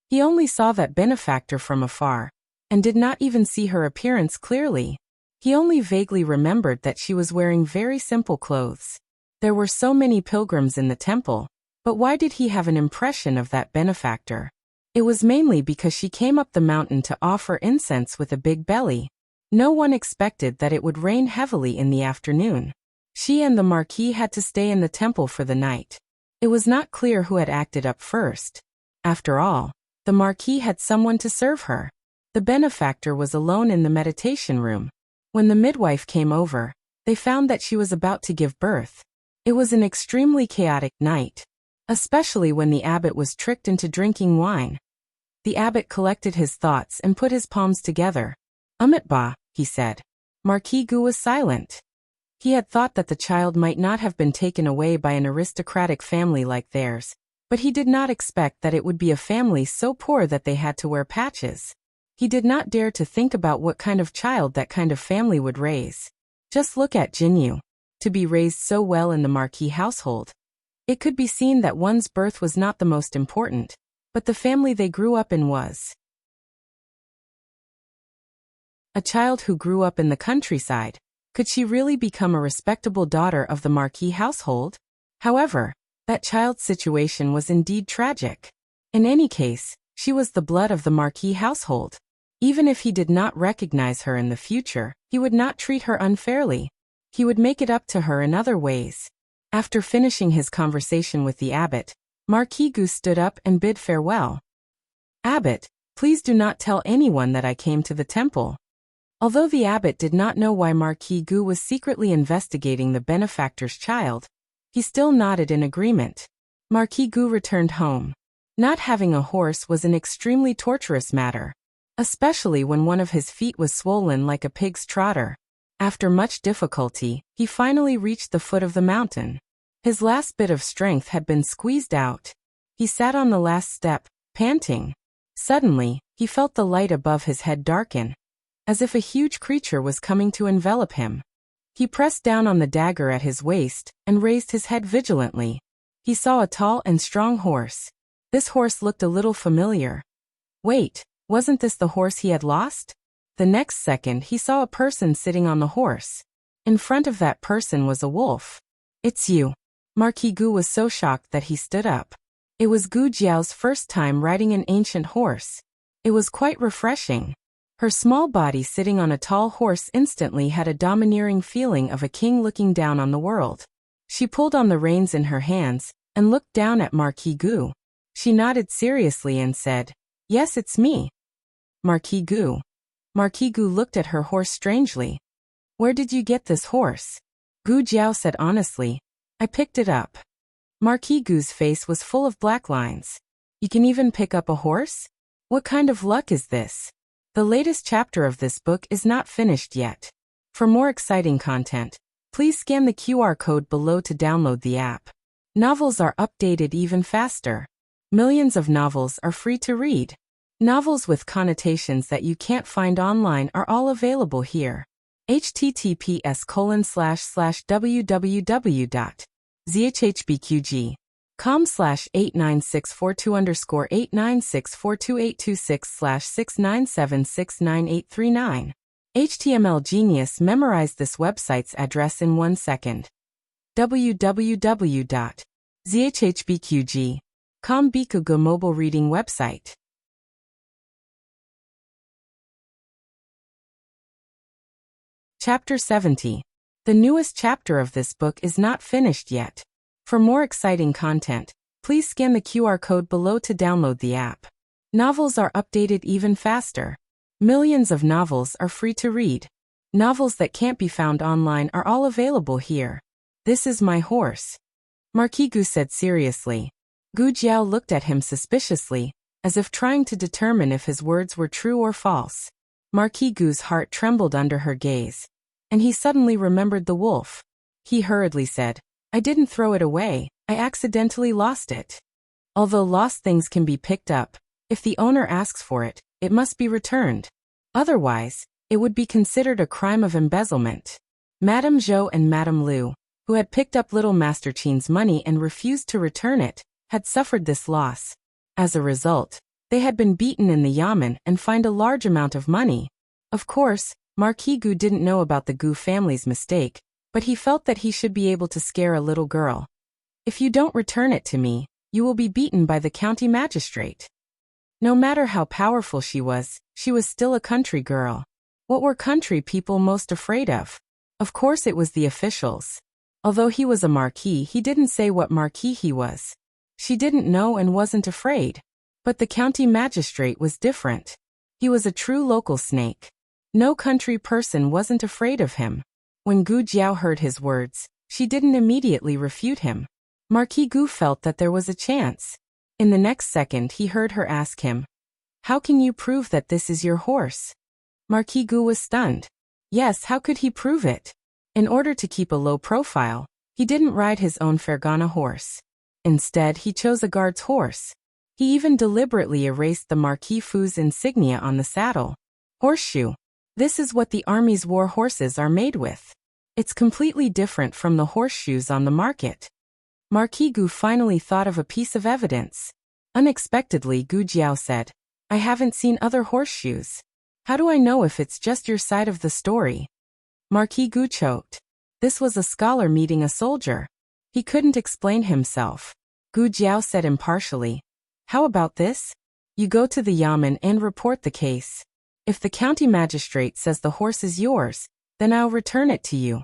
He only saw that benefactor from afar, and did not even see her appearance clearly. He only vaguely remembered that she was wearing very simple clothes. There were so many pilgrims in the temple, but why did he have an impression of that benefactor? It was mainly because she came up the mountain to offer incense with a big belly. No one expected that it would rain heavily in the afternoon. She and the Marquis had to stay in the temple for the night. It was not clear who had acted up first. After all, the Marquis had someone to serve her. The benefactor was alone in the meditation room. When the midwife came over, they found that she was about to give birth. It was an extremely chaotic night, especially when the abbot was tricked into drinking wine. The abbot collected his thoughts and put his palms together. "Amitabha," he said. Marquis Gu was silent. He had thought that the child might not have been taken away by an aristocratic family like theirs, but he did not expect that it would be a family so poor that they had to wear patches. He did not dare to think about what kind of child that kind of family would raise. Just look at Jinyu. To be raised so well in the Marquis household. It could be seen that one's birth was not the most important, but the family they grew up in was. A child who grew up in the countryside. Could she really become a respectable daughter of the Marquis household? However, that child's situation was indeed tragic. In any case, she was the blood of the Marquis household. Even if he did not recognize her in the future, he would not treat her unfairly. He would make it up to her in other ways. After finishing his conversation with the abbot, Marquis Gu stood up and bid farewell. "Abbot, please do not tell anyone that I came to the temple." Although the abbot did not know why Marquis Gu was secretly investigating the benefactor's child, he still nodded in agreement. Marquis Gu returned home. Not having a horse was an extremely torturous matter, especially when one of his feet was swollen like a pig's trotter. After much difficulty, he finally reached the foot of the mountain. His last bit of strength had been squeezed out. He sat on the last step, panting. Suddenly, he felt the light above his head darken, as if a huge creature was coming to envelop him. He pressed down on the dagger at his waist and raised his head vigilantly. He saw a tall and strong horse. This horse looked a little familiar. Wait, wasn't this the horse he had lost? The next second he saw a person sitting on the horse. In front of that person was a wolf. "It's you." Marquis Gu was so shocked that he stood up. It was Gu Jiao's first time riding an ancient horse. It was quite refreshing. Her small body sitting on a tall horse instantly had a domineering feeling of a king looking down on the world. She pulled on the reins in her hands and looked down at Marquis Gu. She nodded seriously and said, "Yes, it's me." Marquis Gu. Marquis Gu looked at her horse strangely. "Where did you get this horse?" Gu Jiao said honestly, "I picked it up." Marquis Gu's face was full of black lines. "You can even pick up a horse? What kind of luck is this?" The latest chapter of this book is not finished yet. For more exciting content, please scan the QR code below to download the app. Novels are updated even faster. Millions of novels are free to read. Novels with connotations that you can't find online are all available here. https://www.zhbqg.com/89642_8964286/697698939. HTML Genius memorized this website's address in 1 second. www.zhbqg.com Bikugo mobile reading website. Chapter 70. The newest chapter of this book is not finished yet. For more exciting content, please scan the QR code below to download the app. Novels are updated even faster. Millions of novels are free to read. Novels that can't be found online are all available here. "This is my horse," Marquis Gu said seriously. Gu Jiao looked at him suspiciously, as if trying to determine if his words were true or false. Marquis Gu's heart trembled under her gaze, and he suddenly remembered the wolf. He hurriedly said, "I didn't throw it away, I accidentally lost it." Although lost things can be picked up, if the owner asks for it, it must be returned. Otherwise, it would be considered a crime of embezzlement. Madame Zhou and Madame Liu, who had picked up little Master Qin's money and refused to return it, had suffered this loss. As a result, they had been beaten in the yamen and fined a large amount of money. Of course, Marquis Gu didn't know about the Gu family's mistake, but he felt that he should be able to scare a little girl. "If you don't return it to me, you will be beaten by the county magistrate." No matter how powerful she was still a country girl. What were country people most afraid of? Of course it was the officials. Although he was a marquis, he didn't say what marquis he was. She didn't know and wasn't afraid. But the county magistrate was different. He was a true local snake. No country person wasn't afraid of him. When Gu Jiao heard his words, she didn't immediately refute him. Marquis Gu felt that there was a chance. In the next second he heard her ask him, "How can you prove that this is your horse?" Marquis Gu was stunned. Yes, how could he prove it? In order to keep a low profile, he didn't ride his own Fergana horse. Instead, he chose a guard's horse. He even deliberately erased the Marquis Fu's insignia on the saddle. Horseshoe. This is what the army's war horses are made with. It's completely different from the horseshoes on the market. Marquis Gu finally thought of a piece of evidence. Unexpectedly, Gu Jiao said, "I haven't seen other horseshoes. How do I know if it's just your side of the story?" Marquis Gu choked. This was a scholar meeting a soldier. He couldn't explain himself. Gu Jiao said impartially, "How about this? You go to the yamen and report the case. If the county magistrate says the horse is yours, then I'll return it to you."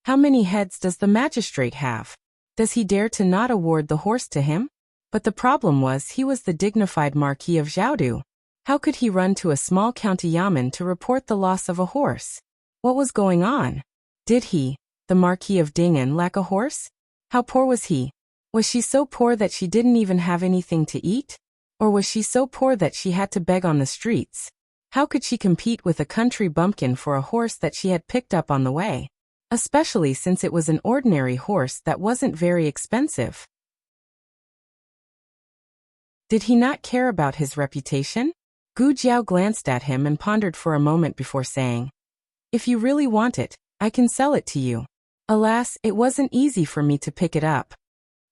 How many heads does the magistrate have? Does he dare to not award the horse to him? But the problem was he was the dignified Marquis of Jiaodu. How could he run to a small county yamen to report the loss of a horse? What was going on? Did he, the Marquis of Dingen, lack a horse? How poor was he? Was she so poor that she didn't even have anything to eat? Or was she so poor that she had to beg on the streets? How could she compete with a country bumpkin for a horse that she had picked up on the way? Especially since it was an ordinary horse that wasn't very expensive. Did he not care about his reputation? Gu Jiao glanced at him and pondered for a moment before saying, "If you really want it, I can sell it to you. Alas, it wasn't easy for me to pick it up."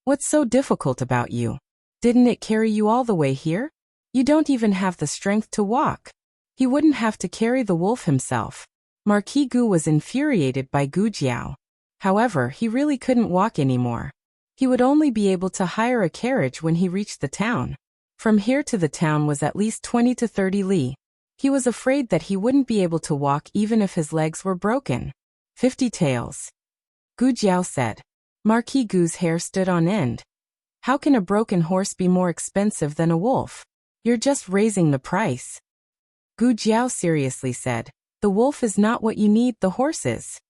"What's so difficult about you? Didn't it carry you all the way here? You don't even have the strength to walk." He wouldn't have to carry the wolf himself. Marquis Gu was infuriated by Gu Jiao. However, he really couldn't walk anymore. He would only be able to hire a carriage when he reached the town. From here to the town was at least 20 to 30 li. He was afraid that he wouldn't be able to walk even if his legs were broken. 50 taels. Gu Jiao said. Marquis Gu's hair stood on end. How can a broken horse be more expensive than a wolf? You're just raising the price. Gu Jiao seriously said, "The wolf is not what you need, the horse is."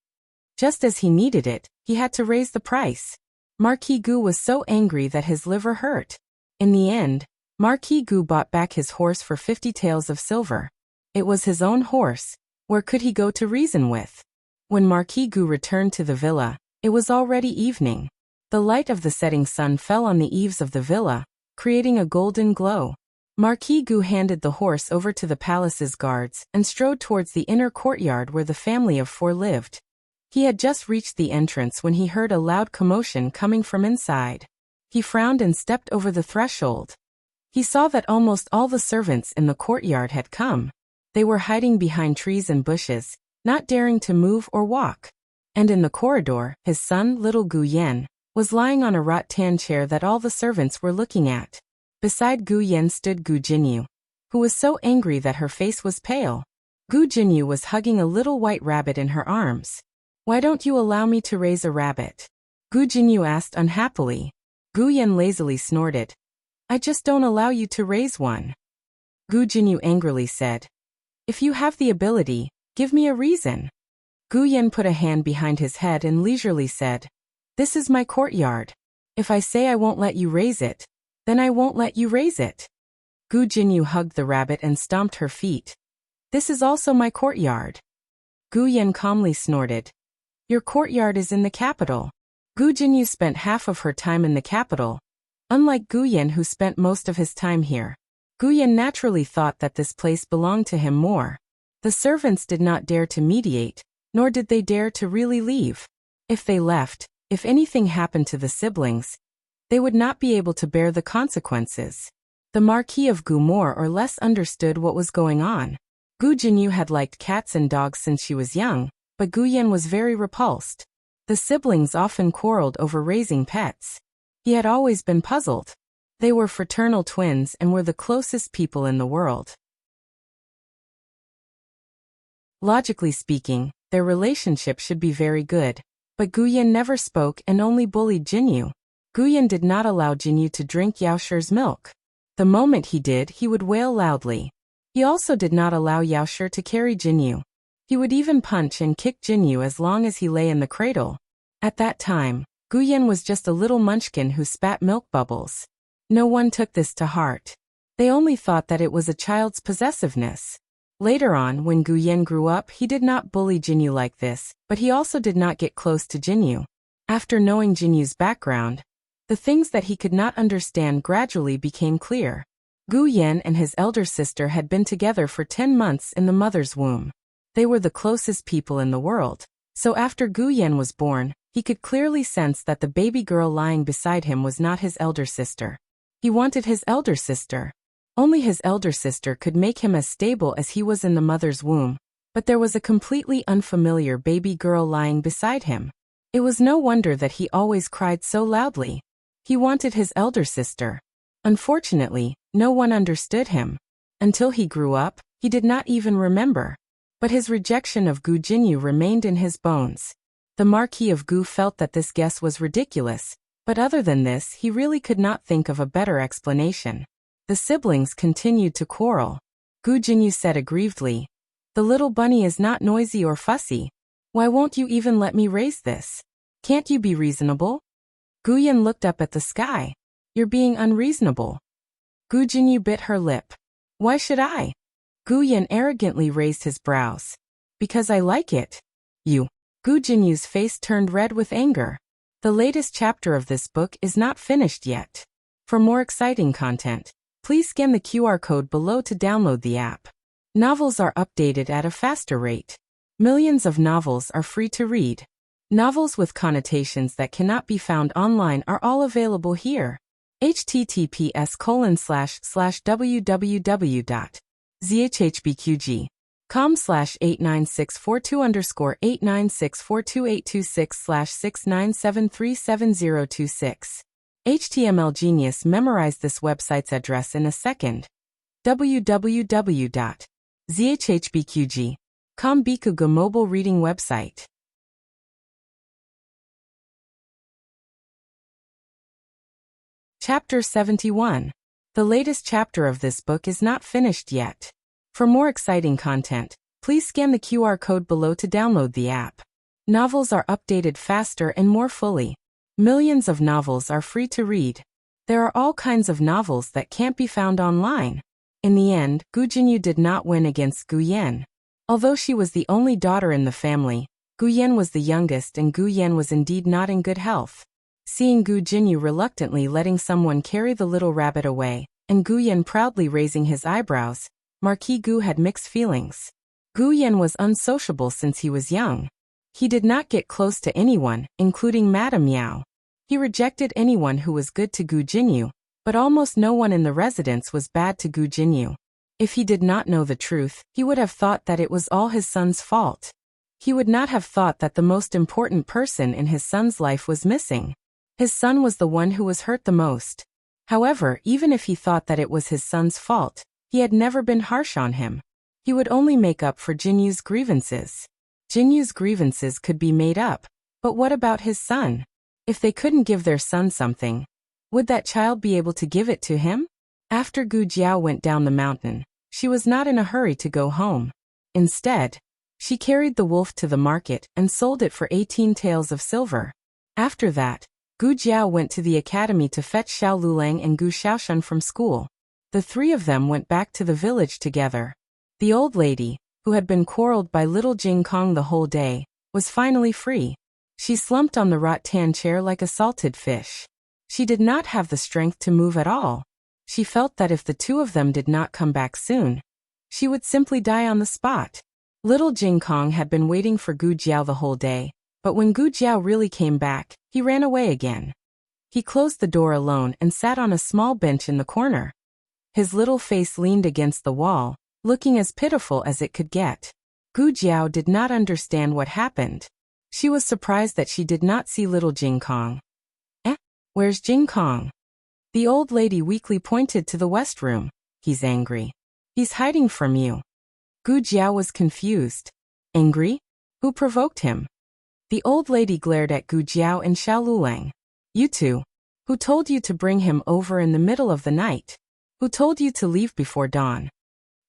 Just as he needed it, he had to raise the price. Marquis Gu was so angry that his liver hurt. In the end, Marquis Gu bought back his horse for 50 taels of silver. It was his own horse. Where could he go to reason with? When Marquis Gu returned to the villa, it was already evening. The light of the setting sun fell on the eaves of the villa, creating a golden glow. Marquis Gu handed the horse over to the palace's guards and strode towards the inner courtyard where the family of four lived. He had just reached the entrance when he heard a loud commotion coming from inside. He frowned and stepped over the threshold. He saw that almost all the servants in the courtyard had come. They were hiding behind trees and bushes, not daring to move or walk. And in the corridor, his son, little Gu Yan, was lying on a rattan chair that all the servants were looking at. Beside Gu Yan stood Gu Jinyu, who was so angry that her face was pale. Gu Jinyu was hugging a little white rabbit in her arms. "Why don't you allow me to raise a rabbit?" Gu Jinyu asked unhappily. Gu Yan lazily snorted. "I just don't allow you to raise one." Gu Jinyu angrily said, "If you have the ability, give me a reason." Gu Yan put a hand behind his head and leisurely said, "This is my courtyard. If I say I won't let you raise it, then I won't let you raise it." Gu Jinyu hugged the rabbit and stomped her feet. "This is also my courtyard." Gu Yan calmly snorted. "Your courtyard is in the capital." Gu Jinyu spent half of her time in the capital. Unlike Gu Yan, who spent most of his time here, Gu Yan naturally thought that this place belonged to him more. The servants did not dare to mediate, nor did they dare to really leave. If they left, if anything happened to the siblings, they would not be able to bear the consequences. The Marquis of Gu more or less understood what was going on. Gu Jinyu had liked cats and dogs since she was young, but Gu Yan was very repulsed. The siblings often quarreled over raising pets. He had always been puzzled. They were fraternal twins and were the closest people in the world. Logically speaking, their relationship should be very good. But Gu Yan never spoke and only bullied Jinyu. Gu Yan did not allow Jinyu to drink Yaoshi's milk. The moment he did, he would wail loudly. He also did not allow Yaoshi to carry Jinyu. He would even punch and kick Jinyu as long as he lay in the cradle. At that time, Gu Yan was just a little munchkin who spat milk bubbles. No one took this to heart. They only thought that it was a child's possessiveness. Later on, when Gu Yan grew up, he did not bully Jinyu like this, but he also did not get close to Jinyu. After knowing Jinyu's background, the things that he could not understand gradually became clear. Gu Yan and his elder sister had been together for 10 months in the mother's womb. They were the closest people in the world. So after Gu Yan was born, he could clearly sense that the baby girl lying beside him was not his elder sister. He wanted his elder sister. Only his elder sister could make him as stable as he was in the mother's womb, but there was a completely unfamiliar baby girl lying beside him. It was no wonder that he always cried so loudly. He wanted his elder sister. Unfortunately, no one understood him. Until he grew up, he did not even remember. But his rejection of Gu Jinyu remained in his bones. The Marquis of Gu felt that this guess was ridiculous, but other than this he really could not think of a better explanation. The siblings continued to quarrel. Gu Jinyu said aggrievedly, "The little bunny is not noisy or fussy. Why won't you even let me raise this? Can't you be reasonable?" Gu Yan looked up at the sky. "You're being unreasonable." Gu Jinyu bit her lip. "Why should I?" Gu Yan arrogantly raised his brows. "Because I like it." "You." Gu Jinyu's face turned red with anger. The latest chapter of this book is not finished yet. For more exciting content, please scan the QR code below to download the app. Novels are updated at a faster rate. Millions of novels are free to read. Novels with connotations that cannot be found online are all available here. https://www.zhhbqg.com/89642_826/697373026. HTML Genius memorized this website's address in a second. www.zhhbqg.com Bikugo mobile reading website. Chapter 71. The latest chapter of this book is not finished yet. For more exciting content, please scan the QR code below to download the app. Novels are updated faster and more fully. Millions of novels are free to read. There are all kinds of novels that can't be found online. In the end, Gu Jinyu did not win against Gu Yan. Although she was the only daughter in the family, Gu Yan was the youngest and Gu Yan was indeed not in good health. Seeing Gu Jinyu reluctantly letting someone carry the little rabbit away, and Gu Yan proudly raising his eyebrows, Marquis Gu had mixed feelings. Gu Yan was unsociable since he was young. He did not get close to anyone, including Madame Yao. He rejected anyone who was good to Gu Jinyu, but almost no one in the residence was bad to Gu Jinyu. If he did not know the truth, he would have thought that it was all his son's fault. He would not have thought that the most important person in his son's life was missing. His son was the one who was hurt the most. However, even if he thought that it was his son's fault, he had never been harsh on him. He would only make up for Jinyu's grievances. Jinyu's grievances could be made up, but what about his son? If they couldn't give their son something, would that child be able to give it to him? After Gu Jiao went down the mountain, she was not in a hurry to go home. Instead, she carried the wolf to the market and sold it for 18 taels of silver. After that, Gu Jiao went to the academy to fetch Xiao Lulang and Gu Xiaoshan from school. The three of them went back to the village together. The old lady, who had been quarreled by little Jing Kong the whole day, was finally free. She slumped on the rattan chair like a salted fish. She did not have the strength to move at all. She felt that if the two of them did not come back soon, she would simply die on the spot. Little Jing Kong had been waiting for Gu Jiao the whole day, but when Gu Jiao really came back, he ran away again. He closed the door alone and sat on a small bench in the corner. His little face leaned against the wall, looking as pitiful as it could get. Gu Jiao did not understand what happened. She was surprised that she did not see little Jing Kong. Where's Jing Kong? The old lady weakly pointed to the west room. He's angry. He's hiding from you. Gu Jiao was confused. Angry? Who provoked him? The old lady glared at Gu Jiao and Xiao Lulang. You two. Who told you to bring him over in the middle of the night? Who told you to leave before dawn?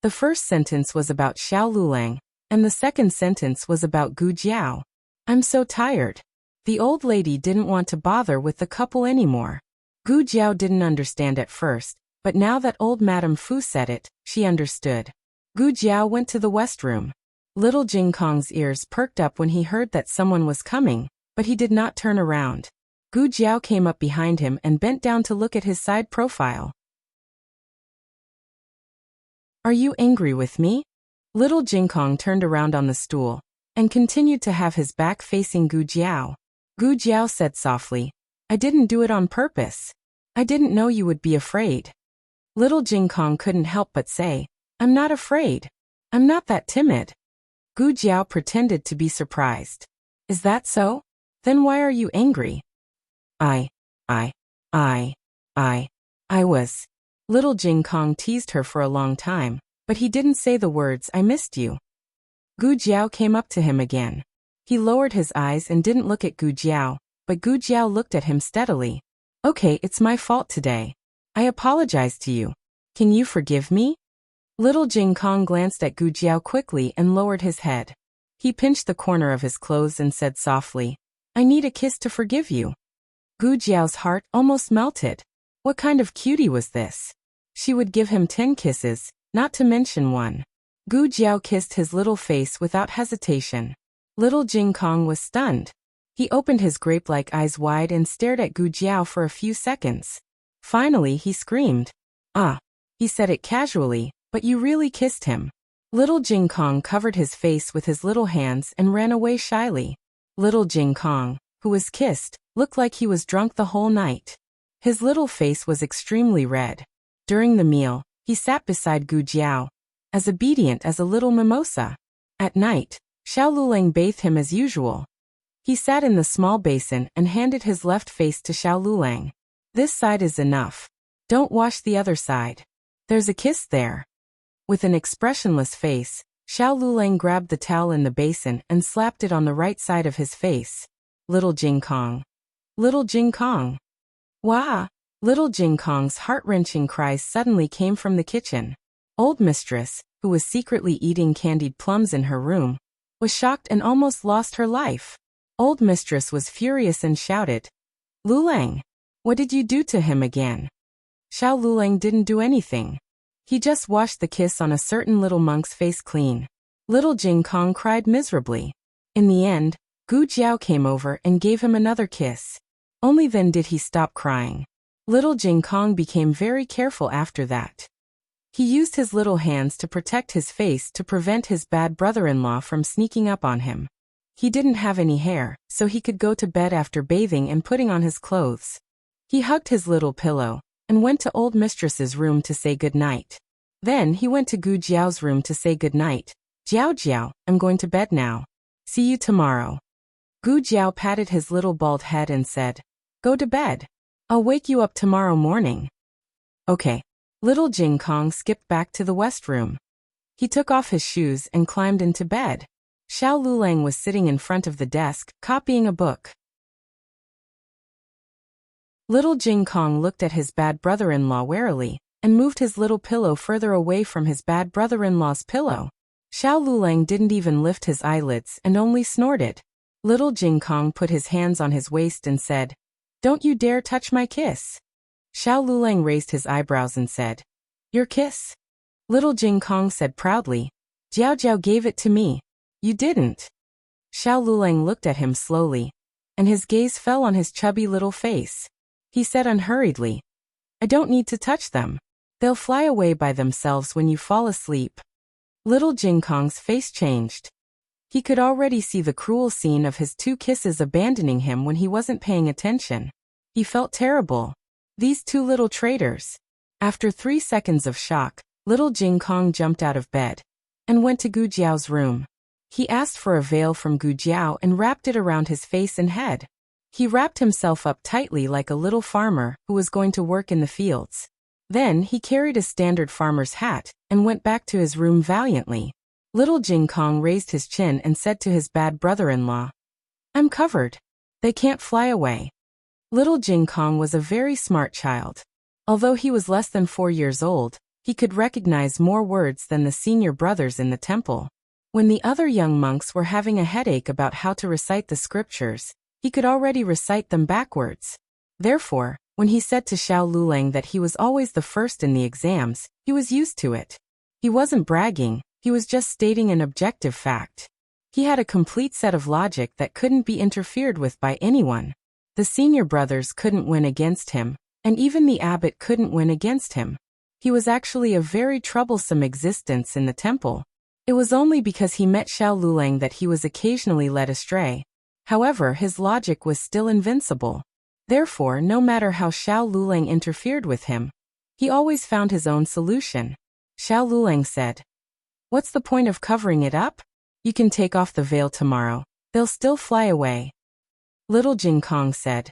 The first sentence was about Xiao Lulang, and the second sentence was about Gu Jiao. I'm so tired. The old lady didn't want to bother with the couple anymore. Gu Jiao didn't understand at first, but now that old Madame Fu said it, she understood. Gu Jiao went to the west room. Little Jing Kong's ears perked up when he heard that someone was coming, but he did not turn around. Gu Jiao came up behind him and bent down to look at his side profile. Are you angry with me? Little Jing Kong turned around on the stool and continued to have his back facing Gu Jiao. Gu Jiao said softly, I didn't do it on purpose. I didn't know you would be afraid. Little Jing Kong couldn't help but say, I'm not afraid. I'm not that timid. Gu Jiao pretended to be surprised. Is that so? Then why are you angry? I was. Little Jing Kong teased her for a long time, but he didn't say the words I missed you. Gu Jiao came up to him again. He lowered his eyes and didn't look at Gu Jiao, but Gu Jiao looked at him steadily. Okay, it's my fault today. I apologize to you. Can you forgive me? Little Jing Kong glanced at Gu Jiao quickly and lowered his head. He pinched the corner of his clothes and said softly, I need a kiss to forgive you. Gu Jiao's heart almost melted. What kind of cutie was this? She would give him 10 kisses, not to mention one. Gu Jiao kissed his little face without hesitation. Little Jing Kong was stunned. He opened his grape-like eyes wide and stared at Gu Jiao for a few seconds. Finally, he screamed. Ah. He said it casually, but you really kissed him. Little Jing Kong covered his face with his little hands and ran away shyly. Little Jing Kong, who was kissed, looked like he was drunk the whole night. His little face was extremely red. During the meal, he sat beside Gu Jiao, as obedient as a little mimosa. At night, Xiao Lulang bathed him as usual. He sat in the small basin and handed his left face to Xiao Lulang. This side is enough. Don't wash the other side. There's a kiss there. With an expressionless face, Xiao Lulang grabbed the towel in the basin and slapped it on the right side of his face. Little Jing Kong. Little Jing Kong. Wah! Little Jing Kong's heart-wrenching cries suddenly came from the kitchen. Old Mistress, who was secretly eating candied plums in her room, was shocked and almost lost her life. Old Mistress was furious and shouted, Lulang, what did you do to him again? Xiao Lulang didn't do anything. He just washed the kiss on a certain little monk's face clean. Little Jing Kong cried miserably. In the end, Gu Jiao came over and gave him another kiss. Only then did he stop crying. Little Jing Kong became very careful after that. He used his little hands to protect his face to prevent his bad brother-in-law from sneaking up on him. He didn't have any hair, so he could go to bed after bathing and putting on his clothes. He hugged his little pillow and went to Old Mistress's room to say good night. Then he went to Gu Jiao's room to say good night. Jiao Jiao, I'm going to bed now. See you tomorrow. Gu Jiao patted his little bald head and said, Go to bed. I'll wake you up tomorrow morning. Okay. Little Jing Kong skipped back to the west room. He took off his shoes and climbed into bed. Xiao Lulang was sitting in front of the desk, copying a book. Little Jing Kong looked at his bad brother-in-law warily, and moved his little pillow further away from his bad brother-in-law's pillow. Xiao Lulang didn't even lift his eyelids and only snorted. Little Jing Kong put his hands on his waist and said, Don't you dare touch my kiss. Xiao Lulang raised his eyebrows and said, Your kiss? Little Jing Kong said proudly, Jiao Jiao gave it to me. You didn't. Xiao Lulang looked at him slowly, and his gaze fell on his chubby little face. He said unhurriedly, I don't need to touch them. They'll fly away by themselves when you fall asleep. Little Jing Kong's face changed. He could already see the cruel scene of his 2 kisses abandoning him when he wasn't paying attention. He felt terrible. These 2 little traitors. After 3 seconds of shock, Little Jing Kong jumped out of bed and went to Gu Jiao's room. He asked for a veil from Gu Jiao and wrapped it around his face and head. He wrapped himself up tightly like a little farmer who was going to work in the fields. Then he carried a standard farmer's hat and went back to his room valiantly. Little Jing Kong raised his chin and said to his bad brother-in-law, I'm covered. They can't fly away. Little Jing Kong was a very smart child. Although he was less than 4 years old, he could recognize more words than the senior brothers in the temple. When the other young monks were having a headache about how to recite the scriptures, he could already recite them backwards. Therefore, when he said to Xiao Lulang that he was always the first in the exams, he was used to it. He wasn't bragging, he was just stating an objective fact. He had a complete set of logic that couldn't be interfered with by anyone. The senior brothers couldn't win against him, and even the abbot couldn't win against him. He was actually a very troublesome existence in the temple. It was only because he met Xiao Lulang that he was occasionally led astray. However, his logic was still invincible. Therefore, no matter how Xiao Lulang interfered with him, he always found his own solution. Xiao Lulang said, What's the point of covering it up? You can take off the veil tomorrow. They'll still fly away. Little Jing Kong said,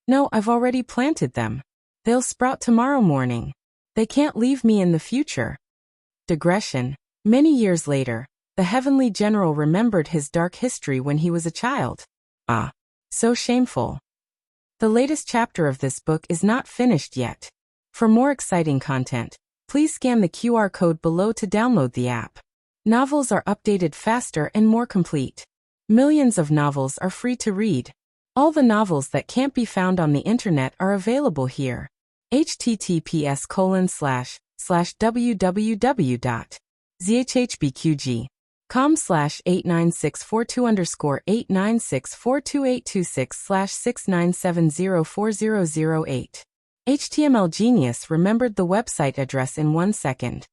No, I've already planted them. They'll sprout tomorrow morning. They can't leave me in the future. Digression. Many years later, The heavenly general remembered his dark history when he was a child. Ah, so shameful. The latest chapter of this book is not finished yet. For more exciting content, please scan the QR code below to download the app. Novels are updated faster and more complete. Millions of novels are free to read. All the novels that can't be found on the internet are available here. https://www.zhhbqg.com/89642_8964286/697040008. HTML Genius remembered the website address in 1 second.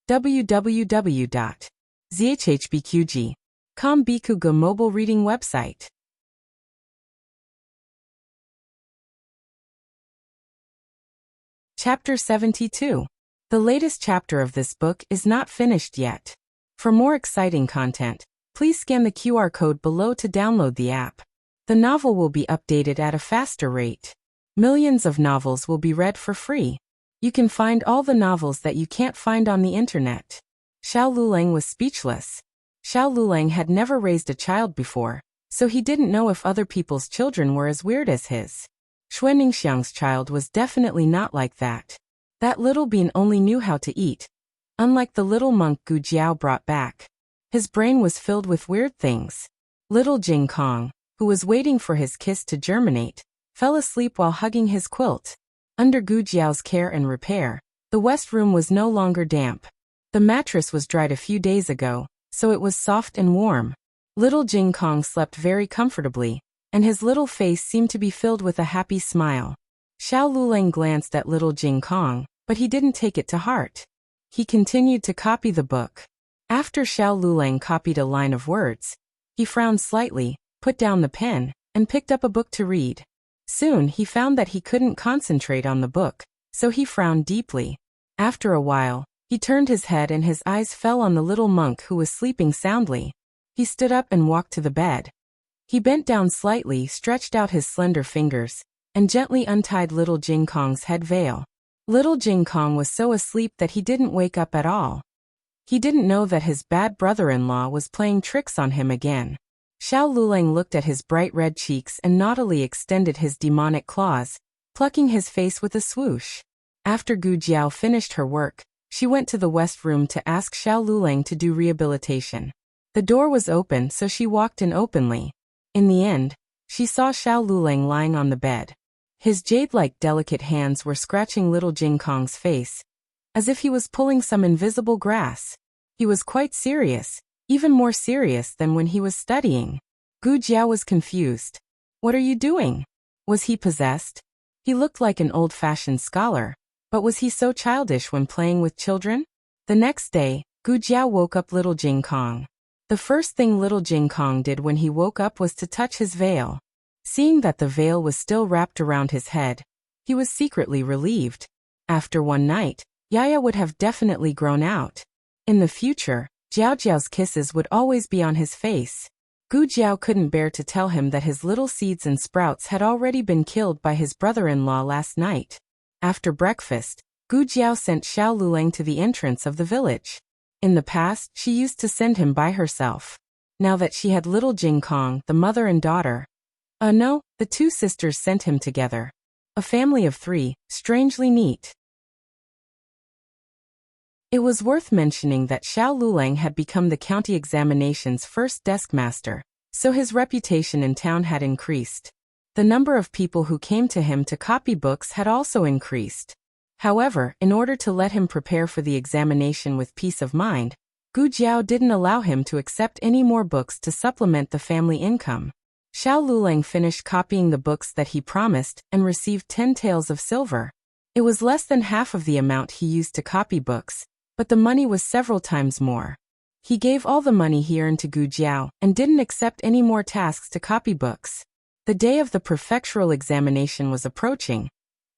www.zhhbqg.com Bikuga mobile reading website. Chapter 72. The latest chapter of this book is not finished yet. For more exciting content, please scan the QR code below to download the app. The novel will be updated at a faster rate. Millions of novels will be read for free. You can find all the novels that you can't find on the internet. Xiao Lulang was speechless. Xiao Lulang had never raised a child before, so he didn't know if other people's children were as weird as his. Xue Ningxiang's child was definitely not like that. That little bean only knew how to eat. Unlike the little monk Gu Jiao brought back. His brain was filled with weird things. Little Jing Kong, who was waiting for his kiss to germinate, fell asleep while hugging his quilt. Under Gu Jiao's care and repair, the west room was no longer damp. The mattress was dried a few days ago, so it was soft and warm. Little Jing Kong slept very comfortably, and his little face seemed to be filled with a happy smile. Xiao Lulang glanced at little Jing Kong, but he didn't take it to heart. He continued to copy the book. After Xiao Lulang copied a line of words, he frowned slightly, put down the pen, and picked up a book to read. Soon he found that he couldn't concentrate on the book, so he frowned deeply. After a while, he turned his head and his eyes fell on the little monk who was sleeping soundly. He stood up and walked to the bed. He bent down slightly, stretched out his slender fingers, and gently untied little Jing Kong's head veil. Little Jing Kong was so asleep that he didn't wake up at all. He didn't know that his bad brother-in-law was playing tricks on him again. Xiao Lulang looked at his bright red cheeks and naughtily extended his demonic claws, plucking his face with a swoosh. After Gu Jiao finished her work, she went to the west room to ask Xiao Lulang to do rehabilitation. The door was open, so she walked in openly. In the end, she saw Xiao Lulang lying on the bed. His jade-like delicate hands were scratching little Jing Kong's face, as if he was pulling some invisible grass. He was quite serious, even more serious than when he was studying. Gu Jiao was confused. "What are you doing?" Was he possessed? He looked like an old-fashioned scholar, but was he so childish when playing with children? The next day, Gu Jiao woke up little Jing Kong. The first thing little Jing Kong did when he woke up was to touch his veil. Seeing that the veil was still wrapped around his head, he was secretly relieved. After one night, Yaya would have definitely grown out. In the future, Jiao Jiao's kisses would always be on his face. Gu Jiao couldn't bear to tell him that his little seeds and sprouts had already been killed by his brother-in-law last night. After breakfast, Gu Jiao sent Xiao Lulang to the entrance of the village. In the past, she used to send him by herself. Now that she had little Jing Kong, the mother and daughter, no, the two sisters sent him together. A family of 3, strangely neat. It was worth mentioning that Xiao Lulang had become the county examination's first desk master, so his reputation in town had increased. The number of people who came to him to copy books had also increased. However, in order to let him prepare for the examination with peace of mind, Gu Jiao didn't allow him to accept any more books to supplement the family income. Xiao Lulang finished copying the books that he promised and received 10 taels of silver. It was less than half of the amount he used to copy books, but the money was several times more. He gave all the money he earned to Gu Jiao and didn't accept any more tasks to copy books. The day of the prefectural examination was approaching,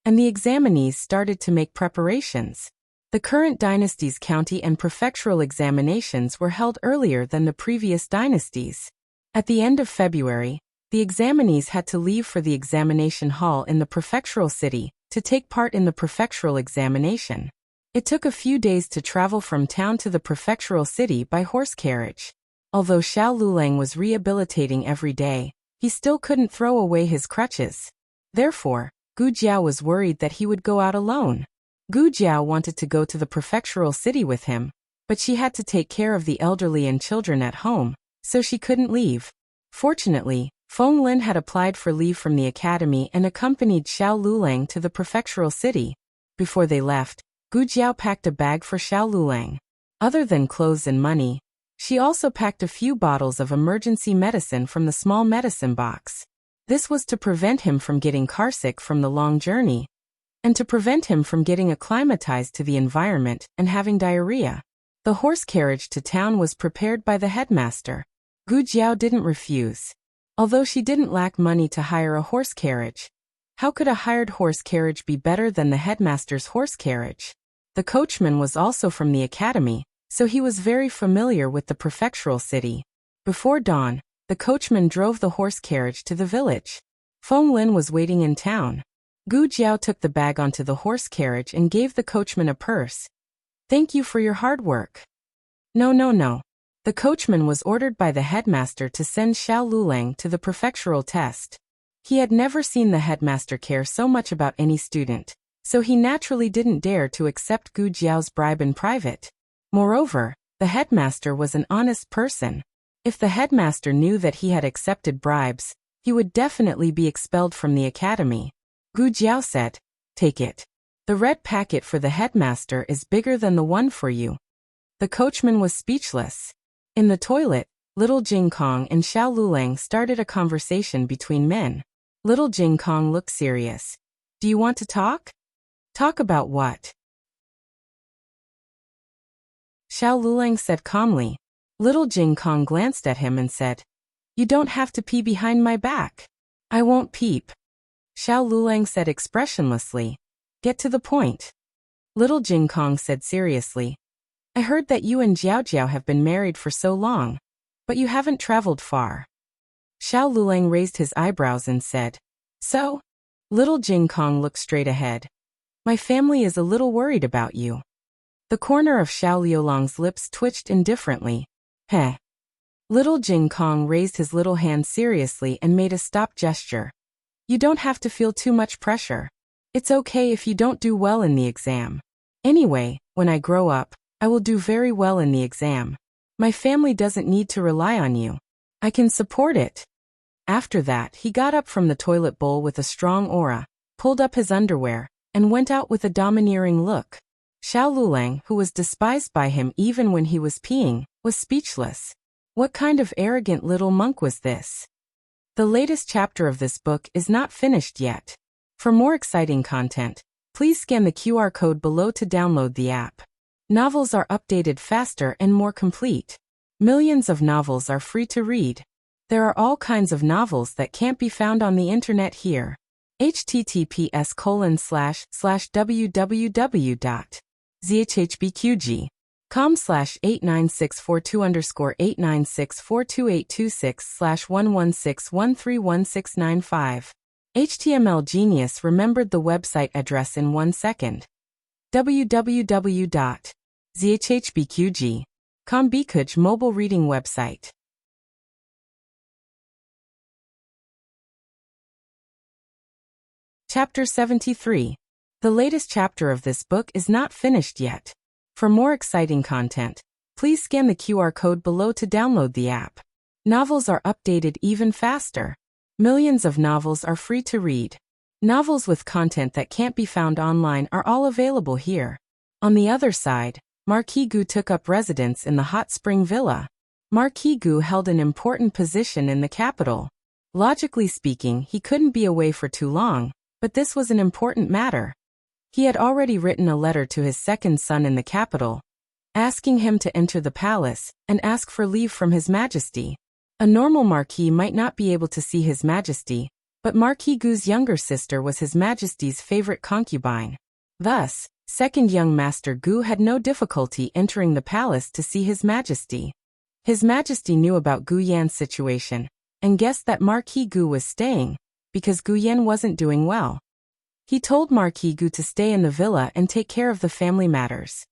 and the examinees started to make preparations. The current dynasty's county and prefectural examinations were held earlier than the previous dynasties. At the end of February, the examinees had to leave for the examination hall in the prefectural city to take part in the prefectural examination. It took a few days to travel from town to the prefectural city by horse carriage. Although Xiao Lulang was rehabilitating every day, he still couldn't throw away his crutches. Therefore, Gu Jiao was worried that he would go out alone. Gu Jiao wanted to go to the prefectural city with him, but she had to take care of the elderly and children at home, so she couldn't leave. Fortunately, Feng Lin had applied for leave from the academy and accompanied Xiao Lulang to the prefectural city. Before they left, Gu Jiao packed a bag for Xiao Lulang. Other than clothes and money, she also packed a few bottles of emergency medicine from the small medicine box. This was to prevent him from getting carsick from the long journey, and to prevent him from getting acclimatized to the environment and having diarrhea. The horse carriage to town was prepared by the headmaster. Gu Jiao didn't refuse. Although she didn't lack money to hire a horse carriage, how could a hired horse carriage be better than the headmaster's horse carriage? The coachman was also from the academy, so he was very familiar with the prefectural city. Before dawn, the coachman drove the horse carriage to the village. Feng Lin was waiting in town. Gu Jiao took the bag onto the horse carriage and gave the coachman a purse. "Thank you for your hard work." No. The coachman was ordered by the headmaster to send Xiao Lulang to the prefectural test. He had never seen the headmaster care so much about any student, so he naturally didn't dare to accept Gu Jiao's bribe in private. Moreover, the headmaster was an honest person. If the headmaster knew that he had accepted bribes, he would definitely be expelled from the academy. Gu Jiao said, "Take it. The red packet for the headmaster is bigger than the one for you." The coachman was speechless. In the toilet, little Jing Kong and Xiao Lulang started a conversation between men. Little Jing Kong looked serious. "Do you want to talk?" "Talk about what?" Xiao Lulang said calmly. Little Jing Kong glanced at him and said, "You don't have to pee behind my back." "I won't peep." Xiao Lulang said expressionlessly. "Get to the point." Little Jing Kong said seriously, "I heard that you and Jiao Jiao have been married for so long, but you haven't traveled far." Xiao Lulang raised his eyebrows and said, "So?" Little Jing Kong looked straight ahead. "My family is a little worried about you." The corner of Xiao Liulang's lips twitched indifferently. Heh. Little Jing Kong raised his little hand seriously and made a stop gesture. "You don't have to feel too much pressure. It's okay if you don't do well in the exam. Anyway, when I grow up, I will do very well in the exam. My family doesn't need to rely on you. I can support it." After that, he got up from the toilet bowl with a strong aura, pulled up his underwear, and went out with a domineering look. Xiao Lulang, who was despised by him even when he was peeing, was speechless. What kind of arrogant little monk was this? The latest chapter of this book is not finished yet. For more exciting content, please scan the QR code below to download the app. Novels are updated faster and more complete. Millions of novels are free to read. There are all kinds of novels that can't be found on the internet here. https://www.zhbqg.com/89642_8964286/116131695. HTML Genius remembered the website address in 1 second. www.zhbqg.com Bikuj mobile reading website. Chapter 73. The latest chapter of this book is not finished yet. For more exciting content, please scan the QR code below to download the app. Novels are updated even faster. Millions of novels are free to read. Novels with content that can't be found online are all available here. On the other side, Marquis Gu took up residence in the hot spring villa. Marquis Gu held an important position in the capital. Logically speaking, he couldn't be away for too long, but this was an important matter. He had already written a letter to his second son in the capital, asking him to enter the palace and ask for leave from His Majesty. A normal marquis might not be able to see His Majesty, but Marquis Gu's younger sister was His Majesty's favorite concubine. Thus, second young Master Gu had no difficulty entering the palace to see His Majesty. His Majesty knew about Gu Yan's situation, and guessed that Marquis Gu was staying, because Gu Yan wasn't doing well. He told Marquis Gu to stay in the villa and take care of the family matters.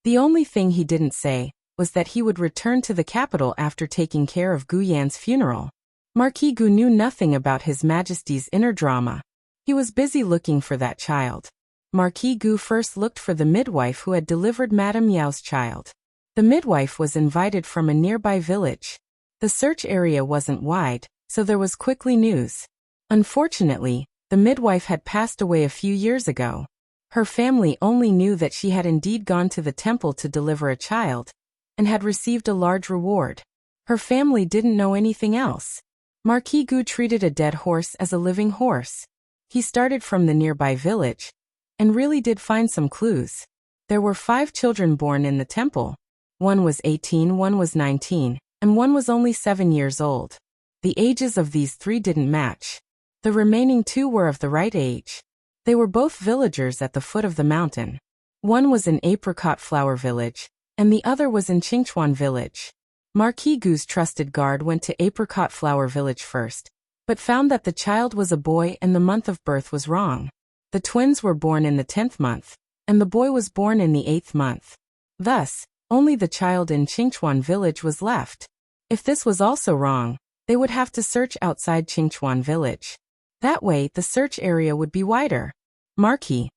The only thing he didn't say was that he would return to the capital after taking care of Gu Yan's funeral. Marquis Gu knew nothing about His Majesty's inner drama. He was busy looking for that child. Marquis Gu first looked for the midwife who had delivered Madame Yao's child. The midwife was invited from a nearby village. The search area wasn't wide, so there was quickly news. Unfortunately, the midwife had passed away a few years ago. Her family only knew that she had indeed gone to the temple to deliver a child, and had received a large reward. Her family didn't know anything else. Marquis Gu treated a dead horse as a living horse. He started from the nearby village, and really did find some clues. There were 5 children born in the temple. One was 18, one was 19, and one was only 7 years old. The ages of these 3 didn't match. The remaining 2 were of the right age. They were both villagers at the foot of the mountain. One was in Apricot Flower Village, and the other was in Qingchuan Village. Marquis Gu's trusted guard went to Apricot Flower Village first, but found that the child was a boy and the month of birth was wrong. The twins were born in the 10th month, and the boy was born in the 8th month. Thus, only the child in Qingchuan Village was left. If this was also wrong, they would have to search outside Qingchuan Village. That way, the search area would be wider. Marquis.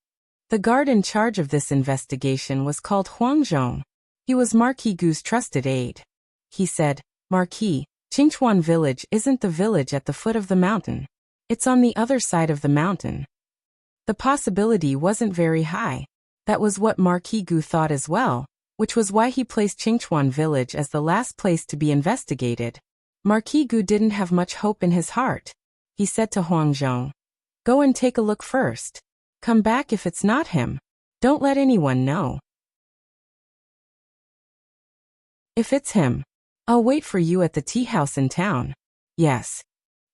The guard in charge of this investigation was called Huang Zhong. He was Marquis Gu's trusted aide. He said, Marquis, Qingchuan Village isn't the village at the foot of the mountain. It's on the other side of the mountain. The possibility wasn't very high. That was what Marquis Gu thought as well, which was why he placed Qingchuan Village as the last place to be investigated. Marquis Gu didn't have much hope in his heart. He said to Huang Zhong, "Go and take a look first. Come back if it's not him. Don't let anyone know. If it's him, I'll wait for you at the tea house in town." Yes.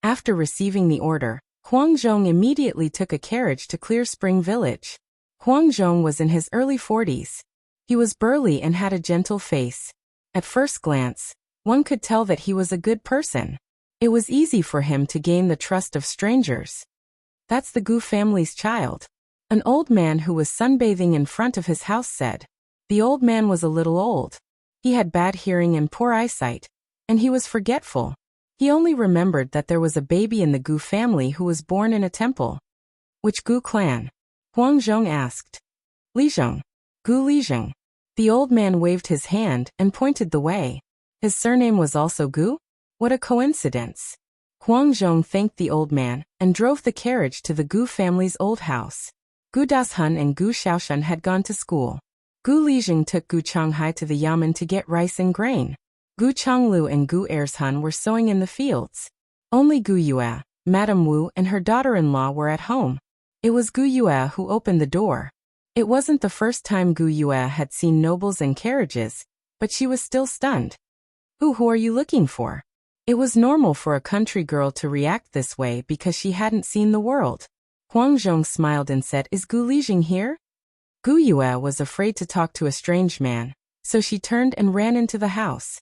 After receiving the order, Huang Zhong immediately took a carriage to Clear Spring Village. Huang Zhong was in his early 40s. He was burly and had a gentle face. At first glance, one could tell that he was a good person. It was easy for him to gain the trust of strangers. "That's the Gu family's child," an old man who was sunbathing in front of his house said. The old man was a little old. He had bad hearing and poor eyesight, and he was forgetful. He only remembered that there was a baby in the Gu family who was born in a temple. "Which Gu clan?" Huang Zhong asked. "Lizheng. Gu Lizheng." The old man waved his hand and pointed the way. His surname was also Gu? What a coincidence. Huang Zhong thanked the old man and drove the carriage to the Gu family's old house. Gu Dashun and Gu Xiaoshun had gone to school. Gu Lizheng took Gu Changhai to the yamen to get rice and grain. Gu Changlu and Gu Ershun were sowing in the fields. Only Gu Yue, Madame Wu and her daughter-in-law were at home. It was Gu Yue who opened the door. It wasn't the first time Gu Yue had seen nobles and carriages, but she was still stunned. Who are you looking for?" It was normal for a country girl to react this way because she hadn't seen the world. Huang Zhong smiled and said, "Is Gu Lizheng here?" Gu Yue was afraid to talk to a strange man, so she turned and ran into the house.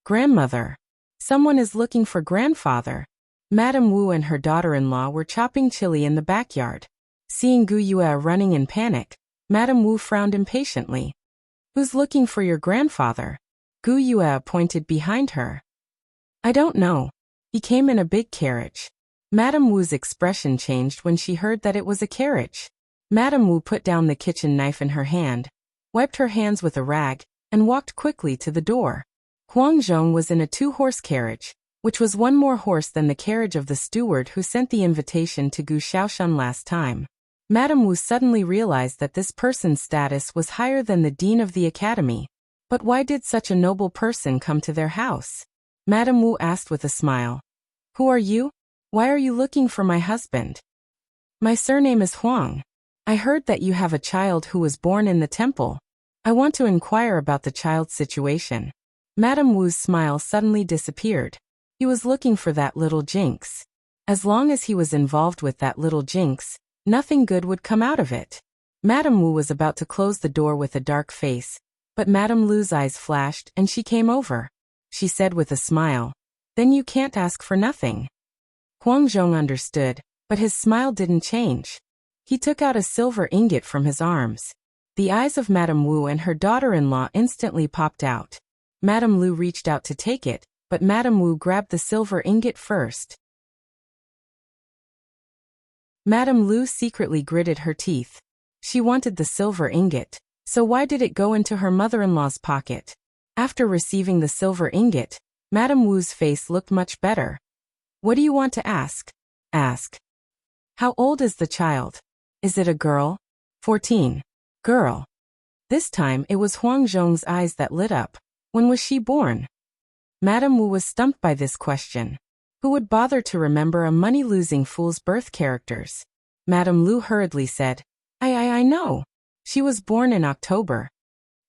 "Grandmother. Someone is looking for grandfather." Madame Wu and her daughter-in-law were chopping chili in the backyard. Seeing Gu Yue running in panic, Madame Wu frowned impatiently. "Who's looking for your grandfather?" Gu Yue pointed behind her. "I don't know. He came in a big carriage." Madame Wu's expression changed when she heard that it was a carriage. Madame Wu put down the kitchen knife in her hand, wiped her hands with a rag, and walked quickly to the door. Huang Zhong was in a 2-horse carriage, which was 1 more horse than the carriage of the steward who sent the invitation to Gu Xiaoshun last time. Madame Wu suddenly realized that this person's status was higher than the dean of the academy. But why did such a noble person come to their house? Madame Wu asked with a smile. "Who are you? Why are you looking for my husband?" "My surname is Huang. I heard that you have a child who was born in the temple. I want to inquire about the child's situation." Madame Wu's smile suddenly disappeared. He was looking for that little jinx. As long as he was involved with that little jinx, nothing good would come out of it. Madame Wu was about to close the door with a dark face, but Madame Lu's eyes flashed and she came over. She said with a smile, "Then you can't ask for nothing." Huang Zhong understood, but his smile didn't change. He took out a silver ingot from his arms. The eyes of Madame Wu and her daughter-in-law instantly popped out. Madame Lu reached out to take it, but Madame Wu grabbed the silver ingot first. Madame Lu secretly gritted her teeth. She wanted the silver ingot, so why did it go into her mother-in-law's pocket? After receiving the silver ingot, Madame Wu's face looked much better. What do you want to ask? Ask. How old is the child? Is it a girl? 14. Girl. This time it was Huang Zhong's eyes that lit up. When was she born? Madame Wu was stumped by this question. Who would bother to remember a money-losing fool's birth characters? Madame Lu hurriedly said, I know. She was born in October.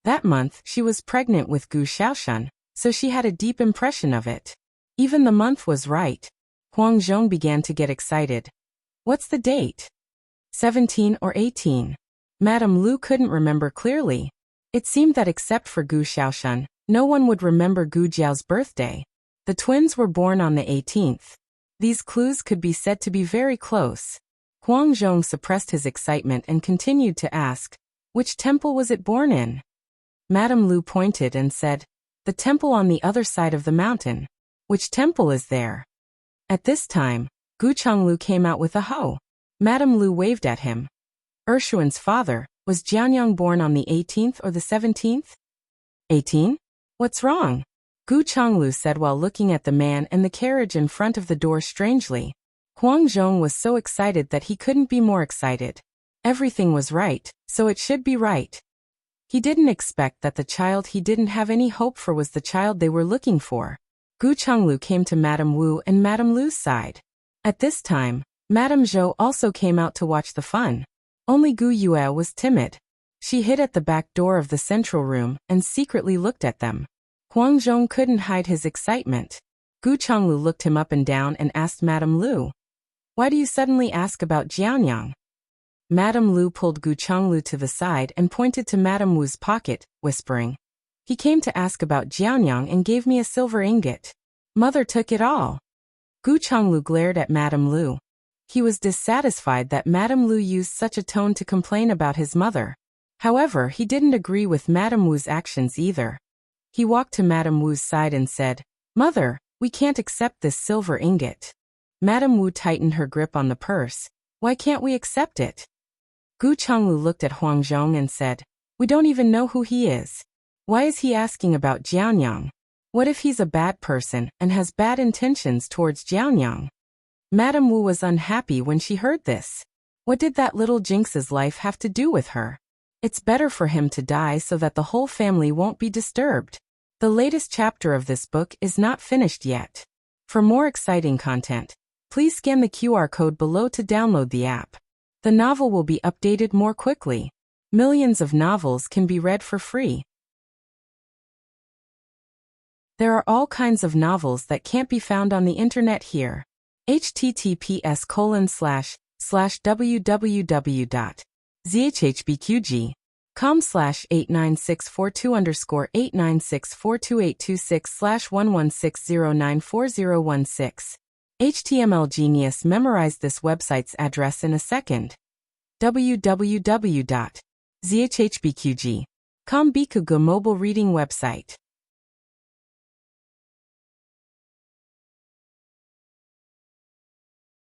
That month she was pregnant with Gu Xiaoshan, so she had a deep impression of it. Even the month was right. Huang Zhong began to get excited. What's the date? 17 or 18? Madame Lu couldn't remember clearly. It seemed that except for Gu Xiaoshan, no one would remember Gu Jiao's birthday. The twins were born on the 18th. These clues could be said to be very close. Huang Zhong suppressed his excitement and continued to ask, which temple was it born in? Madame Lu pointed and said, the temple on the other side of the mountain. Which temple is there? At this time, Gu Chonglu came out with a hoe. Madame Lu waved at him. Ershuan's father, was Jianyang born on the 18th or the 17th? 18? What's wrong? Gu Chonglu said while looking at the man and the carriage in front of the door strangely. Huang Zhong was so excited that he couldn't be more excited. Everything was right, so it should be right. He didn't expect that the child he didn't have any hope for was the child they were looking for. Gu Chonglu came to Madame Wu and Madame Lu's side. At this time, Madame Zhou also came out to watch the fun. Only Gu Yue was timid. She hid at the back door of the central room and secretly looked at them. Huang Zhong couldn't hide his excitement. Gu Chonglu looked him up and down and asked Madame Lu, why do you suddenly ask about Jianyang? Madame Lu pulled Gu Chonglu to the side and pointed to Madame Wu's pocket, whispering, he came to ask about Jianyang and gave me a silver ingot. Mother took it all. Gu Chonglu glared at Madame Lu. He was dissatisfied that Madame Lu used such a tone to complain about his mother. However, he didn't agree with Madame Wu's actions either. He walked to Madame Wu's side and said, Mother, we can't accept this silver ingot. Madame Wu tightened her grip on the purse. Why can't we accept it? Gu Chonglu looked at Huang Zhong and said, we don't even know who he is. Why is he asking about Jianyang? What if he's a bad person and has bad intentions towards Jianyang? Madame Wu was unhappy when she heard this. What did that little jinx's life have to do with her? It's better for him to die so that the whole family won't be disturbed. The latest chapter of this book is not finished yet. For more exciting content, please scan the QR code below to download the app. The novel will be updated more quickly. Millions of novels can be read for free. There are all kinds of novels that can't be found on the internet here. https://www.zhbqg.com/89642_8964286/1160940016. HTML Genius memorized this website's address in a second. www.zhbqg.com Bikugo mobile reading website.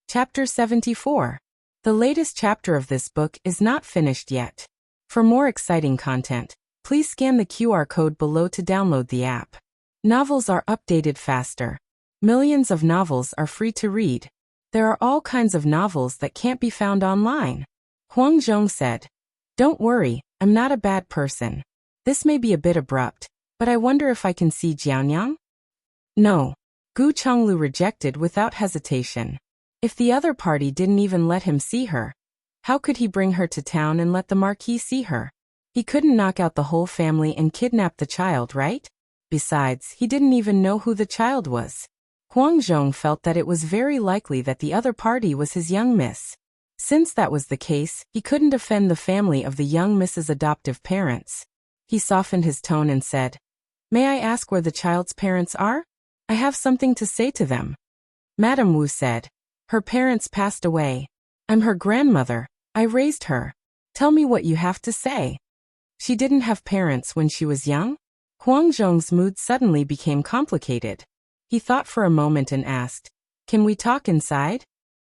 Chapter 74. The latest chapter of this book is not finished yet. For more exciting content, please scan the QR code below to download the app. Novels are updated faster. Millions of novels are free to read. There are all kinds of novels that can't be found online. Huang Zhong said, don't worry, I'm not a bad person. This may be a bit abrupt, but I wonder if I can see Jianyang? No. Gu Chonglu rejected without hesitation. If the other party didn't even let him see her, how could he bring her to town and let the Marquis see her? He couldn't knock out the whole family and kidnap the child, right? Besides, he didn't even know who the child was. Huang Zhong felt that it was very likely that the other party was his young miss. Since that was the case, he couldn't offend the family of the young miss's adoptive parents. He softened his tone and said, may I ask where the child's parents are? I have something to say to them. Madame Wu said, her parents passed away. I'm her grandmother. I raised her. Tell me what you have to say. She didn't have parents when she was young? Huang Zhong's mood suddenly became complicated. He thought for a moment and asked, "Can we talk inside?"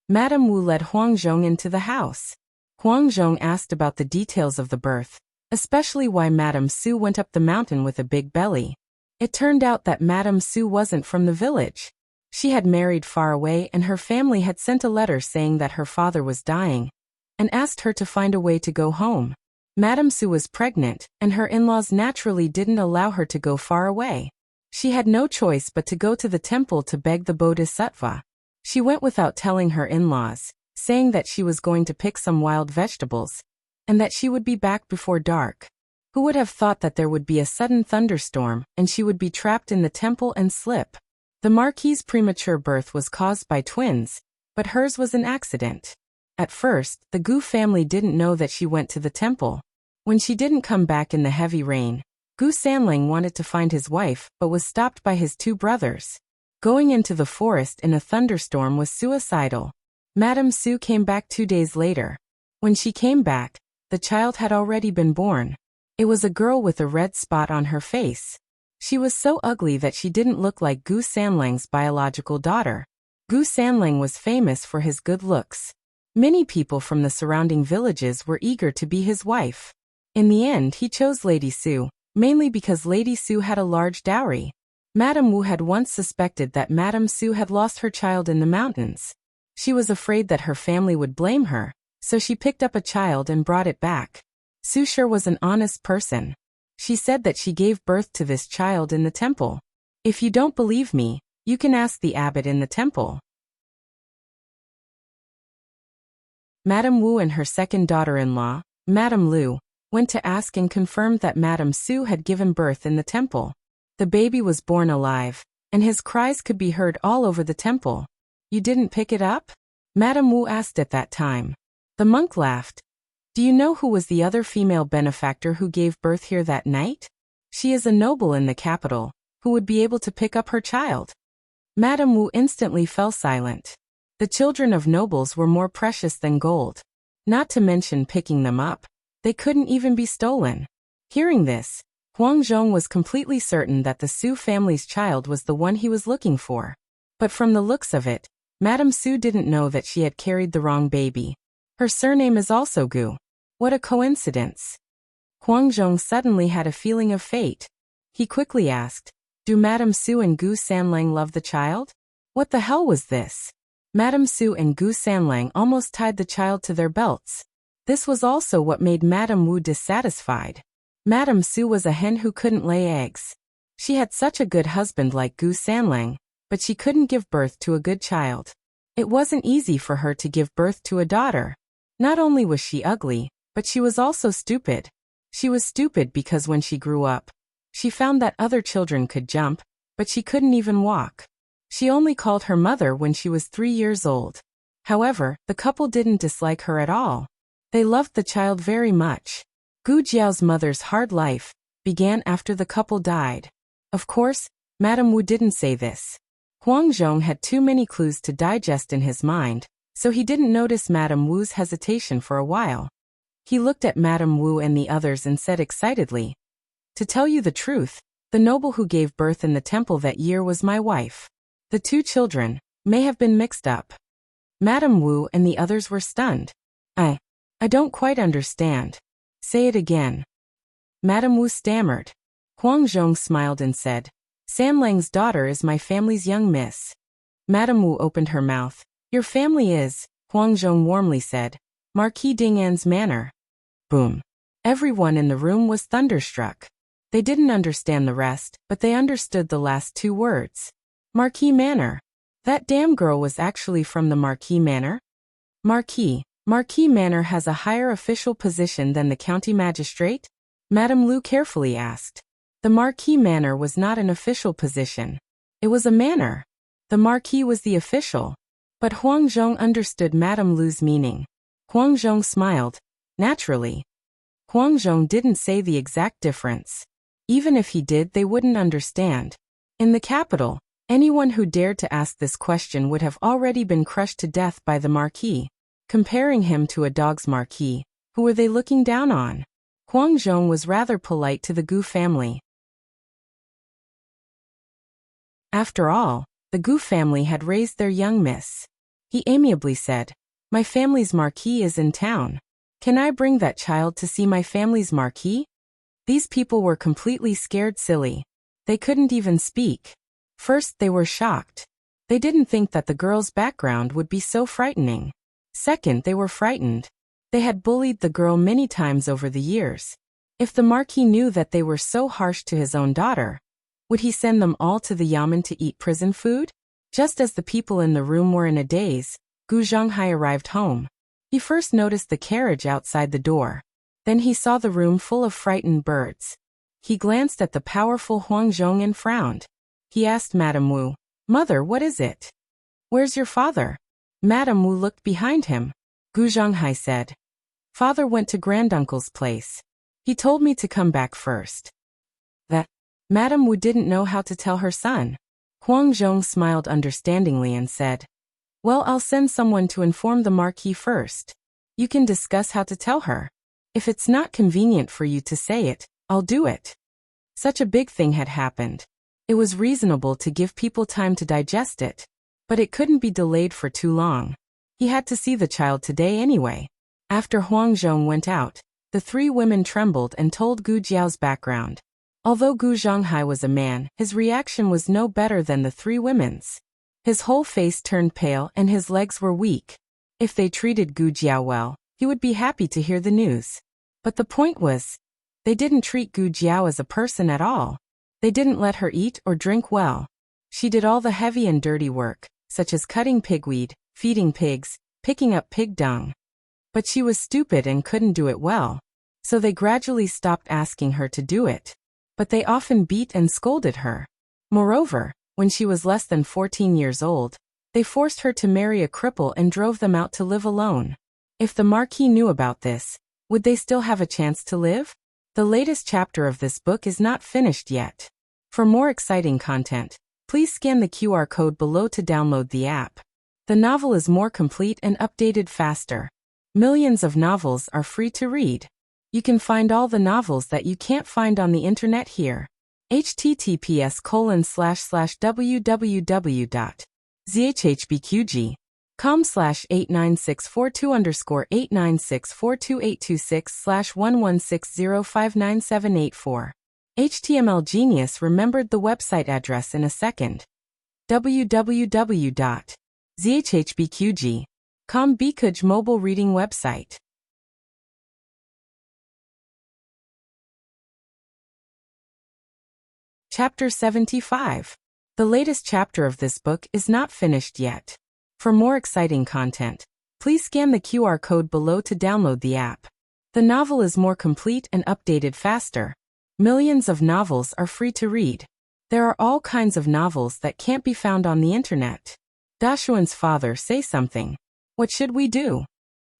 Madame Wu led Huang Zhong into the house. Huang Zhong asked about the details of the birth, especially why Madame Su went up the mountain with a big belly. It turned out that Madame Su wasn't from the village. She had married far away and her family had sent a letter saying that her father was dying and asked her to find a way to go home. Madame Su was pregnant, and her in-laws naturally didn't allow her to go far away. She had no choice but to go to the temple to beg the Bodhisattva. She went without telling her in-laws, saying that she was going to pick some wild vegetables, and that she would be back before dark. Who would have thought that there would be a sudden thunderstorm, and she would be trapped in the temple and slip? The Marquis's premature birth was caused by twins, but hers was an accident. At first, the Gu family didn't know that she went to the temple. When she didn't come back in the heavy rain, Gu Sanling wanted to find his wife but was stopped by his two brothers. Going into the forest in a thunderstorm was suicidal. Madame Su came back 2 days later. When she came back, the child had already been born. It was a girl with a red spot on her face. She was so ugly that she didn't look like Gu Sanling's biological daughter. Gu Sanling was famous for his good looks. Many people from the surrounding villages were eager to be his wife. In the end, he chose Lady Su, mainly because Lady Su had a large dowry. Madame Wu had once suspected that Madame Su had lost her child in the mountains. She was afraid that her family would blame her, so she picked up a child and brought it back. Su Shi was an honest person. She said that she gave birth to this child in the temple. If you don't believe me, you can ask the abbot in the temple. Madame Wu and her second daughter-in-law, Madame Lu, went to ask and confirmed that Madame Su had given birth in the temple. The baby was born alive, and his cries could be heard all over the temple. You didn't pick it up? Madame Wu asked at that time. The monk laughed. Do you know who was the other female benefactor who gave birth here that night? She is a noble in the capital, who would be able to pick up her child. Madame Wu instantly fell silent. The children of nobles were more precious than gold. Not to mention picking them up. They couldn't even be stolen. Hearing this, Huang Zhong was completely certain that the Su family's child was the one he was looking for. But from the looks of it, Madame Su didn't know that she had carried the wrong baby. Her surname is also Gu. What a coincidence. Huang Zhong suddenly had a feeling of fate. He quickly asked, do Madame Su and Gu Sanlang love the child? What the hell was this? Madame Su and Gu Sanlang almost tied the child to their belts. This was also what made Madame Wu dissatisfied. Madame Su was a hen who couldn't lay eggs. She had such a good husband like Gu Sanlang, but she couldn't give birth to a good child. It wasn't easy for her to give birth to a daughter. Not only was she ugly, but she was also stupid. She was stupid because when she grew up, she found that other children could jump, but she couldn't even walk. She only called her mother when she was 3 years old. However, the couple didn't dislike her at all. They loved the child very much. Gu Jiao's mother's hard life began after the couple died. Of course, Madame Wu didn't say this. Huang Zhong had too many clues to digest in his mind, so he didn't notice Madame Wu's hesitation for a while. He looked at Madame Wu and the others and said excitedly, to tell you the truth, the noble who gave birth in the temple that year was my wife. The two children may have been mixed up. Madame Wu and the others were stunned. I don't quite understand. Say it again. Madame Wu stammered. Huang Zhong smiled and said, Sanlang's daughter is my family's young miss. Madame Wu opened her mouth. Your family is, Huang Zhong warmly said, Marquis Dingan's manor. Boom. Everyone in the room was thunderstruck. They didn't understand the rest, but they understood the last 2 words. Marquis Manor. That damn girl was actually from the Marquis Manor? Marquis Manor has a higher official position than the county magistrate? Madame Lu carefully asked. The Marquis Manor was not an official position. It was a manor. The Marquis was the official. But Huang Zhong understood Madame Lu's meaning. Huang Zhong smiled. Naturally. Huang Zhong didn't say the exact difference. Even if he did, they wouldn't understand. In the capital, anyone who dared to ask this question would have already been crushed to death by the Marquis. comparing him to a dog's marquis. Who were they looking down on? Huang Zhong was rather polite to the Gu family. After all, the Gu family had raised their young miss. He amiably said, "My family's marquis is in town. Can I bring that child to see my family's marquis?" These people were completely scared silly. They couldn't even speak. First, they were shocked. They didn't think that the girl's background would be so frightening. Second, they were frightened. They had bullied the girl many times over the years. If the marquis knew that they were so harsh to his own daughter, would he send them all to the yamen to eat prison food? Just as the people in the room were in a daze, Gu Zhonghai arrived home. He first noticed the carriage outside the door. Then he saw the room full of frightened birds. He glanced at the powerful Huang Zhong and frowned. He asked Madame Wu, "Mother, what is it? Where's your father?" Madame Wu looked behind him. Gu Zhonghai said, "Father went to granduncle's place. He told me to come back first." That Madame Wu didn't know how to tell her son. Huang Zhong smiled understandingly and said, "Well, I'll send someone to inform the marquis first. You can discuss how to tell her. If it's not convenient for you to say it, I'll do it." Such a big thing had happened. It was reasonable to give people time to digest it. But it couldn't be delayed for too long. He had to see the child today anyway. After Huang Zhong went out, the three women trembled and told Gu Jiao's background. Although Gu Zhonghai was a man, his reaction was no better than the three women's. His whole face turned pale and his legs were weak. If they treated Gu Jiao well, he would be happy to hear the news. But the point was, they didn't treat Gu Jiao as a person at all. They didn't let her eat or drink well. She did all the heavy and dirty work, such as cutting pigweed, feeding pigs, picking up pig dung. But she was stupid and couldn't do it well. So they gradually stopped asking her to do it. But they often beat and scolded her. Moreover, when she was less than 14 years old, they forced her to marry a cripple and drove them out to live alone. If the marquis knew about this, would they still have a chance to live? The latest chapter of this book is not finished yet. For more exciting content, please scan the QR code below to download the app. The novel is more complete and updated faster. Millions of novels are free to read. You can find all the novels that you can't find on the internet here. https://www.zhbqg.com/89642_896428226/116059784. HTML Genius remembered the website address in a second. www.zhbqg.com Bikuj mobile reading website. Chapter 75. The latest chapter of this book is not finished yet. For more exciting content, please scan the QR code below to download the app. The novel is more complete and updated faster. Millions of novels are free to read. There are all kinds of novels that can't be found on the internet. Dashuan's father say something. What should we do?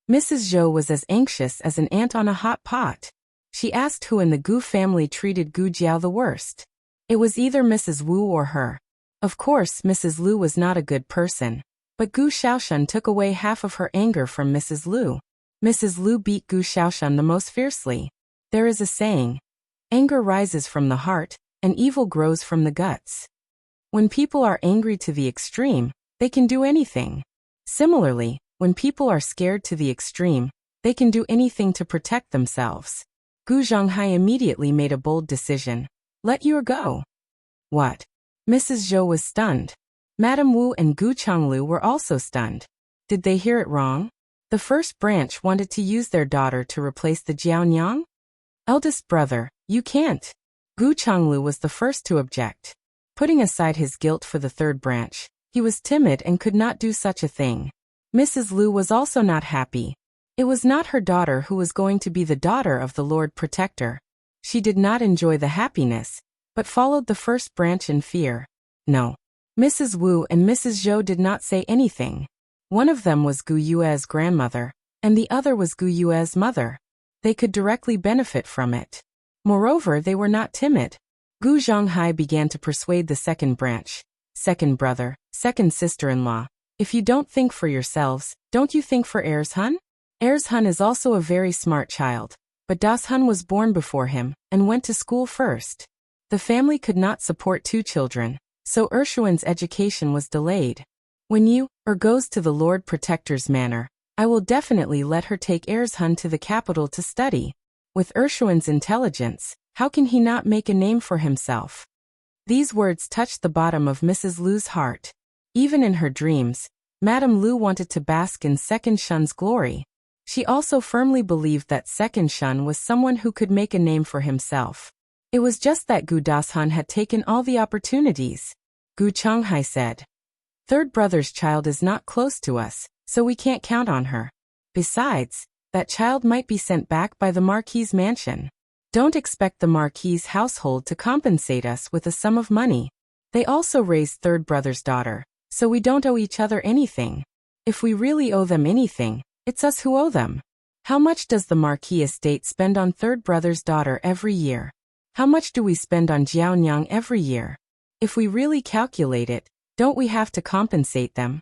Mrs. Zhou was as anxious as an ant on a hot pot. She asked who in the Gu family treated Gu Jiao the worst. It was either Mrs. Wu or her. Of course, Mrs. Lu was not a good person. But Gu Xiaoshan took away half of her anger from Mrs. Lu. Mrs. Lu beat Gu Xiaoshan the most fiercely. There is a saying, anger rises from the heart, and evil grows from the guts. When people are angry to the extreme, they can do anything. Similarly, when people are scared to the extreme, they can do anything to protect themselves. Gu Zhonghai immediately made a bold decision. Let you go. What? Mrs. Zhou was stunned. Madame Wu and Gu Changlu were also stunned. Did they hear it wrong? The first branch wanted to use their daughter to replace the Jiaonyang? Eldest brother, you can't. Gu Changlu was the first to object. Putting aside his guilt for the third branch, he was timid and could not do such a thing. Mrs. Lu was also not happy. It was not her daughter who was going to be the daughter of the Lord Protector. She did not enjoy the happiness, but followed the first branch in fear. No. Mrs. Wu and Mrs. Zhou did not say anything. One of them was Gu Yue's grandmother, and the other was Gu Yue's mother. They could directly benefit from it. Moreover, they were not timid. Gu Zhonghai began to persuade the second branch, second brother, second sister-in-law, If you don't think for yourselves, don't you think for Erzhun? Erzhun is also a very smart child, but Dashun was born before him and went to school first. The family could not support 2 children, so Urshuan's education was delayed. When you goes to the Lord Protector's manor, I will definitely let her take Erzhun to the capital to study. With Urshuan's intelligence, how can he not make a name for himself? These words touched the bottom of Mrs. Lu's heart. Even in her dreams, Madame Lu wanted to bask in Second Shun's glory. She also firmly believed that Second Shun was someone who could make a name for himself. It was just that Gu Dashun had taken all the opportunities. Gu Chonghai said, "Third brother's child is not close to us, so we can't count on her. Besides, that child might be sent back by the Marquis's mansion. Don't expect the Marquis's household to compensate us with a sum of money. They also raised third brother's daughter, so we don't owe each other anything. If we really owe them anything, it's us who owe them. How much does the Marquis estate spend on third brother's daughter every year? How much do we spend on Jiaonyang every year? If we really calculate it, don't we have to compensate them?"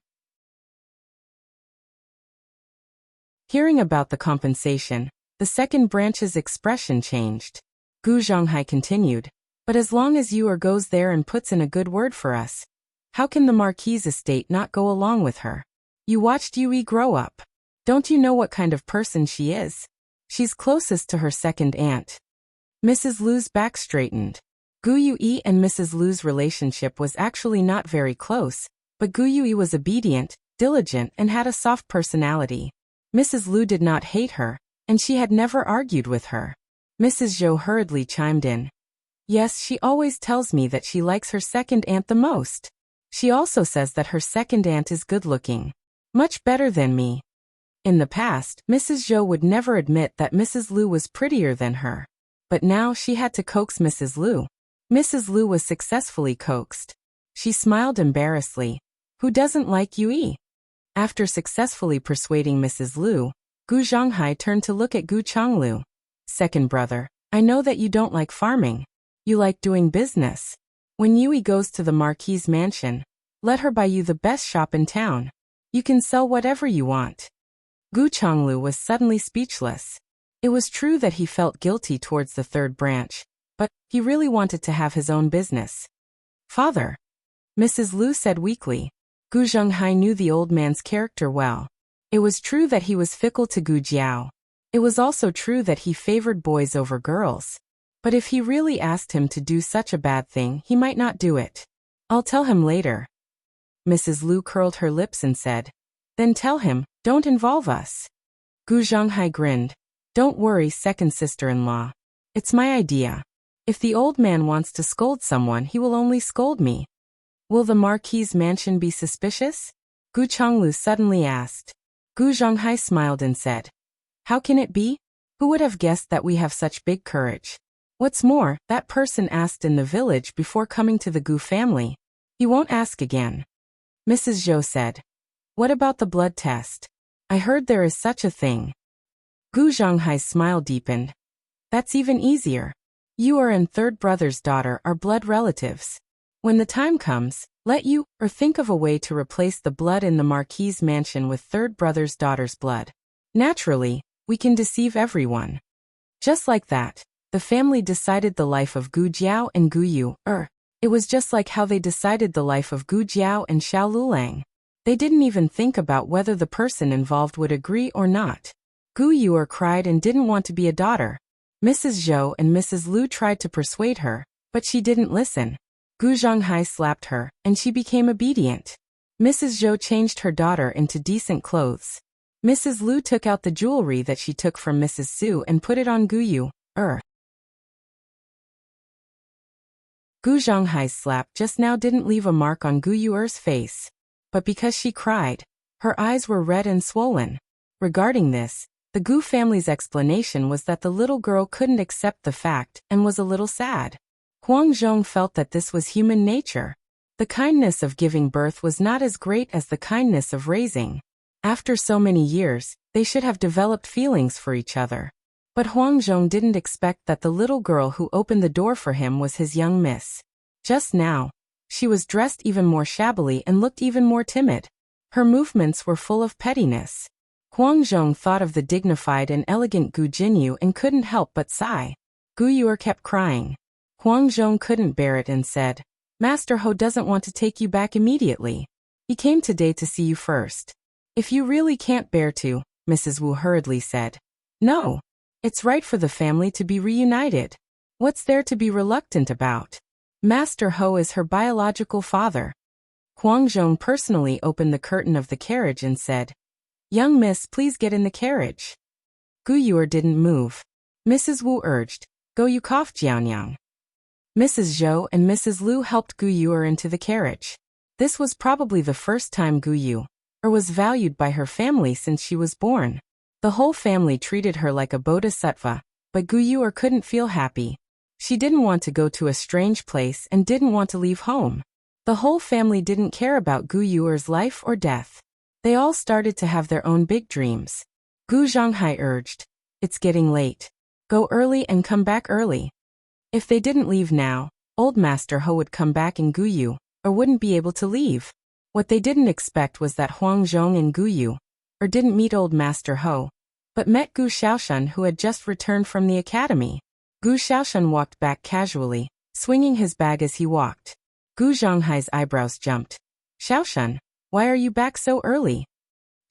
Hearing about the compensation, the second branch's expression changed. Gu Zhonghai continued, "But as long as Yu goes there and puts in a good word for us, how can the Marquis's estate not go along with her? You watched Yui grow up. Don't you know what kind of person she is? She's closest to her second aunt." Mrs. Lu's back straightened. Gu Yui and Mrs. Lu's relationship was actually not very close, but Gu Yui was obedient, diligent, and had a soft personality. Mrs. Lu did not hate her, and she had never argued with her. Mrs. Zhou hurriedly chimed in. "Yes, she always tells me that she likes her second aunt the most. She also says that her second aunt is good-looking. Much better than me." In the past, Mrs. Zhou would never admit that Mrs. Lu was prettier than her. But now she had to coax Mrs. Lu. Mrs. Lu was successfully coaxed. She smiled embarrassedly. Who doesn't like Yui? After successfully persuading Mrs. Lu, Gu Zhonghai turned to look at Gu Chonglu. "Second brother, I know that you don't like farming. You like doing business. When Yui goes to the Marquis's mansion, let her buy you the best shop in town. You can sell whatever you want." Gu Chonglu was suddenly speechless. It was true that he felt guilty towards the third branch, but he really wanted to have his own business. "Father," Mrs. Lu said weakly. Gu Zhonghai knew the old man's character well. It was true that he was fickle to Gu Jiao. It was also true that he favored boys over girls. But if he really asked him to do such a bad thing, he might not do it. "I'll tell him later." Mrs. Lu curled her lips and said, "Then tell him, don't involve us." Gu Zhonghai grinned. "Don't worry, second sister-in-law. It's my idea. If the old man wants to scold someone, he will only scold me." "Will the Marquis's mansion be suspicious?" Gu Chonglu suddenly asked. Gu Zhonghai smiled and said, "How can it be? Who would have guessed that we have such big courage? What's more, that person asked in the village before coming to the Gu family. He won't ask again." Mrs. Zhou said, "What about the blood test? I heard there is such a thing." Gu Zhonghai's smile deepened. "That's even easier. You and third brother's daughter are blood relatives. When the time comes, let you think of a way to replace the blood in the Marquis's mansion with third brother's daughter's blood. Naturally, we can deceive everyone." Just like that, the family decided the life of Gu Jiao and Gu Yu. It was just like how they decided the life of Gu Jiao and Xiao Lulang. They didn't even think about whether the person involved would agree or not. Gu Yu cried and didn't want to be a daughter. Mrs. Zhou and Mrs. Lu tried to persuade her, but she didn't listen. Gu Zhonghai slapped her, and she became obedient. Mrs. Zhou changed her daughter into decent clothes. Mrs. Lu took out the jewelry that she took from Mrs. Su and put it on Gu Yu. Gu Zhonghai's slap just now didn't leave a mark on Gu Yu's face. But because she cried, her eyes were red and swollen. Regarding this, the Gu family's explanation was that the little girl couldn't accept the fact and was a little sad. Huang Zhong felt that this was human nature. The kindness of giving birth was not as great as the kindness of raising. After so many years, they should have developed feelings for each other. But Huang Zhong didn't expect that the little girl who opened the door for him was his young miss. Just now, she was dressed even more shabbily and looked even more timid. Her movements were full of pettiness. Huang Zhong thought of the dignified and elegant Gu Jinyu and couldn't help but sigh. Gu Yuer kept crying. Huang Zhong couldn't bear it and said, Master Ho doesn't want to take you back immediately. He came today to see you first. If you really can't bear to, Mrs. Wu hurriedly said. No. It's right for the family to be reunited. What's there to be reluctant about? Master Ho is her biological father. Huang Zhong personally opened the curtain of the carriage and said, Young miss, please get in the carriage. Gu Yuer didn't move. Mrs. Wu urged, Go you cough Jianyang. Mrs. Zhou and Mrs. Liu helped Gu Yuer into the carriage. This was probably the first time Gu Yuer was valued by her family since she was born. The whole family treated her like a bodhisattva, but Gu Yuer couldn't feel happy. She didn't want to go to a strange place and didn't want to leave home. The whole family didn't care about Gu Yuer's life or death. They all started to have their own big dreams. Gu Zhonghai urged, It's getting late. Go early and come back early. If they didn't leave now, old Master Ho would come back in Gu Yuer, or wouldn't be able to leave. What they didn't expect was that Huang Zhong and Gu Yuer didn't meet old Master Ho, but met Gu Xiaoshan, who had just returned from the academy. Gu Xiaoshan walked back casually, swinging his bag as he walked. Gu Zhonghai's eyebrows jumped. Xiaoshan, why are you back so early?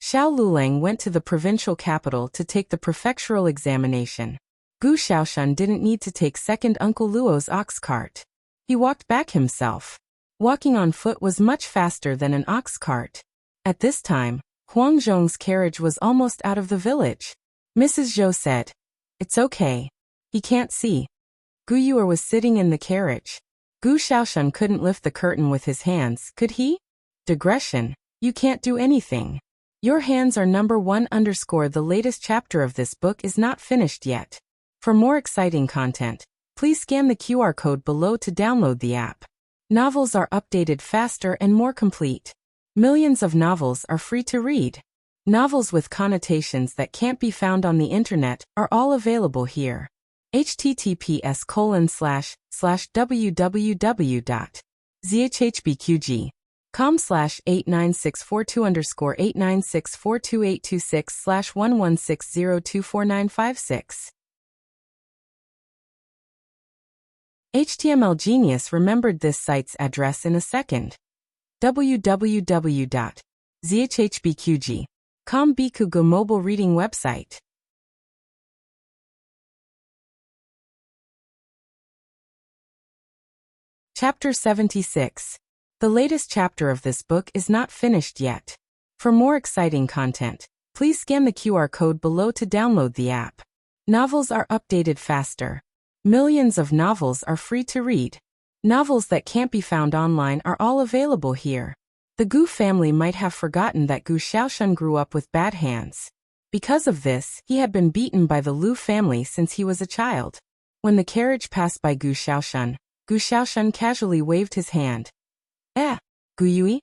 Xiao Lulang went to the provincial capital to take the prefectural examination. Gu Xiaoshan didn't need to take second Uncle Luo's ox cart. He walked back himself. Walking on foot was much faster than an ox cart. At this time, Huang Zhong's carriage was almost out of the village. Mrs. Zhou said, It's okay. He can't see. Gu Yuer was sitting in the carriage. Gu Xiaoshan couldn't lift the curtain with his hands, could he? Digression, you can't do anything. Your hands are number 1 _ the latest chapter of this book is not finished yet. For more exciting content, please scan the QR code below to download the app. Novels are updated faster and more complete. Millions of novels are free to read. Novels with connotations that can't be found on the internet are all available here. https://www.zhhbqg.com/89642_8964226/116024956. HTML Genius remembered this site's address in a second. www.zhhbqg.com Bikugo mobile reading website. Chapter 76. The latest chapter of this book is not finished yet. For more exciting content, please scan the QR code below to download the app. Novels are updated faster. Millions of novels are free to read. Novels that can't be found online are all available here. The Gu family might have forgotten that Gu Xiaoshan grew up with bad hands. Because of this, he had been beaten by the Lu family since he was a child. When the carriage passed by Gu Xiaoshan casually waved his hand. Gu Yui?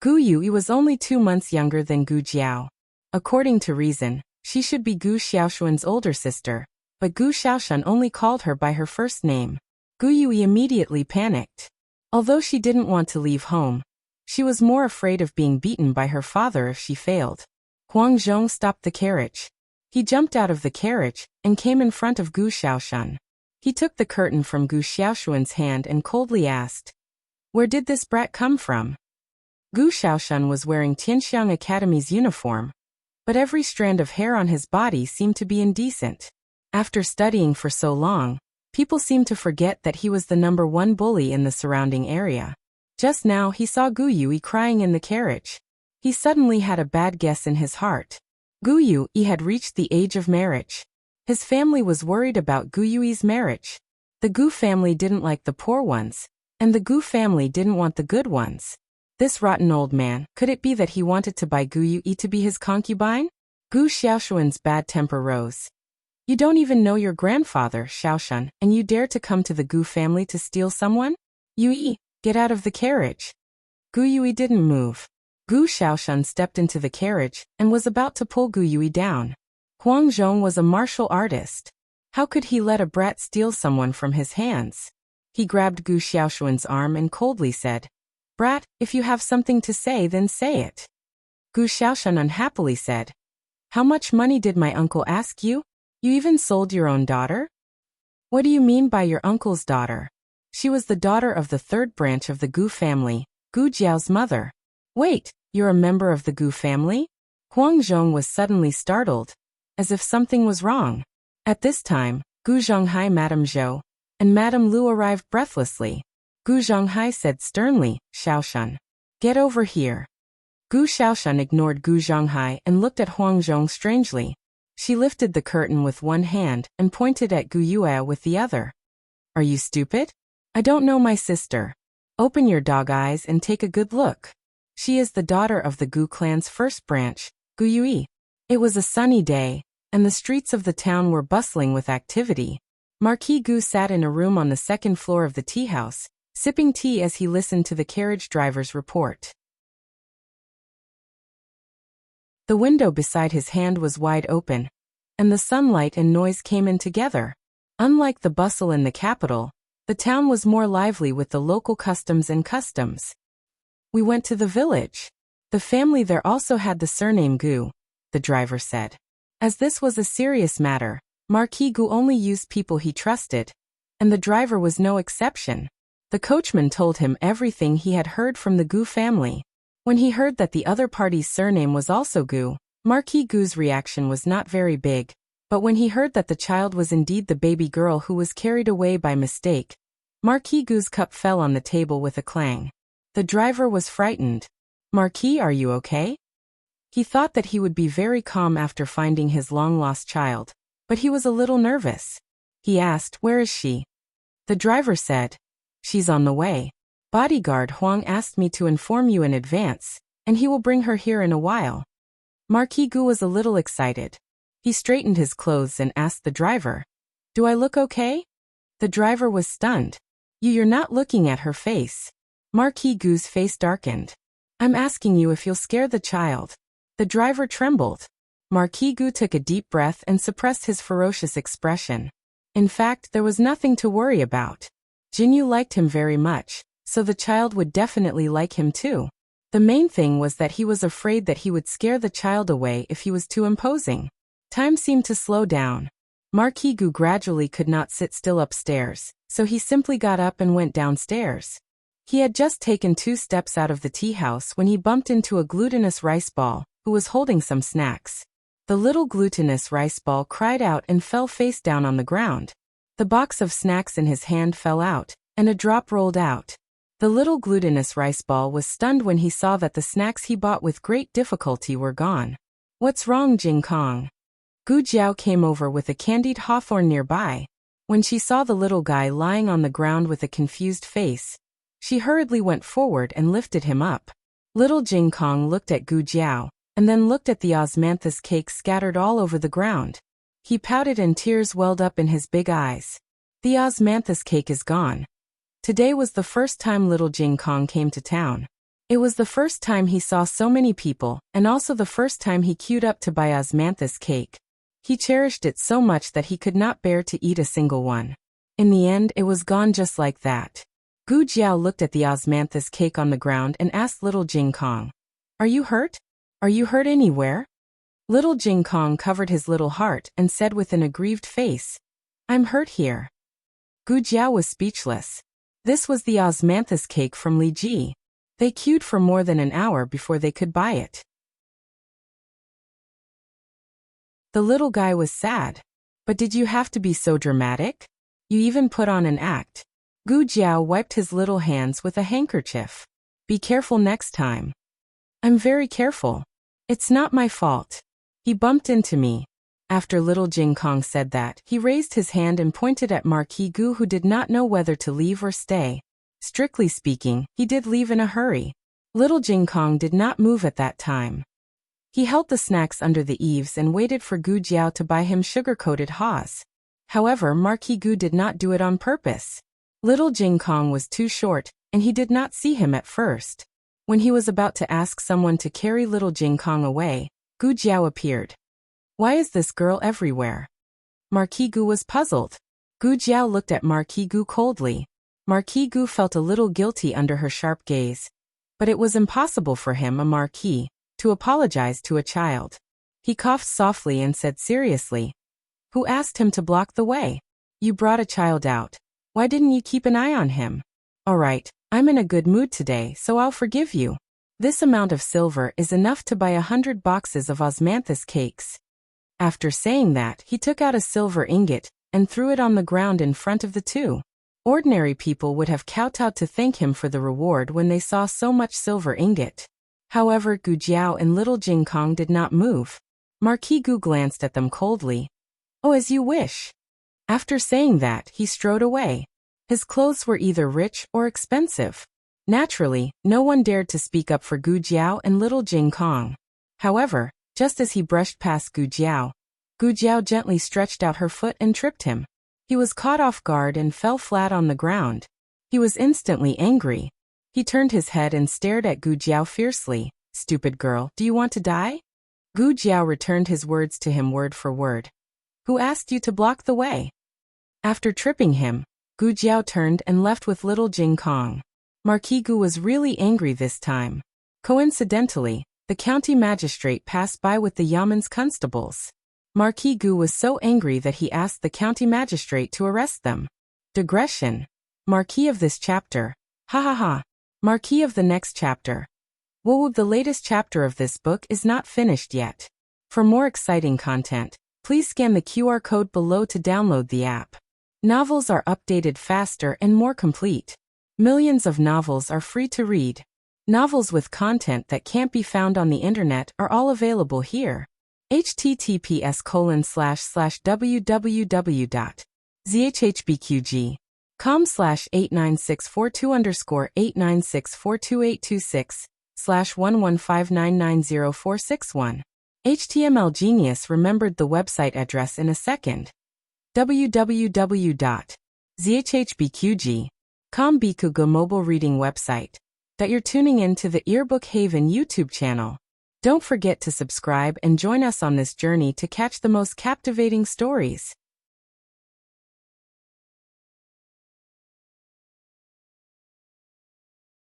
Gu Yui was only 2 months younger than Gu Jiao. According to reason, she should be Gu Xiaoshuan's older sister, but Gu Xiaoshan only called her by her first name. Gu Yui immediately panicked. Although she didn't want to leave home, she was more afraid of being beaten by her father if she failed. Huang Zhong stopped the carriage. He jumped out of the carriage and came in front of Gu Xiaoshan. He took the curtain from Gu Xiaoshuan's hand and coldly asked, Where did this brat come from? Gu Xiaoshan was wearing Tianxiang Academy's uniform, but every strand of hair on his body seemed to be indecent. After studying for so long, people seemed to forget that he was the number 1 bully in the surrounding area. Just now he saw Gu Yui crying in the carriage. He suddenly had a bad guess in his heart. Gu Yui had reached the age of marriage. His family was worried about Gu Yui's marriage. The Gu family didn't like the poor ones, and the Gu family didn't want the good ones. This rotten old man, could it be that he wanted to buy Gu Yui to be his concubine? Gu Xiaoshuan's bad temper rose. You don't even know your grandfather, Xiaoshan, and you dare to come to the Gu family to steal someone? Yui, get out of the carriage. Gu Yui didn't move. Gu Xiaoshan stepped into the carriage and was about to pull Gu Yui down. Huang Zhong was a martial artist. How could he let a brat steal someone from his hands? He grabbed Gu Xiaoshuan's arm and coldly said, Brat, if you have something to say then say it. Gu Xiaoshan unhappily said. How much money did my uncle ask you? You even sold your own daughter? What do you mean by your uncle's daughter? She was the daughter of the third branch of the Gu family, Gu Jiao's mother. Wait, you're a member of the Gu family? Huang Zhong was suddenly startled, as if something was wrong. At this time, Gu Zhonghai, Madame Zhou, and Madame Lu arrived breathlessly. Gu Zhonghai said sternly, Xiaoshan, get over here. Gu Xiaoshan ignored Gu Zhonghai and looked at Huang Zhong strangely. She lifted the curtain with one hand and pointed at Gu Yue with the other. Are you stupid? I don't know my sister. Open your dog eyes and take a good look. She is the daughter of the Gu clan's first branch, Gu Yue. It was a sunny day, and the streets of the town were bustling with activity. Marquis Gu sat in a room on the second floor of the tea house, sipping tea as he listened to the carriage driver's report. The window beside his hand was wide open, and the sunlight and noise came in together. Unlike the bustle in the capital, the town was more lively with the local customs and customs. We went to the village. The family there also had the surname Gu, the driver said. As this was a serious matter, Marquis Gu only used people he trusted, and the driver was no exception. The coachman told him everything he had heard from the Gu family. When he heard that the other party's surname was also Gu, Marquis Gu's reaction was not very big, but when he heard that the child was indeed the baby girl who was carried away by mistake, Marquis Gu's cup fell on the table with a clang. The driver was frightened. Marquis, are you okay? He thought that he would be very calm after finding his long-lost child, but he was a little nervous. He asked, where is she? The driver said, she's on the way. Bodyguard Huang asked me to inform you in advance, and he will bring her here in a while. Marquis Gu was a little excited. He straightened his clothes and asked the driver, do I look okay? The driver was stunned. You're not looking at her face. Marquis Gu's face darkened. I'm asking you if you'll scare the child. The driver trembled. Marquis Gu took a deep breath and suppressed his ferocious expression. In fact, there was nothing to worry about. Jinyu liked him very much, so the child would definitely like him too. The main thing was that he was afraid that he would scare the child away if he was too imposing. Time seemed to slow down. Marquis Gu gradually could not sit still upstairs, so he simply got up and went downstairs. He had just taken 2 steps out of the tea house when he bumped into a glutinous rice ball, who was holding some snacks. The little glutinous rice ball cried out and fell face down on the ground. The box of snacks in his hand fell out, and a drop rolled out. The little glutinous rice ball was stunned when he saw that the snacks he bought with great difficulty were gone. What's wrong, Jing Kong? Gu Jiao came over with a candied hawthorn nearby. When she saw the little guy lying on the ground with a confused face, she hurriedly went forward and lifted him up. Little Jing Kong looked at Gu Jiao, and then looked at the osmanthus cake scattered all over the ground. He pouted and tears welled up in his big eyes. The osmanthus cake is gone. Today was the first time little Jing Kong came to town. It was the first time he saw so many people, and also the first time he queued up to buy osmanthus cake. He cherished it so much that he could not bear to eat a single one. In the end, it was gone just like that. Gu Jiao looked at the osmanthus cake on the ground and asked little Jing Kong, are you hurt? Are you hurt anywhere? Little Jing Kong covered his little heart and said with an aggrieved face, I'm hurt here. Gu Jiao was speechless. This was the osmanthus cake from Li Ji. They queued for more than an hour before they could buy it. The little guy was sad. But did you have to be so dramatic? You even put on an act. Gu Jiao wiped his little hands with a handkerchief. Be careful next time. I'm very careful. It's not my fault. He bumped into me. After little Jing Kong said that, he raised his hand and pointed at Marquis Gu, who did not know whether to leave or stay. Strictly speaking, he did leave in a hurry. Little Jing Kong did not move at that time. He held the snacks under the eaves and waited for Gu Jiao to buy him sugar-coated haws. However, Marquis Gu did not do it on purpose. Little Jing Kong was too short, and he did not see him at first. When he was about to ask someone to carry little Jing Kong away, Gu Jiao appeared. Why is this girl everywhere? Marquis Gu was puzzled. Gu Jiao looked at Marquis Gu coldly. Marquis Gu felt a little guilty under her sharp gaze. But it was impossible for him, a marquis, to apologize to a child. He coughed softly and said seriously, "Who asked him to block the way? You brought a child out. Why didn't you keep an eye on him? All right, I'm in a good mood today, so I'll forgive you. This amount of silver is enough to buy 100 boxes of osmanthus cakes." After saying that, he took out a silver ingot and threw it on the ground in front of the two. Ordinary people would have kowtowed to thank him for the reward when they saw so much silver ingot. However, Gu Jiao and little Jing Kong did not move. Marquis Gu glanced at them coldly. "Oh, as you wish." After saying that, he strode away. His clothes were either rich or expensive. Naturally, no one dared to speak up for Gu Jiao and little Jing Kong. However, just as he brushed past Gu Jiao gently stretched out her foot and tripped him. He was caught off guard and fell flat on the ground. He was instantly angry. He turned his head and stared at Gu Jiao fiercely. "Stupid girl, do you want to die?" Gu Jiao returned his words to him word for word. "Who asked you to block the way?" After tripping him, Gu Jiao turned and left with little Jing Kong. Marquis Gu was really angry this time. Coincidentally, the county magistrate passed by with the Yaman's constables. Marquis Gu was so angry that he asked the county magistrate to arrest them. Digression. Marquis of this chapter. Ha ha ha. Marquis of the next chapter. Whoa, the latest chapter of this book is not finished yet. For more exciting content, please scan the QR code below to download the app. Novels are updated faster and more complete. Millions of novels are free to read. Novels with content that can't be found on the internet are all available here. https://www.zhhbqg.com/89642_8964286/115990461. HTML Genius remembered the website address in a second. www.zhhbqg.com Bikugo mobile reading website. That you're tuning in to the Earbook Haven YouTube channel. Don't forget to subscribe and join us on this journey to catch the most captivating stories.